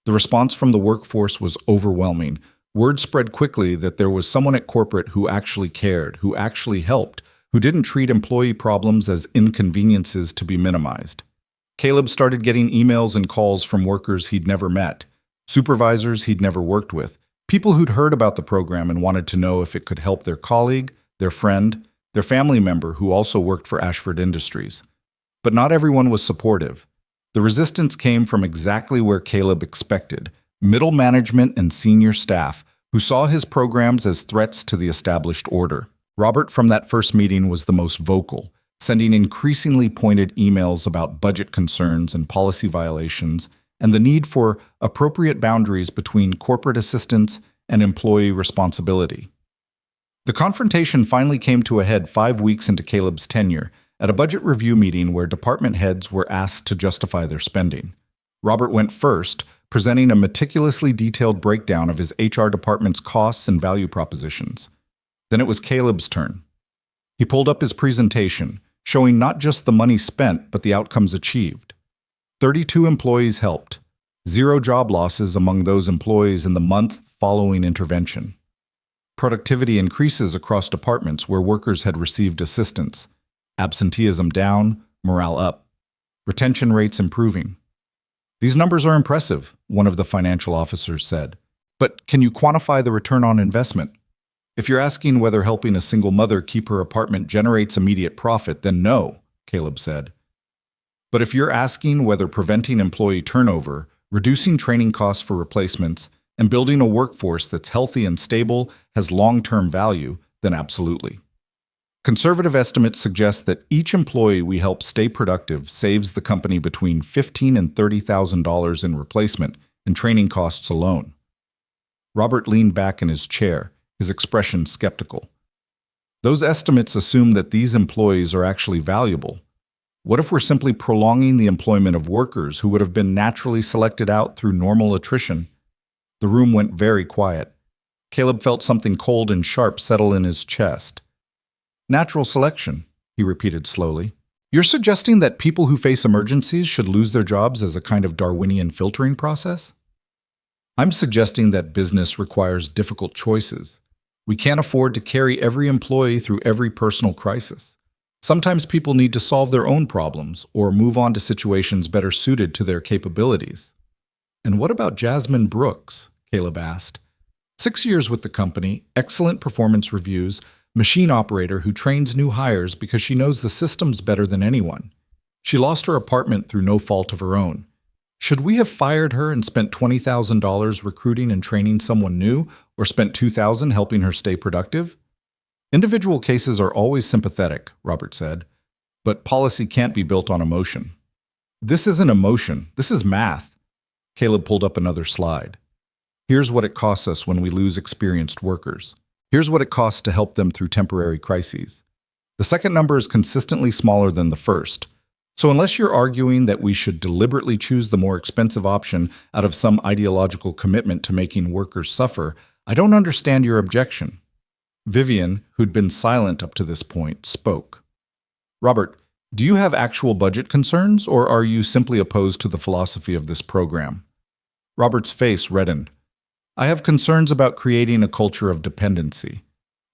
The response from the workforce was overwhelming. Word spread quickly that there was someone at corporate who actually cared, who actually helped, who didn't treat employee problems as inconveniences to be minimized. Caleb started getting emails and calls from workers he'd never met, supervisors he'd never worked with, people who'd heard about the program and wanted to know if it could help their colleague, their friend, their family member who also worked for Ashford Industries. But not everyone was supportive. The resistance came from exactly where Caleb expected, middle management and senior staff, who saw his programs as threats to the established order. Robert from that first meeting was the most vocal, sending increasingly pointed emails about budget concerns and policy violations, and the need for appropriate boundaries between corporate assistance and employee responsibility. The confrontation finally came to a head 5 weeks into Caleb's tenure, at a budget review meeting where department heads were asked to justify their spending. Robert went first, presenting a meticulously detailed breakdown of his HR department's costs and value propositions. Then it was Caleb's turn. He pulled up his presentation, showing not just the money spent, but the outcomes achieved. 32 employees helped, 0 job losses among those employees in the month following intervention. Productivity increases across departments where workers had received assistance. Absenteeism down, morale up. Retention rates improving. "These numbers are impressive," one of the financial officers said. "But can you quantify the return on investment?" "If you're asking whether helping a single mother keep her apartment generates immediate profit, then no," Caleb said. "But if you're asking whether preventing employee turnover, reducing training costs for replacements, and building a workforce that's healthy and stable has long-term value, then absolutely. Conservative estimates suggest that each employee we help stay productive saves the company between $15,000 and $30,000 in replacement and training costs alone. Robert leaned back in his chair, his expression skeptical. Those estimates assume that these employees are actually valuable. What if we're simply prolonging the employment of workers who would have been naturally selected out through normal attrition? The room went very quiet. Caleb felt something cold and sharp settle in his chest. Natural selection, he repeated slowly. You're suggesting that people who face emergencies should lose their jobs as a kind of Darwinian filtering process? I'm suggesting that business requires difficult choices. We can't afford to carry every employee through every personal crisis. Sometimes people need to solve their own problems or move on to situations better suited to their capabilities. And what about Jasmine Brooks? Caleb asked. 6 years with the company, excellent performance reviews, machine operator who trains new hires because she knows the systems better than anyone. She lost her apartment through no fault of her own. Should we have fired her and spent $20,000 recruiting and training someone new, or spent $2,000 helping her stay productive? Individual cases are always sympathetic, Robert said, but policy can't be built on emotion. This isn't emotion, this is math. Caleb pulled up another slide. Here's what it costs us when we lose experienced workers. Here's what it costs to help them through temporary crises. The second number is consistently smaller than the first. So unless you're arguing that we should deliberately choose the more expensive option out of some ideological commitment to making workers suffer, I don't understand your objection. Vivian, who'd been silent up to this point, spoke. Robert, do you have actual budget concerns, or are you simply opposed to the philosophy of this program? Robert's face reddened. I have concerns about creating a culture of dependency.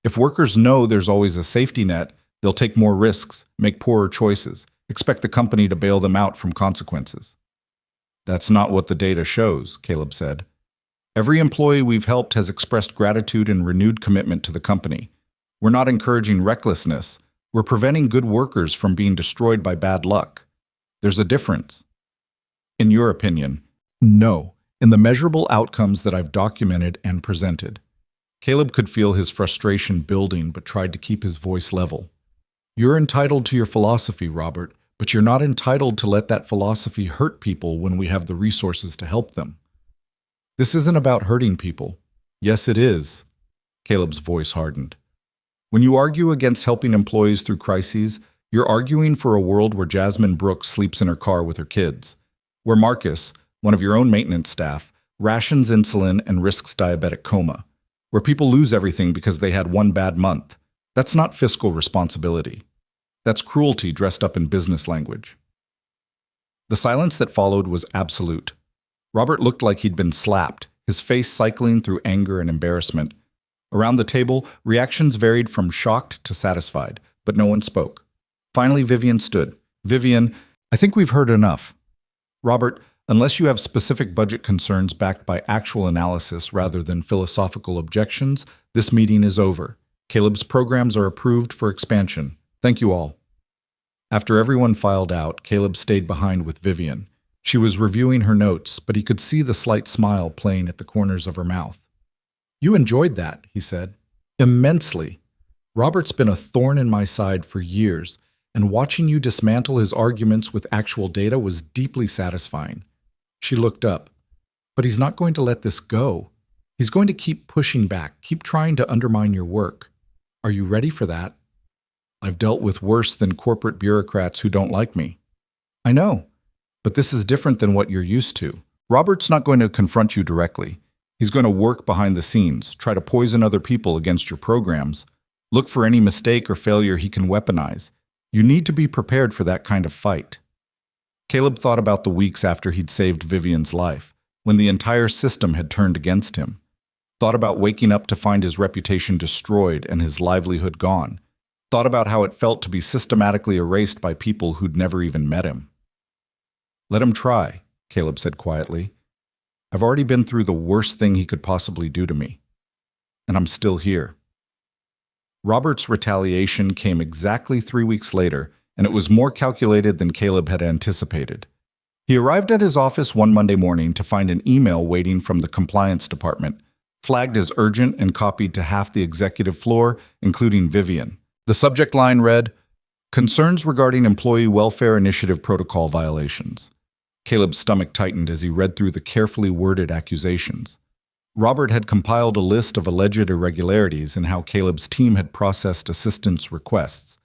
If workers know there's always a safety net, they'll take more risks, make poorer choices, expect the company to bail them out from consequences. That's not what the data shows, Caleb said. Every employee we've helped has expressed gratitude and renewed commitment to the company. We're not encouraging recklessness. We're preventing good workers from being destroyed by bad luck. There's a difference. In your opinion, no. In the measurable outcomes that I've documented and presented. Caleb could feel his frustration building but tried to keep his voice level. You're entitled to your philosophy, Robert, but you're not entitled to let that philosophy hurt people when we have the resources to help them. This isn't about hurting people. Yes, it is. Caleb's voice hardened. When you argue against helping employees through crises, you're arguing for a world where Jasmine Brooks sleeps in her car with her kids, where Marcus, one of your own maintenance staff, rations insulin and risks diabetic coma, where people lose everything because they had one bad month. That's not fiscal responsibility. That's cruelty dressed up in business language. The silence that followed was absolute. Robert looked like he'd been slapped, his face cycling through anger and embarrassment. Around the table, reactions varied from shocked to satisfied, but no one spoke. Finally, Vivian stood. Vivian, I think we've heard enough. Robert, unless you have specific budget concerns backed by actual analysis rather than philosophical objections, this meeting is over. Caleb's programs are approved for expansion. Thank you all. After everyone filed out, Caleb stayed behind with Vivian. She was reviewing her notes, but he could see the slight smile playing at the corners of her mouth. You enjoyed that, he said. Immensely. Robert's been a thorn in my side for years, and watching you dismantle his arguments with actual data was deeply satisfying. She looked up. But he's not going to let this go. He's going to keep pushing back, keep trying to undermine your work. Are you ready for that? I've dealt with worse than corporate bureaucrats who don't like me. I know, but this is different than what you're used to. Robert's not going to confront you directly. He's going to work behind the scenes, try to poison other people against your programs, look for any mistake or failure he can weaponize. You need to be prepared for that kind of fight. Caleb thought about the weeks after he'd saved Vivian's life, when the entire system had turned against him. Thought about waking up to find his reputation destroyed and his livelihood gone. Thought about how it felt to be systematically erased by people who'd never even met him. Let him try, Caleb said quietly. I've already been through the worst thing he could possibly do to me. And I'm still here. Robert's retaliation came exactly 3 weeks later, and it was more calculated than Caleb had anticipated. He arrived at his office one Monday morning to find an email waiting from the compliance department, flagged as urgent and copied to half the executive floor, including Vivian. The subject line read, "Concerns regarding Employee Welfare Initiative protocol violations." Caleb's stomach tightened as he read through the carefully worded accusations. Robert had compiled a list of alleged irregularities in how Caleb's team had processed assistance requests: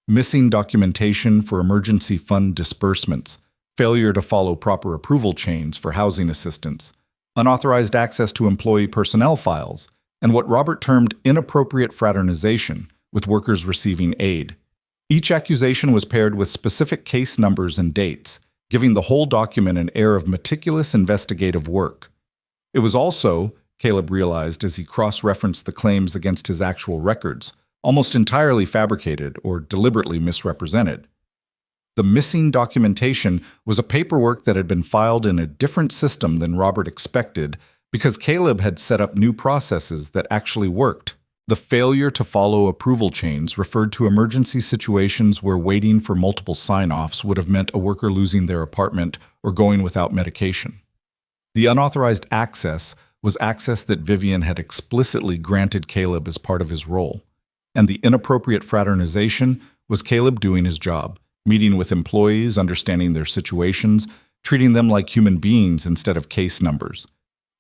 missing documentation for emergency fund disbursements, failure to follow proper approval chains for housing assistance, unauthorized access to employee personnel files, and what Robert termed inappropriate fraternization, with workers receiving aid. Each accusation was paired with specific case numbers and dates, giving the whole document an air of meticulous investigative work. It was also, Caleb realized as he cross-referenced the claims against his actual records, almost entirely fabricated or deliberately misrepresented. The missing documentation was a paperwork that had been filed in a different system than Robert expected because Caleb had set up new processes that actually worked. The failure to follow approval chains referred to emergency situations where waiting for multiple sign-offs would have meant a worker losing their apartment or going without medication. The unauthorized access was access that Vivian had explicitly granted Caleb as part of his role. And the inappropriate fraternization was Caleb doing his job, meeting with employees, understanding their situations, treating them like human beings instead of case numbers.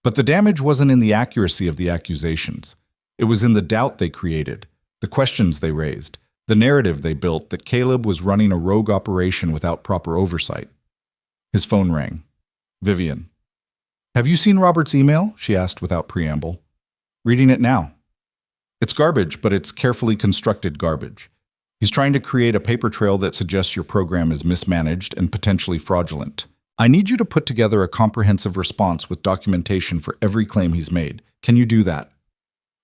But the damage wasn't in the accuracy of the accusations. It was in the doubt they created, the questions they raised, the narrative they built that Caleb was running a rogue operation without proper oversight. His phone rang. Vivian. "Have you seen Robert's email?" she asked without preamble. "Reading it now. It's garbage, but it's carefully constructed garbage. He's trying to create a paper trail that suggests your program is mismanaged and potentially fraudulent. I need you to put together a comprehensive response with documentation for every claim he's made. Can you do that?"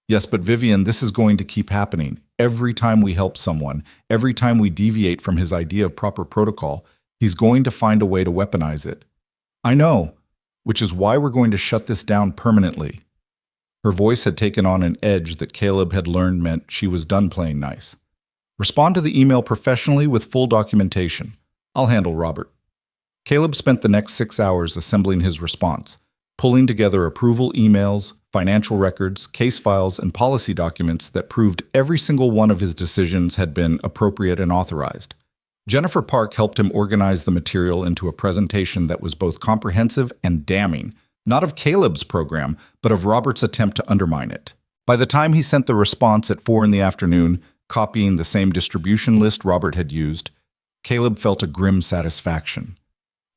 "Yes, but Vivian, this is going to keep happening. Every time we help someone, every time we deviate from his idea of proper protocol, he's going to find a way to weaponize it." "I know, which is why we're going to shut this down permanently." Her voice had taken on an edge that Caleb had learned meant she was done playing nice. "Respond to the email professionally with full documentation. I'll handle Robert." Caleb spent the next 6 hours assembling his response, pulling together approval emails, financial records, case files, and policy documents that proved every single one of his decisions had been appropriate and authorized. Jennifer Park helped him organize the material into a presentation that was both comprehensive and damning, not of Caleb's program, but of Robert's attempt to undermine it. By the time he sent the response at 4 in the afternoon, copying the same distribution list Robert had used, Caleb felt a grim satisfaction.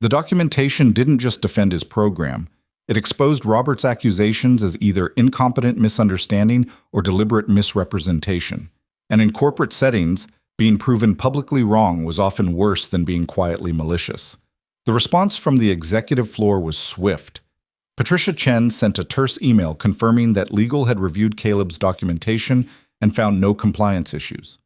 The documentation didn't just defend his program, it exposed Robert's accusations as either incompetent misunderstanding or deliberate misrepresentation. And in corporate settings, being proven publicly wrong was often worse than being quietly malicious. The response from the executive floor was swift. Patricia Chen sent a terse email confirming that legal had reviewed Caleb's documentation and found no compliance issues.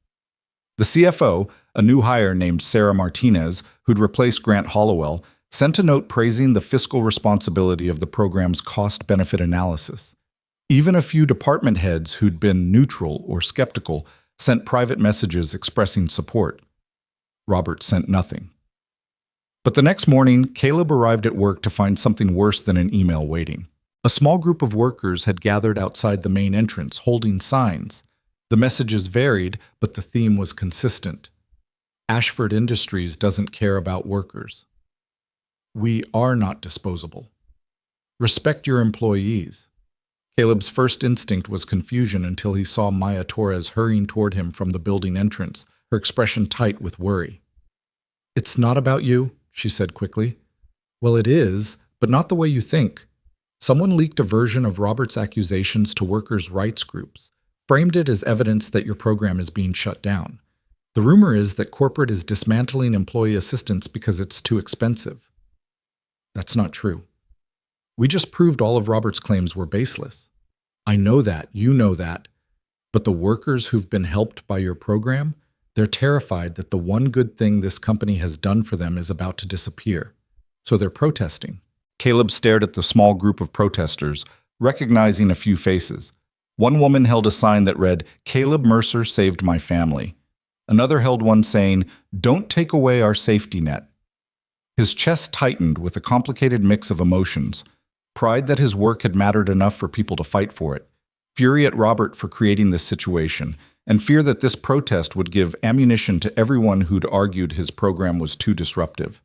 The CFO, a new hire named Sarah Martinez, who'd replaced Grant Hollowell, sent a note praising the fiscal responsibility of the program's cost-benefit analysis. Even a few department heads who'd been neutral or skeptical sent private messages expressing support. Robert sent nothing. But the next morning, Caleb arrived at work to find something worse than an email waiting. A small group of workers had gathered outside the main entrance, holding signs. The messages varied, but the theme was consistent. Ashford Industries doesn't care about workers. We are not disposable. Respect your employees. Caleb's first instinct was confusion until he saw Maya Torres hurrying toward him from the building entrance, her expression tight with worry. "It's not about you," she said quickly. "Well, it is, but not the way you think. Someone leaked a version of Robert's accusations to workers' rights groups, framed it as evidence that your program is being shut down. The rumor is that corporate is dismantling employee assistance because it's too expensive. That's not true. We just proved all of Robert's claims were baseless. I know that, you know that, but the workers who've been helped by your program, they're terrified that the one good thing this company has done for them is about to disappear. So they're protesting." Caleb stared at the small group of protesters, recognizing a few faces. One woman held a sign that read, "Caleb Mercer saved my family." Another held one saying, "Don't take away our safety net." His chest tightened with a complicated mix of emotions: pride that his work had mattered enough for people to fight for it, fury at Robert for creating this situation, and fear that this protest would give ammunition to everyone who'd argued his program was too disruptive.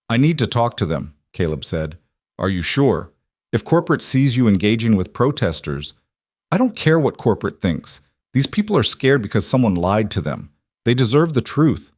"I need to talk to them," Caleb said. "Are you sure? If corporate sees you engaging with protesters—" "I don't care what corporate thinks. These people are scared because someone lied to them. They deserve the truth."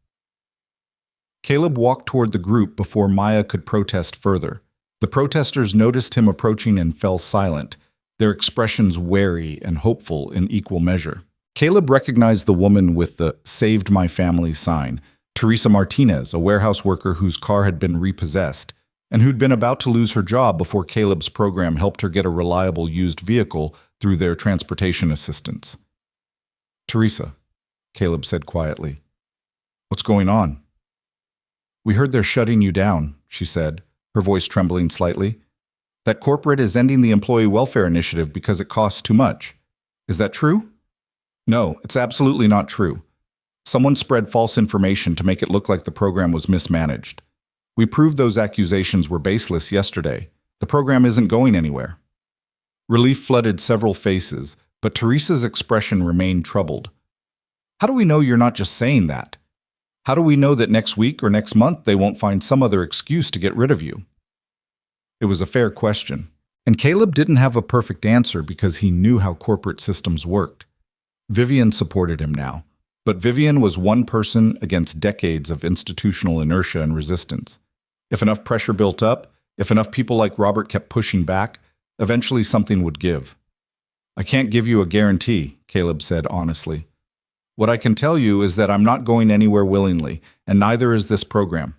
Caleb walked toward the group before Maya could protest further. The protesters noticed him approaching and fell silent, their expressions wary and hopeful in equal measure. Caleb recognized the woman with the "Saved My Family" sign, Teresa Martinez, a warehouse worker whose car had been repossessed, and who'd been about to lose her job before Caleb's program helped her get a reliable used vehicle through their transportation assistance. "Teresa," Caleb said quietly, "what's going on?" "We heard they're shutting you down," she said, her voice trembling slightly. "That corporate is ending the employee welfare initiative because it costs too much. Is that true?" "No, it's absolutely not true. Someone spread false information to make it look like the program was mismanaged. We proved those accusations were baseless yesterday. The program isn't going anywhere." Relief flooded several faces, but Teresa's expression remained troubled. "How do we know you're not just saying that? How do we know that next week or next month they won't find some other excuse to get rid of you?" It was a fair question, and Caleb didn't have a perfect answer because he knew how corporate systems worked. Vivian supported him now, but Vivian was one person against decades of institutional inertia and resistance. If enough pressure built up, if enough people like Robert kept pushing back, eventually something would give. "I can't give you a guarantee," Caleb said honestly. "What I can tell you is that I'm not going anywhere willingly, and neither is this program.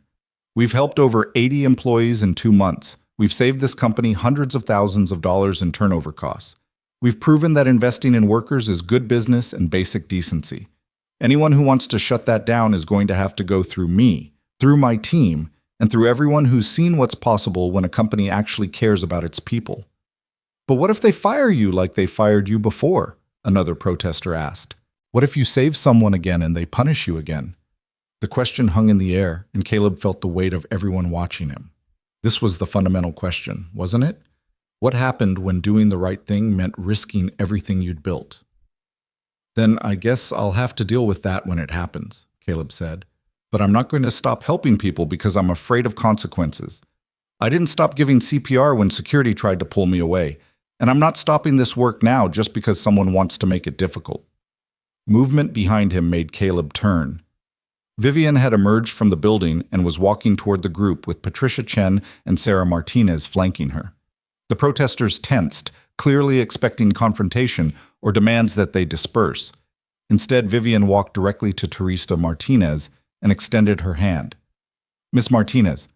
We've helped over 80 employees in 2 months. We've saved this company hundreds of thousands of dollars in turnover costs. We've proven that investing in workers is good business and basic decency. Anyone who wants to shut that down is going to have to go through me, through my team, and through everyone who's seen what's possible when a company actually cares about its people." "But what if they fire you like they fired you before?" another protester asked. "What if you save someone again and they punish you again?" The question hung in the air, and Caleb felt the weight of everyone watching him. This was the fundamental question, wasn't it? What happened when doing the right thing meant risking everything you'd built? "Then I guess I'll have to deal with that when it happens," Caleb said. "But I'm not going to stop helping people because I'm afraid of consequences. I didn't stop giving CPR when security tried to pull me away, and I'm not stopping this work now just because someone wants to make it difficult." Movement behind him made Caleb turn. Vivian had emerged from the building and was walking toward the group with Patricia Chen and Sarah Martinez flanking her. The protesters tensed, clearly expecting confrontation or demands that they disperse. Instead, Vivian walked directly to Teresa Martinez and extended her hand. "Miss Martinez,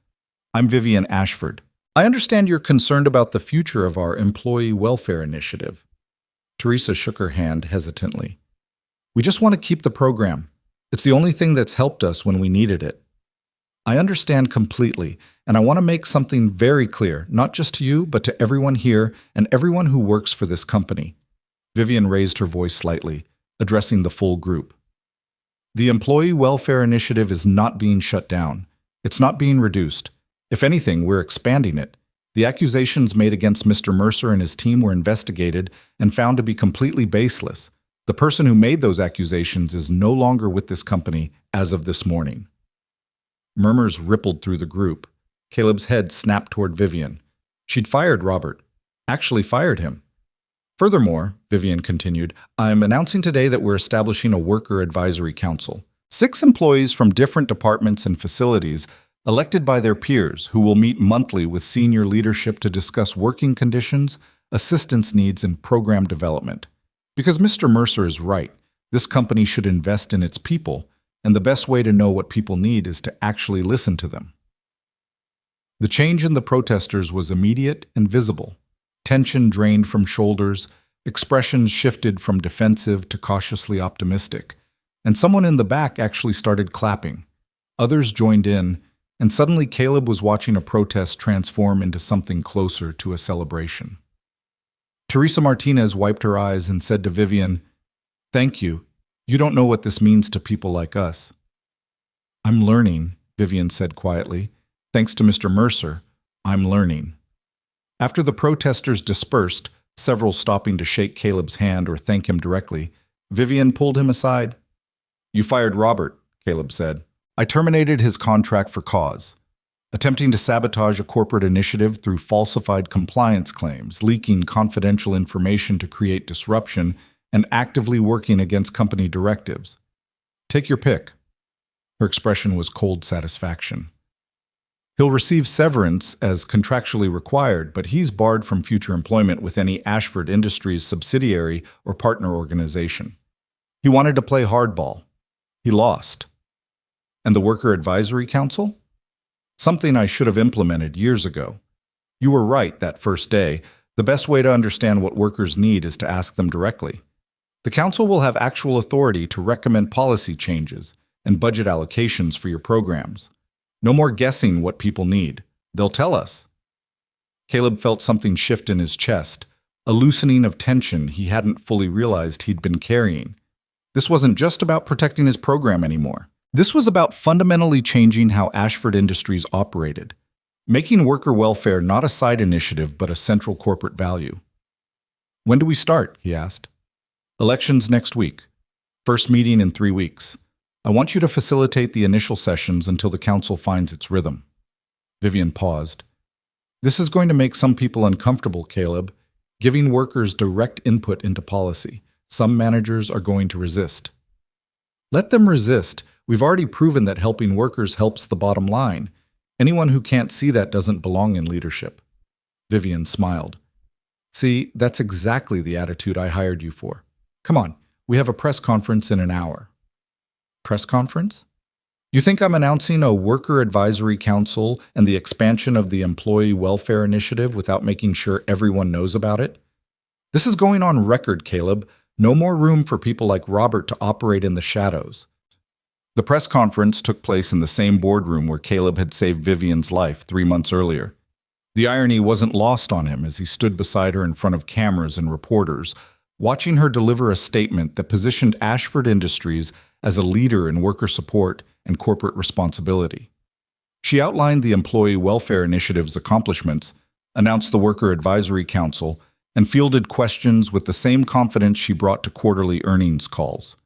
I'm Vivian Ashford. I understand you're concerned about the future of our employee welfare initiative." Teresa shook her hand hesitantly. "We just want to keep the program. It's the only thing that's helped us when we needed it." "I understand completely, and I want to make something very clear, not just to you, but to everyone here and everyone who works for this company." Vivian raised her voice slightly, addressing the full group. "The Employee Welfare Initiative is not being shut down. It's not being reduced. If anything, we're expanding it. The accusations made against Mr. Mercer and his team were investigated and found to be completely baseless. The person who made those accusations is no longer with this company as of this morning." Murmurs rippled through the group. Caleb's head snapped toward Vivian. She'd fired Robert. Actually fired him. "Furthermore," Vivian continued, "I'm announcing today that we're establishing a worker advisory council. 6 employees from different departments and facilities, elected by their peers, who will meet monthly with senior leadership to discuss working conditions, assistance needs, and program development. Because Mr. Mercer is right, this company should invest in its people, and the best way to know what people need is to actually listen to them." The change in the protesters was immediate and visible. Tension drained from shoulders, expressions shifted from defensive to cautiously optimistic, and someone in the back actually started clapping. Others joined in, and suddenly Caleb was watching a protest transform into something closer to a celebration. Teresa Martinez wiped her eyes and said to Vivian, "Thank you. You don't know what this means to people like us." "I'm learning," Vivian said quietly, Thanks to Mr. Mercer, I'm learning. After the protesters dispersed, several stopping to shake Caleb's hand or thank him directly, Vivian pulled him aside. You fired Robert, Caleb said. I terminated his contract for cause. Attempting to sabotage a corporate initiative through falsified compliance claims, leaking confidential information to create disruption, and actively working against company directives. Take your pick. Her expression was cold satisfaction. He'll receive severance as contractually required, but he's barred from future employment with any Ashford Industries subsidiary or partner organization. He wanted to play hardball. He lost. And the Worker Advisory Council? Something I should have implemented years ago. You were right that first day. The best way to understand what workers need is to ask them directly. The council will have actual authority to recommend policy changes and budget allocations for your programs. No more guessing what people need. They'll tell us. Caleb felt something shift in his chest, a loosening of tension he hadn't fully realized he'd been carrying. This wasn't just about protecting his program anymore. This was about fundamentally changing how Ashford Industries operated, making worker welfare not a side initiative but a central corporate value. When do we start? He asked. Elections next week. First meeting in 3 weeks. I want you to facilitate the initial sessions until the council finds its rhythm. Vivian paused. This is going to make some people uncomfortable, Caleb. Giving workers direct input into policy. Some managers are going to resist. Let them resist. We've already proven that helping workers helps the bottom line. Anyone who can't see that doesn't belong in leadership. Vivian smiled. See, that's exactly the attitude I hired you for. Come on, we have a press conference in an hour. Press conference? You think I'm announcing a Worker Advisory Council and the expansion of the Employee Welfare Initiative without making sure everyone knows about it? This is going on record, Caleb. No more room for people like Robert to operate in the shadows. The press conference took place in the same boardroom where Caleb had saved Vivian's life 3 months earlier. The irony wasn't lost on him as he stood beside her in front of cameras and reporters, watching her deliver a statement that positioned Ashford Industries as a leader in worker support and corporate responsibility. She outlined the Employee Welfare Initiative's accomplishments, announced the Worker Advisory Council, and fielded questions with the same confidence she brought to quarterly earnings calls.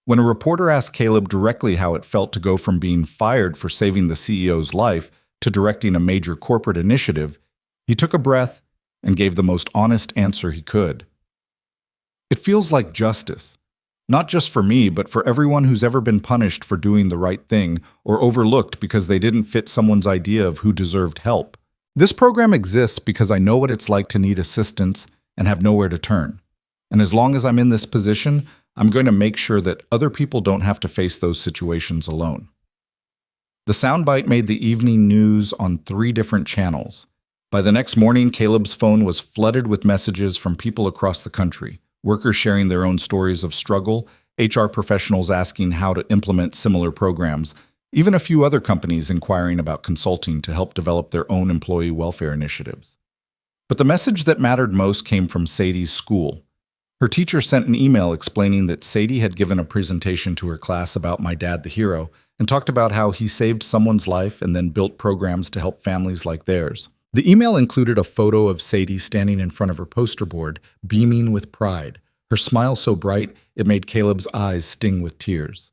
When a reporter asked Caleb directly how it felt to go from being fired for saving the CEO's life to directing a major corporate initiative, he took a breath and gave the most honest answer he could. It feels like justice, not just for me, but for everyone who's ever been punished for doing the right thing or overlooked because they didn't fit someone's idea of who deserved help. This program exists because I know what it's like to need assistance and have nowhere to turn. And as long as I'm in this position, I'm going to make sure that other people don't have to face those situations alone. The soundbite made the evening news on 3 different channels. By the next morning, Caleb's phone was flooded with messages from people across the country, workers sharing their own stories of struggle, HR professionals asking how to implement similar programs, even a few other companies inquiring about consulting to help develop their own employee welfare initiatives. But the message that mattered most came from Sadie's school. Her teacher sent an email explaining that Sadie had given a presentation to her class about My Dad the Hero and talked about how he saved someone's life and then built programs to help families like theirs. The email included a photo of Sadie standing in front of her poster board, beaming with pride, her smile so bright it made Caleb's eyes sting with tears.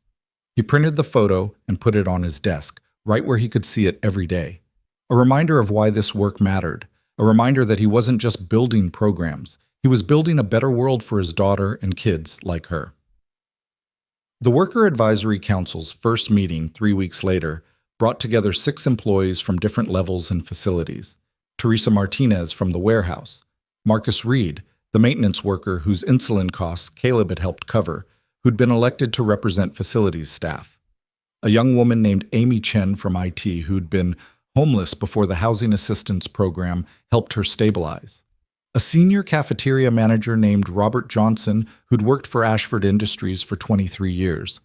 He printed the photo and put it on his desk, right where he could see it every day. A reminder of why this work mattered, a reminder that he wasn't just building programs, he was building a better world for his daughter and kids like her. The Worker Advisory Council's first meeting 3 weeks later brought together 6 employees from different levels and facilities. Teresa Martinez from the warehouse, Marcus Reed, the maintenance worker whose insulin costs Caleb had helped cover, who'd been elected to represent facilities staff. A young woman named Amy Chen from IT who'd been homeless before the Housing Assistance Program helped her stabilize. A senior cafeteria manager named Robert Johnson who'd worked for Ashford Industries for 23 years.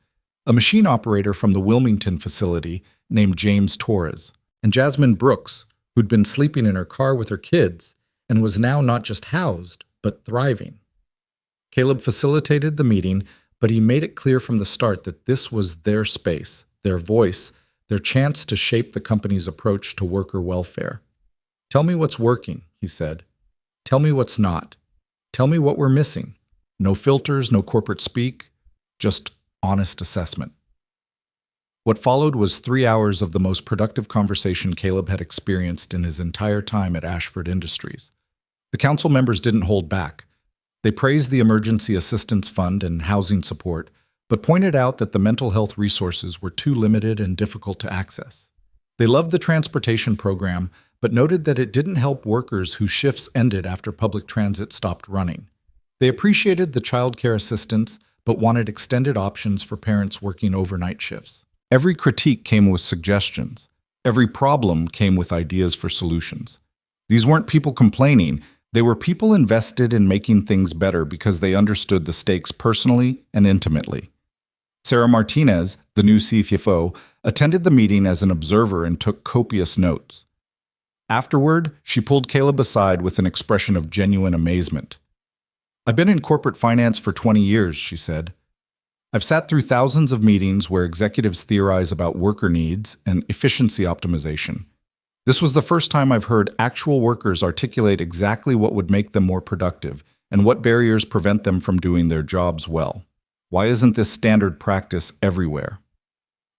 A machine operator from the Wilmington facility named James Torres. And Jasmine Brooks, who'd been sleeping in her car with her kids and was now not just housed, but thriving. Caleb facilitated the meeting, but he made it clear from the start that this was their space, their voice, their chance to shape the company's approach to worker welfare. "Tell me what's working," he said. "Tell me what's not. Tell me what we're missing." No filters, no corporate speak, just honest assessment. What followed was 3 hours of the most productive conversation Caleb had experienced in his entire time at Ashford Industries. The council members didn't hold back. They praised the Emergency Assistance Fund and housing support, but pointed out that the mental health resources were too limited and difficult to access. They loved the transportation program, but noted that it didn't help workers whose shifts ended after public transit stopped running. They appreciated the childcare assistance, but wanted extended options for parents working overnight shifts. Every critique came with suggestions. Every problem came with ideas for solutions. These weren't people complaining. They were people invested in making things better because they understood the stakes personally and intimately. Sarah Martinez, the new CFO, attended the meeting as an observer and took copious notes. Afterward, she pulled Caleb aside with an expression of genuine amazement. "I've been in corporate finance for 20 years, she said. "I've sat through thousands of meetings where executives theorize about worker needs and efficiency optimization. This was the first time I've heard actual workers articulate exactly what would make them more productive and what barriers prevent them from doing their jobs well. Why isn't this standard practice everywhere?"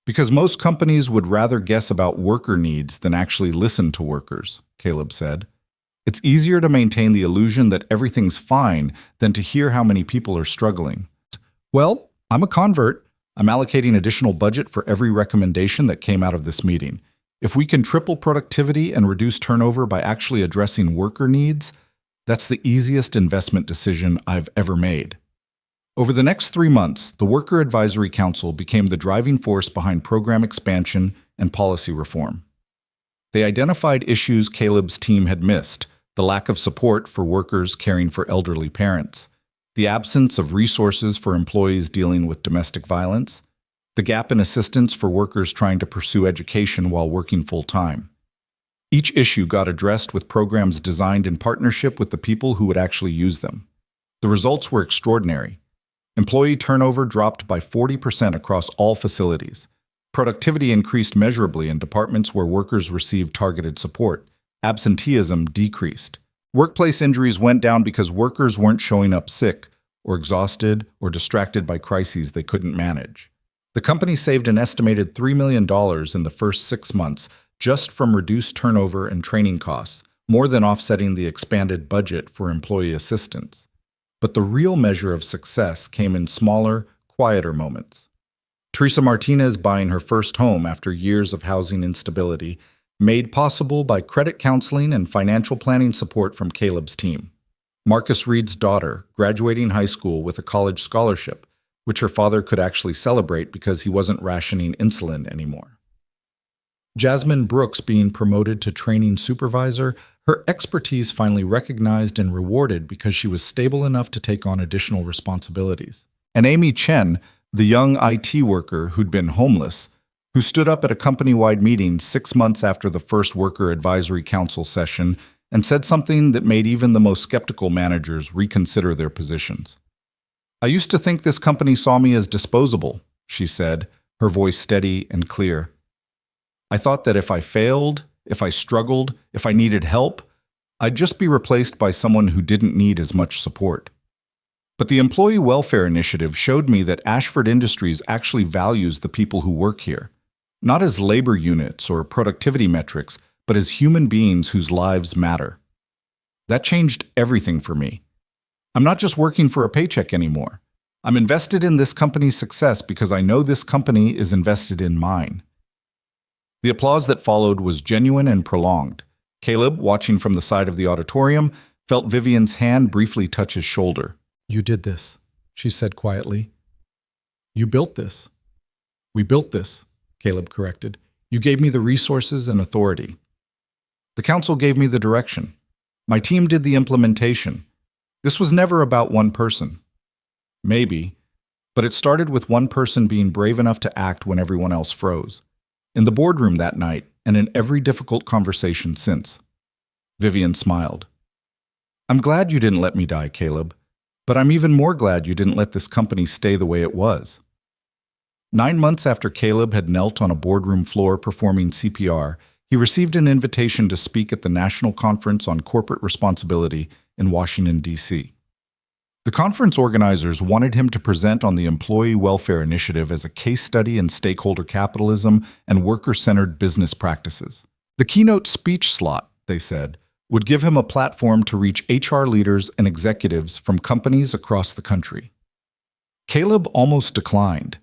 "Because most companies would rather guess about worker needs than actually listen to workers," Caleb said. "It's easier to maintain the illusion that everything's fine than to hear how many people are struggling." "Well, I'm a convert. I'm allocating additional budget for every recommendation that came out of this meeting. If we can triple productivity and reduce turnover by actually addressing worker needs, that's the easiest investment decision I've ever made." Over the next 3 months, the Worker Advisory Council became the driving force behind program expansion and policy reform. They identified issues Caleb's team had missed: the lack of support for workers caring for elderly parents, the absence of resources for employees dealing with domestic violence, the gap in assistance for workers trying to pursue education while working full-time. Each issue got addressed with programs designed in partnership with the people who would actually use them. The results were extraordinary. Employee turnover dropped by 40% across all facilities. Productivity increased measurably in departments where workers received targeted support. Absenteeism decreased. Workplace injuries went down because workers weren't showing up sick or exhausted or distracted by crises they couldn't manage. The company saved an estimated $3 million in the first 6 months just from reduced turnover and training costs, more than offsetting the expanded budget for employee assistance. But the real measure of success came in smaller, quieter moments. Teresa Martinez buying her first home after years of housing instability, made possible by credit counseling and financial planning support from Caleb's team. Marcus Reed's daughter graduating high school with a college scholarship, which her father could actually celebrate because he wasn't rationing insulin anymore. Jasmine Brooks being promoted to training supervisor, her expertise finally recognized and rewarded because she was stable enough to take on additional responsibilities. And Amy Chen, the young IT worker who'd been homeless, who stood up at a company-wide meeting 6 months after the first Worker Advisory Council session and said something that made even the most skeptical managers reconsider their positions. "I used to think this company saw me as disposable," she said, her voice steady and clear. "I thought that if I failed, if I struggled, if I needed help, I'd just be replaced by someone who didn't need as much support. But the Employee Welfare Initiative showed me that Ashford Industries actually values the people who work here, not as labor units or productivity metrics, but as human beings whose lives matter. That changed everything for me. I'm not just working for a paycheck anymore. I'm invested in this company's success because I know this company is invested in mine." The applause that followed was genuine and prolonged. Caleb, watching from the side of the auditorium, felt Vivian's hand briefly touch his shoulder. "You did this," she said quietly. "You built this." "We built this," Caleb corrected. "You gave me the resources and authority. The council gave me the direction. My team did the implementation. This was never about one person. Maybe, but it started with one person being brave enough to act when everyone else froze. In the boardroom that night, and in every difficult conversation since." Vivian smiled. "I'm glad you didn't let me die, Caleb, but I'm even more glad you didn't let this company stay the way it was." 9 months after Caleb had knelt on a boardroom floor performing CPR, he received an invitation to speak at the National Conference on Corporate Responsibility in Washington, D.C. The conference organizers wanted him to present on the Employee Welfare Initiative as a case study in stakeholder capitalism and worker-centered business practices. The keynote speech slot, they said, would give him a platform to reach HR leaders and executives from companies across the country. Caleb almost declined.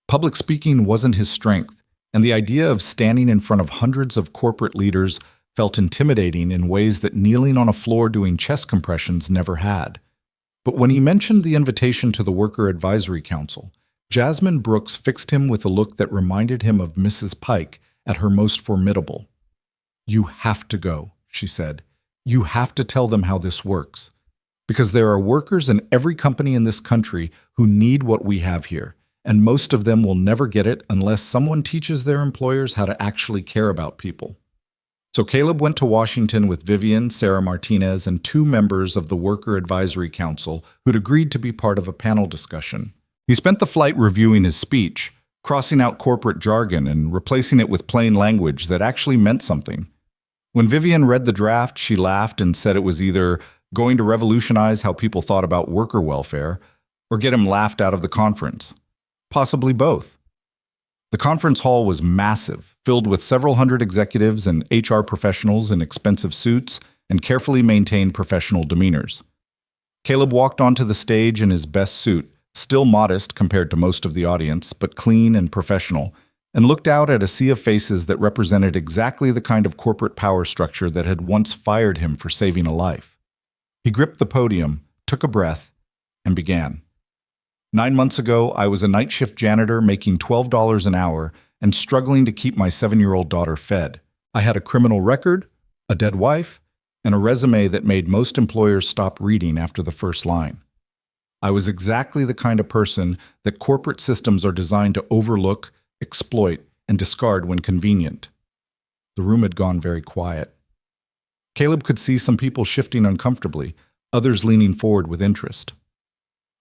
Public speaking wasn't his strength, and the idea of standing in front of hundreds of corporate leaders felt intimidating in ways that kneeling on a floor doing chest compressions never had. But when he mentioned the invitation to the Worker Advisory Council, Jasmine Brooks fixed him with a look that reminded him of Mrs. Pike at her most formidable. "You have to go," she said. "You have to tell them how this works. Because there are workers in every company in this country who need what we have here, and most of them will never get it unless someone teaches their employers how to actually care about people." So Caleb went to Washington with Vivian, Sarah Martinez, and 2 members of the Worker Advisory Council who'd agreed to be part of a panel discussion. He spent the flight reviewing his speech, crossing out corporate jargon and replacing it with plain language that actually meant something. When Vivian read the draft, she laughed and said it was either going to revolutionize how people thought about worker welfare or get him laughed out of the conference. Possibly both. The conference hall was massive, filled with several hundred executives and HR professionals in expensive suits and carefully maintained professional demeanors. Caleb walked onto the stage in his best suit, still modest compared to most of the audience, but clean and professional, and looked out at a sea of faces that represented exactly the kind of corporate power structure that had once fired him for saving a life. He gripped the podium, took a breath, and began. 9 months ago, I was a night shift janitor making $12 an hour and struggling to keep my 7-year-old daughter fed. I had a criminal record, a dead wife, and a resume that made most employers stop reading after the first line. I was exactly the kind of person that corporate systems are designed to overlook, exploit, and discard when convenient. The room had gone very quiet. Caleb could see some people shifting uncomfortably, others leaning forward with interest.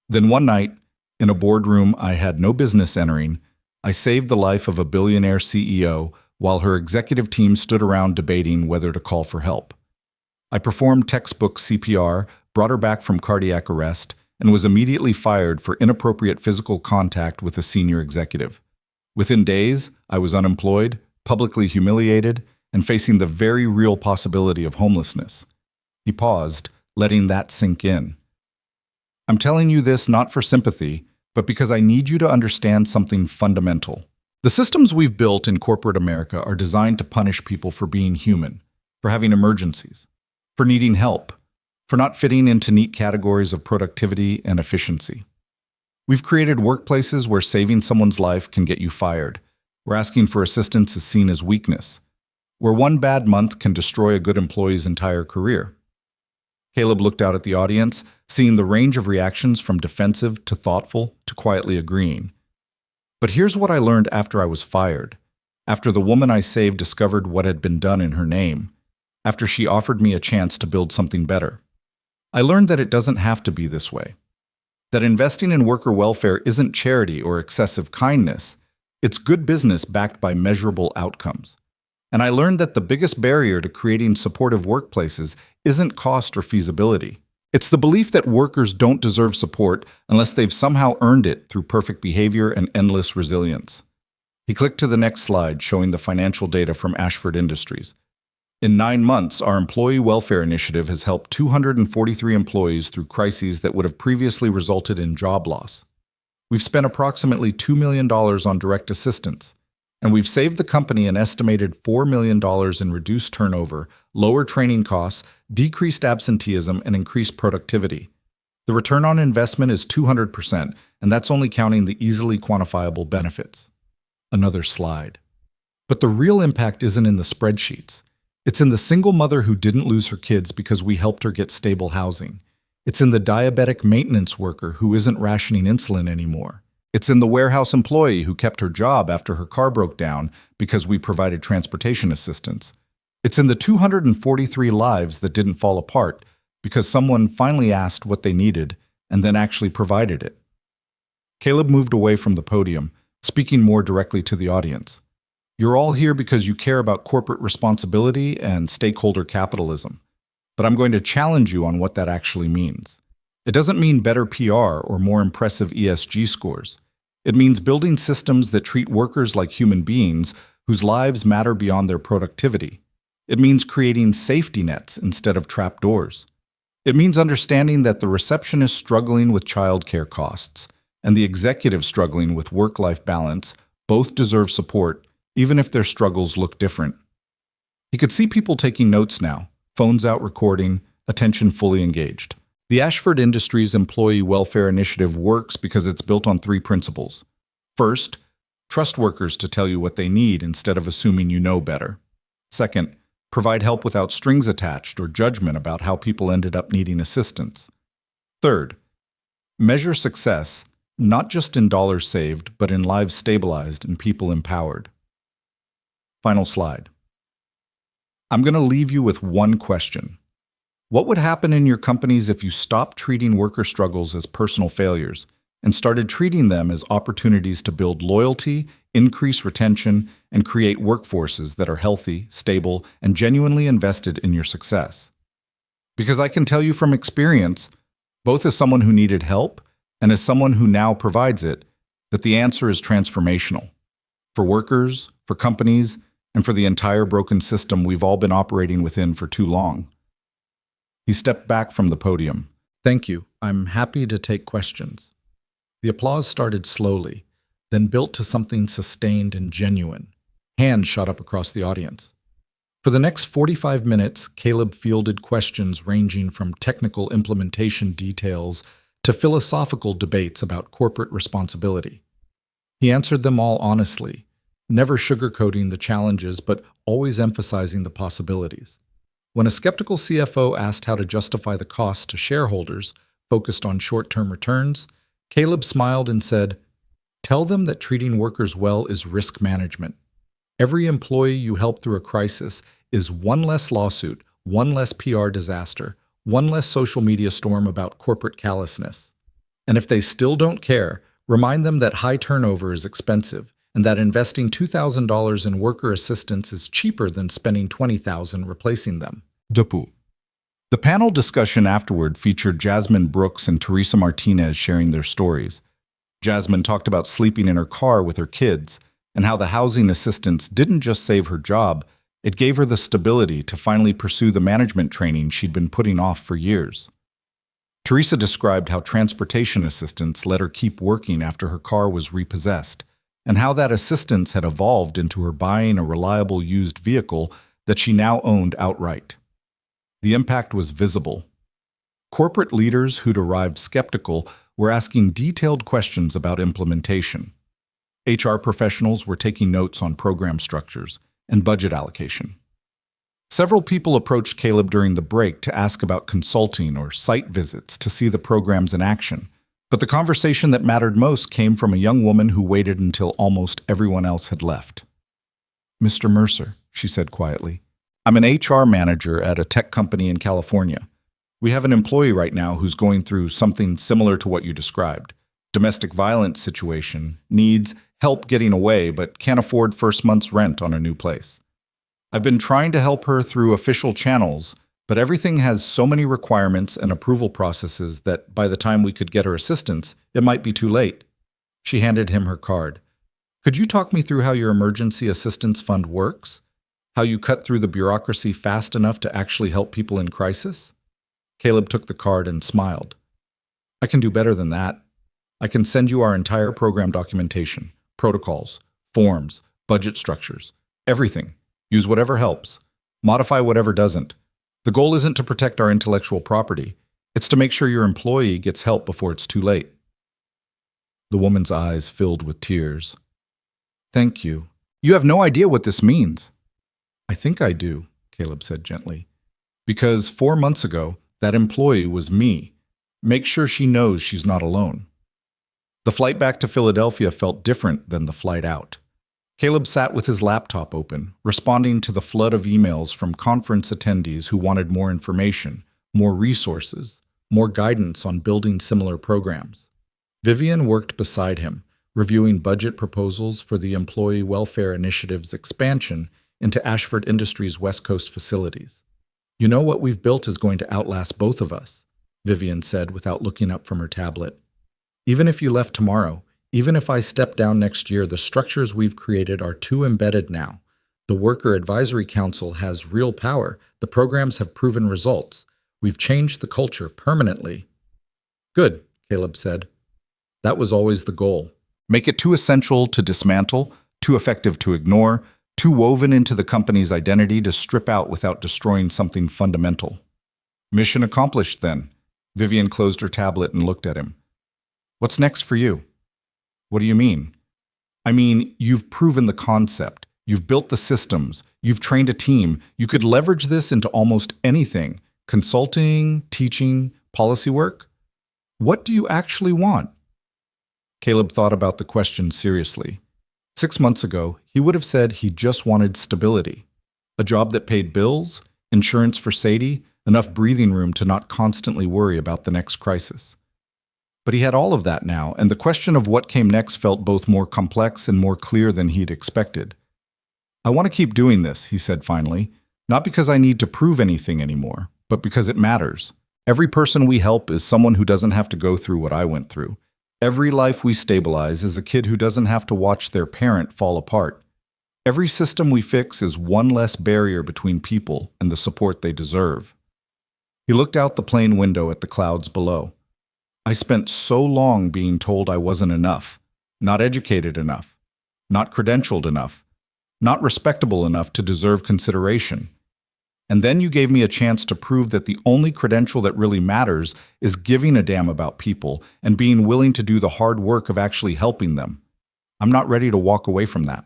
Then one night, in a boardroom I had no business entering, I saved the life of a billionaire CEO while her executive team stood around debating whether to call for help. I performed textbook CPR, brought her back from cardiac arrest, and was immediately fired for inappropriate physical contact with a senior executive. Within days, I was unemployed, publicly humiliated, and facing the very real possibility of homelessness. He paused, letting that sink in. I'm telling you this not for sympathy, but because I need you to understand something fundamental. The systems we've built in corporate America are designed to punish people for being human, for having emergencies, for needing help, for not fitting into neat categories of productivity and efficiency. We've created workplaces where saving someone's life can get you fired, where asking for assistance is seen as weakness, where one bad month can destroy a good employee's entire career. Caleb looked out at the audience, seeing the range of reactions from defensive to thoughtful to quietly agreeing. But here's what I learned after I was fired, after the woman I saved discovered what had been done in her name, after she offered me a chance to build something better. I learned that it doesn't have to be this way, that investing in worker welfare isn't charity or excessive kindness, it's good business backed by measurable outcomes. And I learned that the biggest barrier to creating supportive workplaces isn't cost or feasibility. It's the belief that workers don't deserve support unless they've somehow earned it through perfect behavior and endless resilience. He clicked to the next slide, showing the financial data from Ashford Industries. In 9 months, our Employee Welfare Initiative has helped 243 employees through crises that would have previously resulted in job loss. We've spent approximately $2 million on direct assistance, and we've saved the company an estimated $4 million in reduced turnover, lower training costs, decreased absenteeism, and increased productivity. The return on investment is 200%, and that's only counting the easily quantifiable benefits. Another slide. But the real impact isn't in the spreadsheets. It's in the single mother who didn't lose her kids because we helped her get stable housing. It's in the diabetic maintenance worker who isn't rationing insulin anymore. It's in the warehouse employee who kept her job after her car broke down because we provided transportation assistance. It's in the 243 lives that didn't fall apart because someone finally asked what they needed and then actually provided it. Caleb moved away from the podium, speaking more directly to the audience. You're all here because you care about corporate responsibility and stakeholder capitalism. But I'm going to challenge you on what that actually means. It doesn't mean better PR or more impressive ESG scores. It means building systems that treat workers like human beings whose lives matter beyond their productivity. It means creating safety nets instead of trapdoors. It means understanding that the receptionist struggling with childcare costs and the executive struggling with work-life balance both deserve support, even if their struggles look different. He could see people taking notes now, phones out recording, attention fully engaged. The Ashford Industries Employee Welfare Initiative works because it's built on 3 principles. First, trust workers to tell you what they need instead of assuming you know better. Second, provide help without strings attached or judgment about how people ended up needing assistance. Third, measure success, not just in dollars saved, but in lives stabilized and people empowered. Final slide. I'm going to leave you with one question. What would happen in your companies if you stopped treating worker struggles as personal failures and started treating them as opportunities to build loyalty, increase retention, and create workforces that are healthy, stable, and genuinely invested in your success? Because I can tell you from experience, both as someone who needed help and as someone who now provides it, that the answer is transformational. For workers, for companies, and for the entire broken system we've all been operating within for too long. He stepped back from the podium. Thank you. I'm happy to take questions. The applause started slowly, then built to something sustained and genuine. Hands shot up across the audience. For the next 45 minutes, Caleb fielded questions ranging from technical implementation details to philosophical debates about corporate responsibility. He answered them all honestly, never sugarcoating the challenges but always emphasizing the possibilities. When a skeptical CFO asked how to justify the cost to shareholders focused on short-term returns, Caleb smiled and said, "Tell them that treating workers well is risk management. Every employee you help through a crisis is one less lawsuit, one less PR disaster, one less social media storm about corporate callousness. And if they still don't care, remind them that high turnover is expensive and that investing $2,000 in worker assistance is cheaper than spending $20,000 replacing them." Dupu. The panel discussion afterward featured Jasmine Brooks and Teresa Martinez sharing their stories. Jasmine talked about sleeping in her car with her kids and how the housing assistance didn't just save her job, it gave her the stability to finally pursue the management training she'd been putting off for years. Teresa described how transportation assistance let her keep working after her car was repossessed, and how that assistance had evolved into her buying a reliable used vehicle that she now owned outright. The impact was visible. Corporate leaders who'd arrived skeptical were asking detailed questions about implementation. HR professionals were taking notes on program structures and budget allocation. Several people approached Caleb during the break to ask about consulting or site visits to see the programs in action, but the conversation that mattered most came from a young woman who waited until almost everyone else had left. "Mr. Mercer," she said quietly, "I'm an HR manager at a tech company in California. We have an employee right now who's going through something similar to what you described. Domestic violence situation, needs help getting away but can't afford first month's rent on a new place. I've been trying to help her through official channels, but everything has so many requirements and approval processes that by the time we could get her assistance, it might be too late." She handed him her card. "Could you talk me through how your emergency assistance fund works? How you cut through the bureaucracy fast enough to actually help people in crisis?" Caleb took the card and smiled. "I can do better than that. I can send you our entire program documentation, protocols, forms, budget structures, everything. Use whatever helps. Modify whatever doesn't. The goal isn't to protect our intellectual property. It's to make sure your employee gets help before it's too late." The woman's eyes filled with tears. "Thank you. You have no idea what this means." "I think I do," Caleb said gently. "Because 4 months ago, that employee was me. Make sure she knows she's not alone." The flight back to Philadelphia felt different than the flight out. Caleb sat with his laptop open, responding to the flood of emails from conference attendees who wanted more information, more resources, more guidance on building similar programs. Vivian worked beside him, reviewing budget proposals for the Employee Welfare Initiative's expansion into Ashford Industries' West Coast facilities. "You know what we've built is going to outlast both of us," Vivian said without looking up from her tablet. "Even if you left tomorrow, even if I step down next year, the structures we've created are too embedded now. The Worker Advisory Council has real power. The programs have proven results. We've changed the culture permanently." "Good," Caleb said. "That was always the goal. Make it too essential to dismantle, too effective to ignore, too woven into the company's identity to strip out without destroying something fundamental." "Mission accomplished, then." Vivian closed her tablet and looked at him. "What's next for you?" "What do you mean?" "I mean, you've proven the concept. You've built the systems. You've trained a team. You could leverage this into almost anything. Consulting, teaching, policy work. What do you actually want?" Caleb thought about the question seriously. 6 months ago, he would have said he just wanted stability. A job that paid bills, insurance for Sadie, enough breathing room to not constantly worry about the next crisis. But he had all of that now, and the question of what came next felt both more complex and more clear than he'd expected. "I want to keep doing this," he said finally, "not because I need to prove anything anymore, but because it matters. Every person we help is someone who doesn't have to go through what I went through. Every life we stabilize is a kid who doesn't have to watch their parent fall apart. Every system we fix is one less barrier between people and the support they deserve." He looked out the plane window at the clouds below. "I spent so long being told I wasn't enough, not educated enough, not credentialed enough, not respectable enough to deserve consideration. And then you gave me a chance to prove that the only credential that really matters is giving a damn about people and being willing to do the hard work of actually helping them. I'm not ready to walk away from that."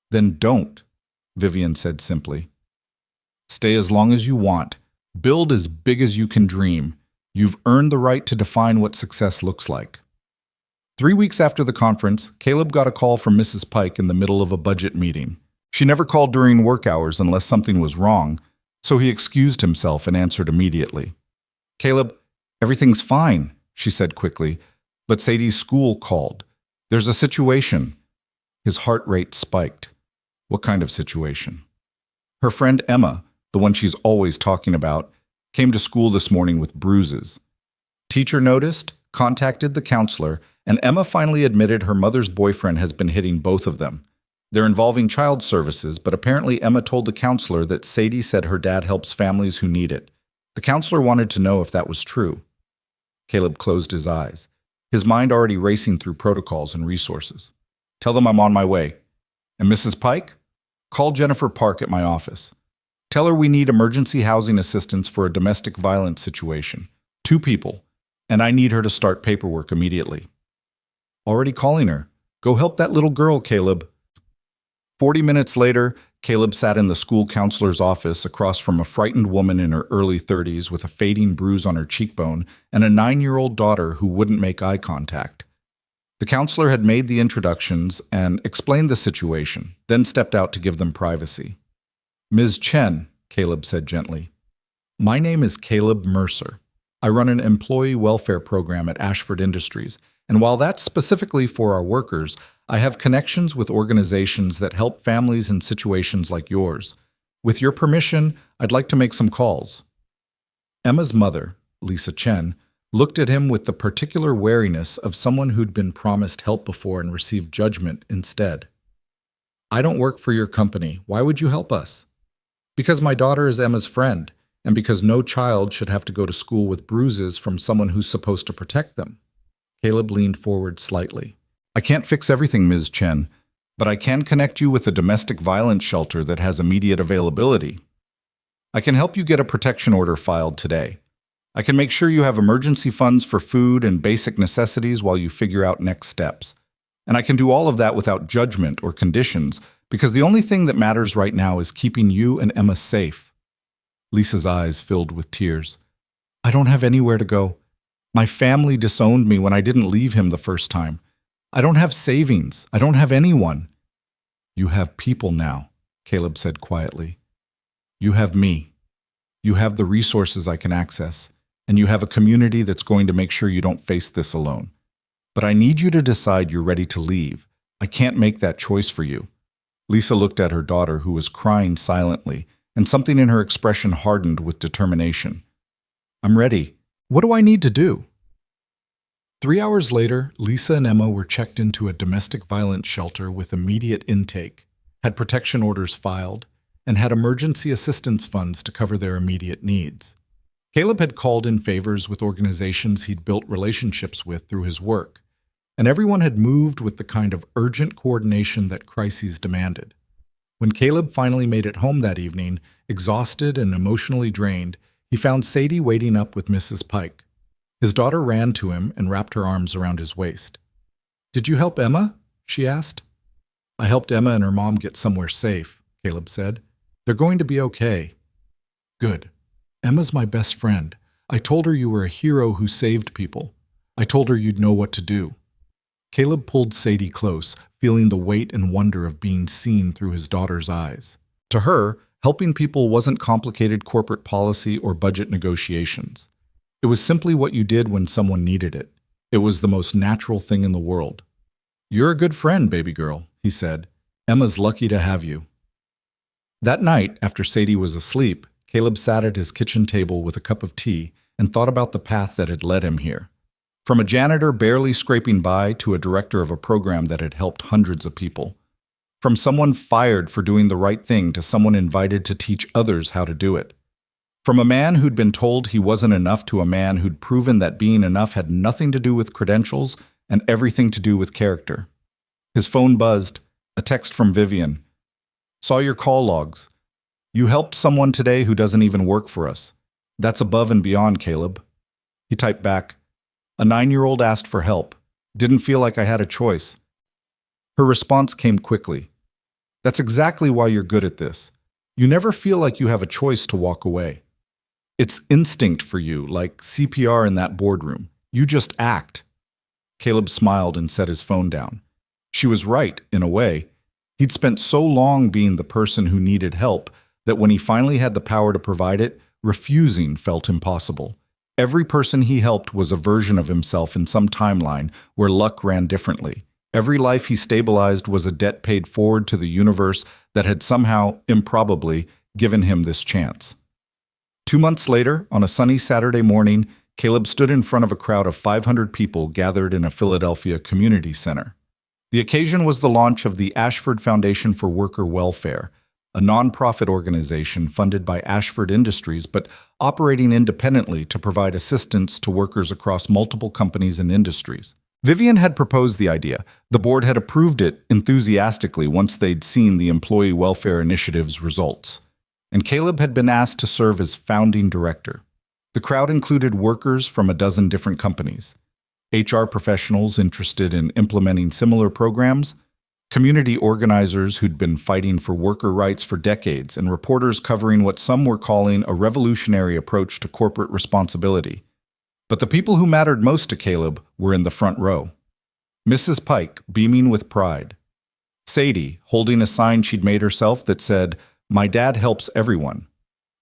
"Then don't," Vivian said simply. "Stay as long as you want. Build as big as you can dream. You've earned the right to define what success looks like." 3 weeks after the conference, Caleb got a call from Mrs. Pike in the middle of a budget meeting. She never called during work hours unless something was wrong, so he excused himself and answered immediately. "Caleb, everything's fine," she said quickly, "but Sadie's school called. There's a situation." His heart rate spiked. "What kind of situation?" "Her friend Emma, the one she's always talking about, came to school this morning with bruises. Teacher noticed, contacted the counselor, and Emma finally admitted her mother's boyfriend has been hitting both of them. They're involving child services, but apparently Emma told the counselor that Sadie said her dad helps families who need it. The counselor wanted to know if that was true." Caleb closed his eyes, his mind already racing through protocols and resources. "Tell them I'm on my way. And Mrs. Pike? Call Jennifer Park at my office. Tell her we need emergency housing assistance for a domestic violence situation. 2 people. And I need her to start paperwork immediately." "Already calling her. Go help that little girl, Caleb." 40 minutes later, Caleb sat in the school counselor's office across from a frightened woman in her early 30s with a fading bruise on her cheekbone and a 9-year-old daughter who wouldn't make eye contact. The counselor had made the introductions and explained the situation, then stepped out to give them privacy. "Ms. Chen," Caleb said gently, "my name is Caleb Mercer. I run an employee welfare program at Ashford Industries, and while that's specifically for our workers, I have connections with organizations that help families in situations like yours. With your permission, I'd like to make some calls." Emma's mother, Lisa Chen, looked at him with the particular wariness of someone who'd been promised help before and received judgment instead. "I don't work for your company. Why would you help us?" "Because my daughter is Emma's friend, and because no child should have to go to school with bruises from someone who's supposed to protect them." Caleb leaned forward slightly. "I can't fix everything, Ms. Chen, but I can connect you with a domestic violence shelter that has immediate availability. I can help you get a protection order filed today. I can make sure you have emergency funds for food and basic necessities while you figure out next steps. And I can do all of that without judgment or conditions, because the only thing that matters right now is keeping you and Emma safe." Lisa's eyes filled with tears. "I don't have anywhere to go. My family disowned me when I didn't leave him the first time. I don't have savings. I don't have anyone." "You have people now," Caleb said quietly. "You have me. You have the resources I can access, and you have a community that's going to make sure you don't face this alone. But I need you to decide you're ready to leave. I can't make that choice for you." Lisa looked at her daughter, who was crying silently, and something in her expression hardened with determination. "I'm ready. What do I need to do?" 3 hours later, Lisa and Emma were checked into a domestic violence shelter with immediate intake, had protection orders filed, and had emergency assistance funds to cover their immediate needs. Caleb had called in favors with organizations he'd built relationships with through his work, and everyone had moved with the kind of urgent coordination that crises demanded. When Caleb finally made it home that evening, exhausted and emotionally drained, he found Sadie waiting up with Mrs. Pike. His daughter ran to him and wrapped her arms around his waist. "Did you help Emma?" she asked. "I helped Emma and her mom get somewhere safe," Caleb said. "They're going to be okay." "Good. Emma's my best friend. I told her you were a hero who saved people. I told her you'd know what to do." Caleb pulled Sadie close, feeling the weight and wonder of being seen through his daughter's eyes. To her, helping people wasn't complicated corporate policy or budget negotiations. It was simply what you did when someone needed it. It was the most natural thing in the world. "You're a good friend, baby girl," he said. "Emma's lucky to have you." That night, after Sadie was asleep, Caleb sat at his kitchen table with a cup of tea and thought about the path that had led him here. From a janitor barely scraping by to a director of a program that had helped hundreds of people. From someone fired for doing the right thing to someone invited to teach others how to do it. From a man who'd been told he wasn't enough to a man who'd proven that being enough had nothing to do with credentials and everything to do with character. His phone buzzed, a text from Vivian. "Saw your call logs. You helped someone today who doesn't even work for us. That's above and beyond, Caleb." He typed back, "A 9-year-old asked for help. Didn't feel like I had a choice." Her response came quickly. "That's exactly why you're good at this. You never feel like you have a choice to walk away. It's instinct for you, like CPR in that boardroom. You just act." Caleb smiled and set his phone down. She was right, in a way. He'd spent so long being the person who needed help that when he finally had the power to provide it, refusing felt impossible. Every person he helped was a version of himself in some timeline where luck ran differently. Every life he stabilized was a debt paid forward to the universe that had somehow, improbably, given him this chance. 2 months later, on a sunny Saturday morning, Caleb stood in front of a crowd of 500 people gathered in a Philadelphia community center. The occasion was the launch of the Ashford Foundation for Worker Welfare, a nonprofit organization funded by Ashford Industries but operating independently to provide assistance to workers across multiple companies and industries. Vivian had proposed the idea. The board had approved it enthusiastically once they'd seen the Employee Welfare Initiative's results. And Caleb had been asked to serve as founding director. The crowd included workers from a dozen different companies, HR professionals interested in implementing similar programs, community organizers who'd been fighting for worker rights for decades, and reporters covering what some were calling a revolutionary approach to corporate responsibility. But the people who mattered most to Caleb were in the front row. Mrs. Pike, beaming with pride. Sadie, holding a sign she'd made herself that said, "My dad helps everyone."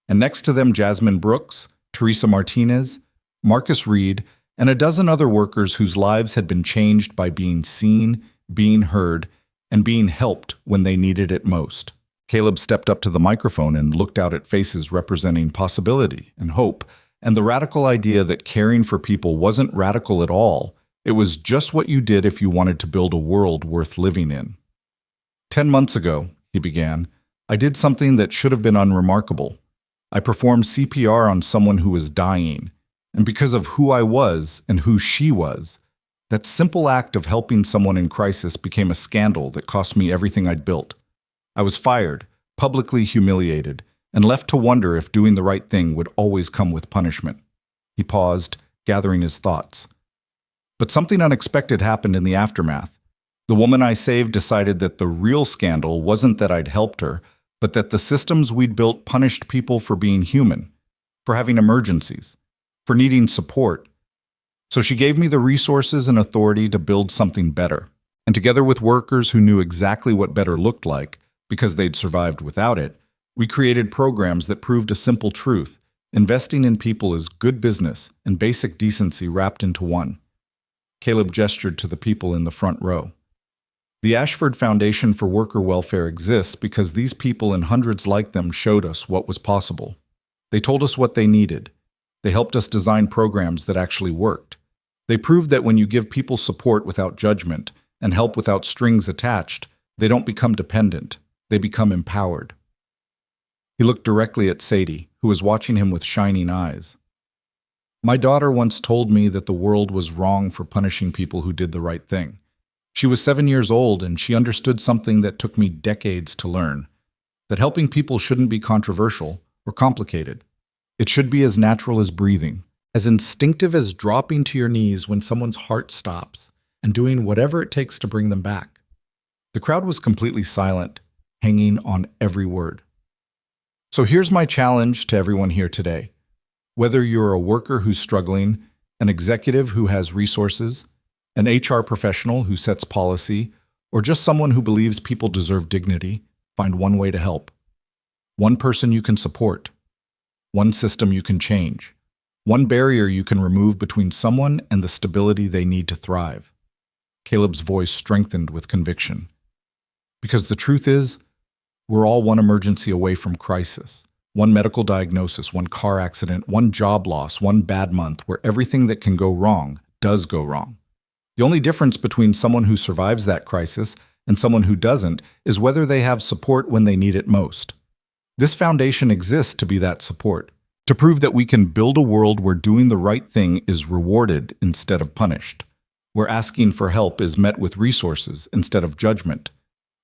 And next to them, Jasmine Brooks, Teresa Martinez, Marcus Reed, and a dozen other workers whose lives had been changed by being seen, being heard, and being helped when they needed it most. Caleb stepped up to the microphone and looked out at faces representing possibility and hope, and the radical idea that caring for people wasn't radical at all. It was just what you did if you wanted to build a world worth living in. 10 months ago, he began, I did something that should have been unremarkable. I performed CPR on someone who was dying, and because of who I was and who she was, that simple act of helping someone in crisis became a scandal that cost me everything I'd built. I was fired, publicly humiliated, and left to wonder if doing the right thing would always come with punishment. He paused, gathering his thoughts. But something unexpected happened in the aftermath. The woman I saved decided that the real scandal wasn't that I'd helped her, but that the systems we'd built punished people for being human, for having emergencies, for needing support. So she gave me the resources and authority to build something better. And together with workers who knew exactly what better looked like, because they'd survived without it, we created programs that proved a simple truth. Investing in people is good business and basic decency wrapped into one. Caleb gestured to the people in the front row. The Ashford Foundation for Worker Welfare exists because these people and hundreds like them showed us what was possible. They told us what they needed. They helped us design programs that actually worked. They proved that when you give people support without judgment and help without strings attached, they don't become dependent. They become empowered. He looked directly at Sadie, who was watching him with shining eyes. My daughter once told me that the world was wrong for punishing people who did the right thing. She was 7 years old and she understood something that took me decades to learn, that helping people shouldn't be controversial or complicated. It should be as natural as breathing, as instinctive as dropping to your knees when someone's heart stops and doing whatever it takes to bring them back. The crowd was completely silent, hanging on every word. So here's my challenge to everyone here today. Whether you're a worker who's struggling, an executive who has resources, an HR professional who sets policy, or just someone who believes people deserve dignity, find one way to help. One person you can support. One system you can change. One barrier you can remove between someone and the stability they need to thrive. Caleb's voice strengthened with conviction. Because the truth is, we're all one emergency away from crisis. One medical diagnosis, one car accident, one job loss, one bad month where everything that can go wrong does go wrong. The only difference between someone who survives that crisis and someone who doesn't is whether they have support when they need it most. This foundation exists to be that support, to prove that we can build a world where doing the right thing is rewarded instead of punished, where asking for help is met with resources instead of judgment,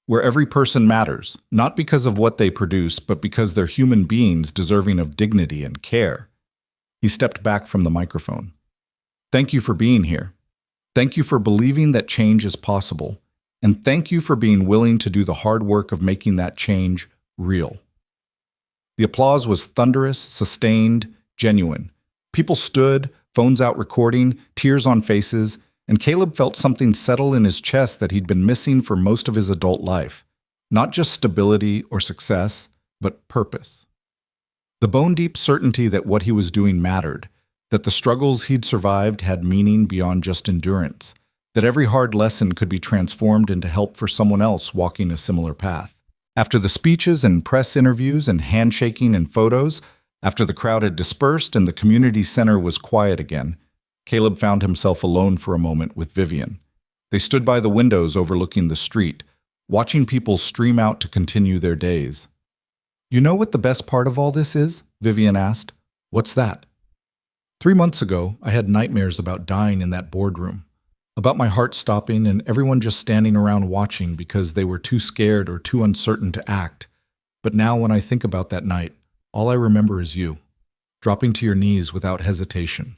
where every person matters, not because of what they produce, but because they're human beings deserving of dignity and care. He stepped back from the microphone. Thank you for being here. Thank you for believing that change is possible. And thank you for being willing to do the hard work of making that change real. The applause was thunderous, sustained, genuine. People stood, phones out recording, tears on faces, and Caleb felt something settle in his chest that he'd been missing for most of his adult life. Not just stability or success, but purpose. The bone-deep certainty that what he was doing mattered, that the struggles he'd survived had meaning beyond just endurance, that every hard lesson could be transformed into help for someone else walking a similar path. After the speeches and press interviews and handshaking and photos, after the crowd had dispersed and the community center was quiet again, Caleb found himself alone for a moment with Vivian. They stood by the windows overlooking the street, watching people stream out to continue their days. You know what the best part of all this is? Vivian asked. What's that? 3 months ago, I had nightmares about dying in that boardroom, about my heart stopping and everyone just standing around watching because they were too scared or too uncertain to act. But now when I think about that night, all I remember is you, dropping to your knees without hesitation,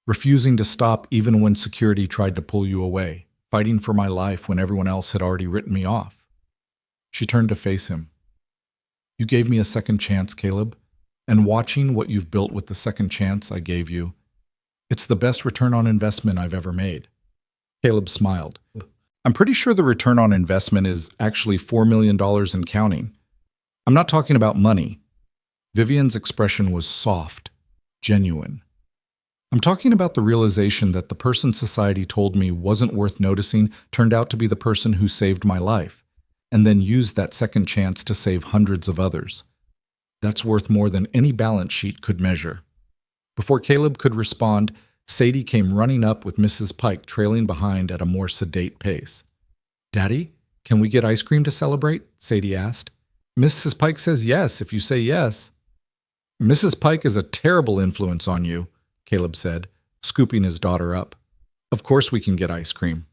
refusing to stop even when security tried to pull you away, fighting for my life when everyone else had already written me off. She turned to face him. You gave me a second chance, Caleb, and watching what you've built with the second chance I gave you, it's the best return on investment I've ever made. Caleb smiled. I'm pretty sure the return on investment is actually $4 million and counting. I'm not talking about money. Vivian's expression was soft, genuine. I'm talking about the realization that the person society told me wasn't worth noticing turned out to be the person who saved my life, and then used that second chance to save hundreds of others. That's worth more than any balance sheet could measure. Before Caleb could respond, Sadie came running up with Mrs. Pike trailing behind at a more sedate pace. Daddy, can we get ice cream to celebrate? Sadie asked. Mrs. Pike says yes if you say yes. Mrs. Pike is a terrible influence on you, Caleb said, scooping his daughter up. Of course we can get ice cream.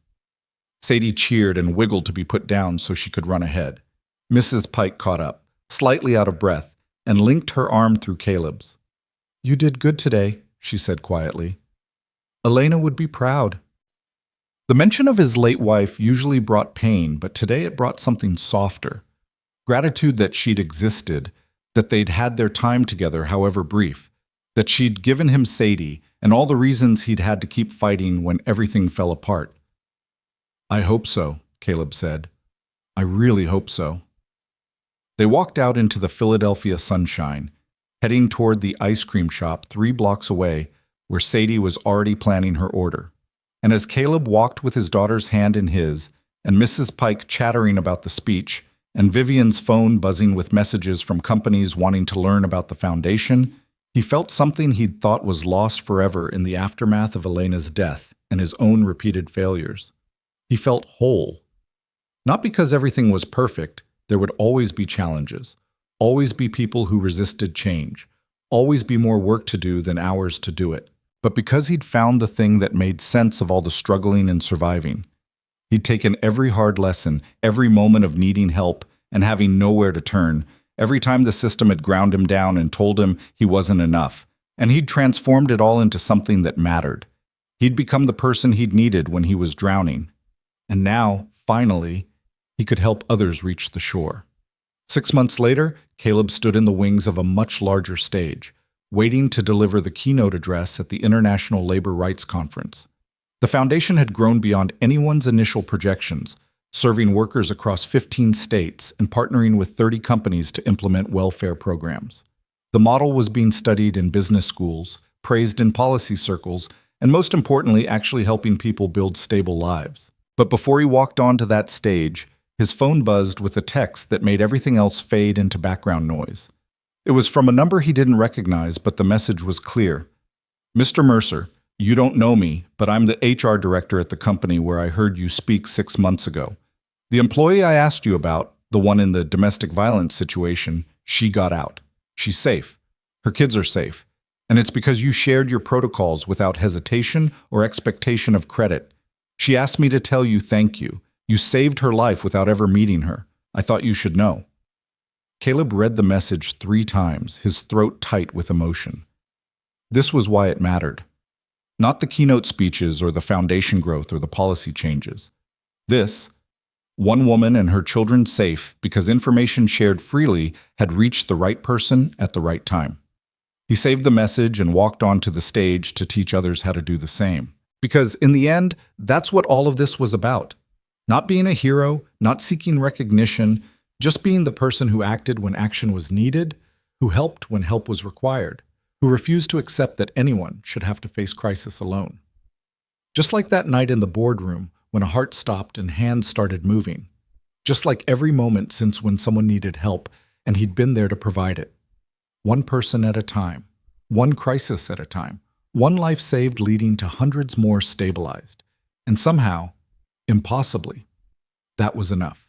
Sadie cheered and wiggled to be put down so she could run ahead. Mrs. Pike caught up, slightly out of breath, and linked her arm through Caleb's. You did good today, she said quietly. Elena would be proud. The mention of his late wife usually brought pain, but today it brought something softer. Gratitude that she'd existed, that they'd had their time together, however brief, that she'd given him Sadie and all the reasons he'd had to keep fighting when everything fell apart. I hope so, Caleb said. I really hope so. They walked out into the Philadelphia sunshine, heading toward the ice cream shop 3 blocks away where Sadie was already planning her order. And as Caleb walked with his daughter's hand in his, and Mrs. Pike chattering about the speech, and Vivian's phone buzzing with messages from companies wanting to learn about the foundation, he felt something he'd thought was lost forever in the aftermath of Elena's death and his own repeated failures. He felt whole. Not because everything was perfect, there would always be challenges, always be people who resisted change, always be more work to do than hours to do it, but because he'd found the thing that made sense of all the struggling and surviving. He'd taken every hard lesson, every moment of needing help and having nowhere to turn, every time the system had ground him down and told him he wasn't enough, and he'd transformed it all into something that mattered. He'd become the person he'd needed when he was drowning. And now, finally, he could help others reach the shore. 6 months later, Caleb stood in the wings of a much larger stage, waiting to deliver the keynote address at the International Labor Rights Conference. The foundation had grown beyond anyone's initial projections, serving workers across 15 states and partnering with 30 companies to implement welfare programs. The model was being studied in business schools, praised in policy circles, and most importantly, actually helping people build stable lives. But before he walked onto that stage, his phone buzzed with a text that made everything else fade into background noise. It was from a number he didn't recognize, but the message was clear. "Mr. Mercer, you don't know me, but I'm the HR director at the company where I heard you speak 6 months ago. The employee I asked you about, the one in the domestic violence situation, she got out. She's safe. Her kids are safe. And it's because you shared your protocols without hesitation or expectation of credit. She asked me to tell you thank you. You saved her life without ever meeting her. I thought you should know." Caleb read the message 3 times, his throat tight with emotion. This was why it mattered. Not the keynote speeches or the foundation growth or the policy changes. This, one woman and her children safe because information shared freely had reached the right person at the right time. He saved the message and walked onto the stage to teach others how to do the same. Because in the end, that's what all of this was about. Not being a hero, not seeking recognition, just being the person who acted when action was needed, who helped when help was required, who refused to accept that anyone should have to face crisis alone. Just like that night in the boardroom when a heart stopped and hands started moving. Just like every moment since when someone needed help and he'd been there to provide it. One person at a time, one crisis at a time, one life saved leading to hundreds more stabilized. And somehow, impossibly, that was enough.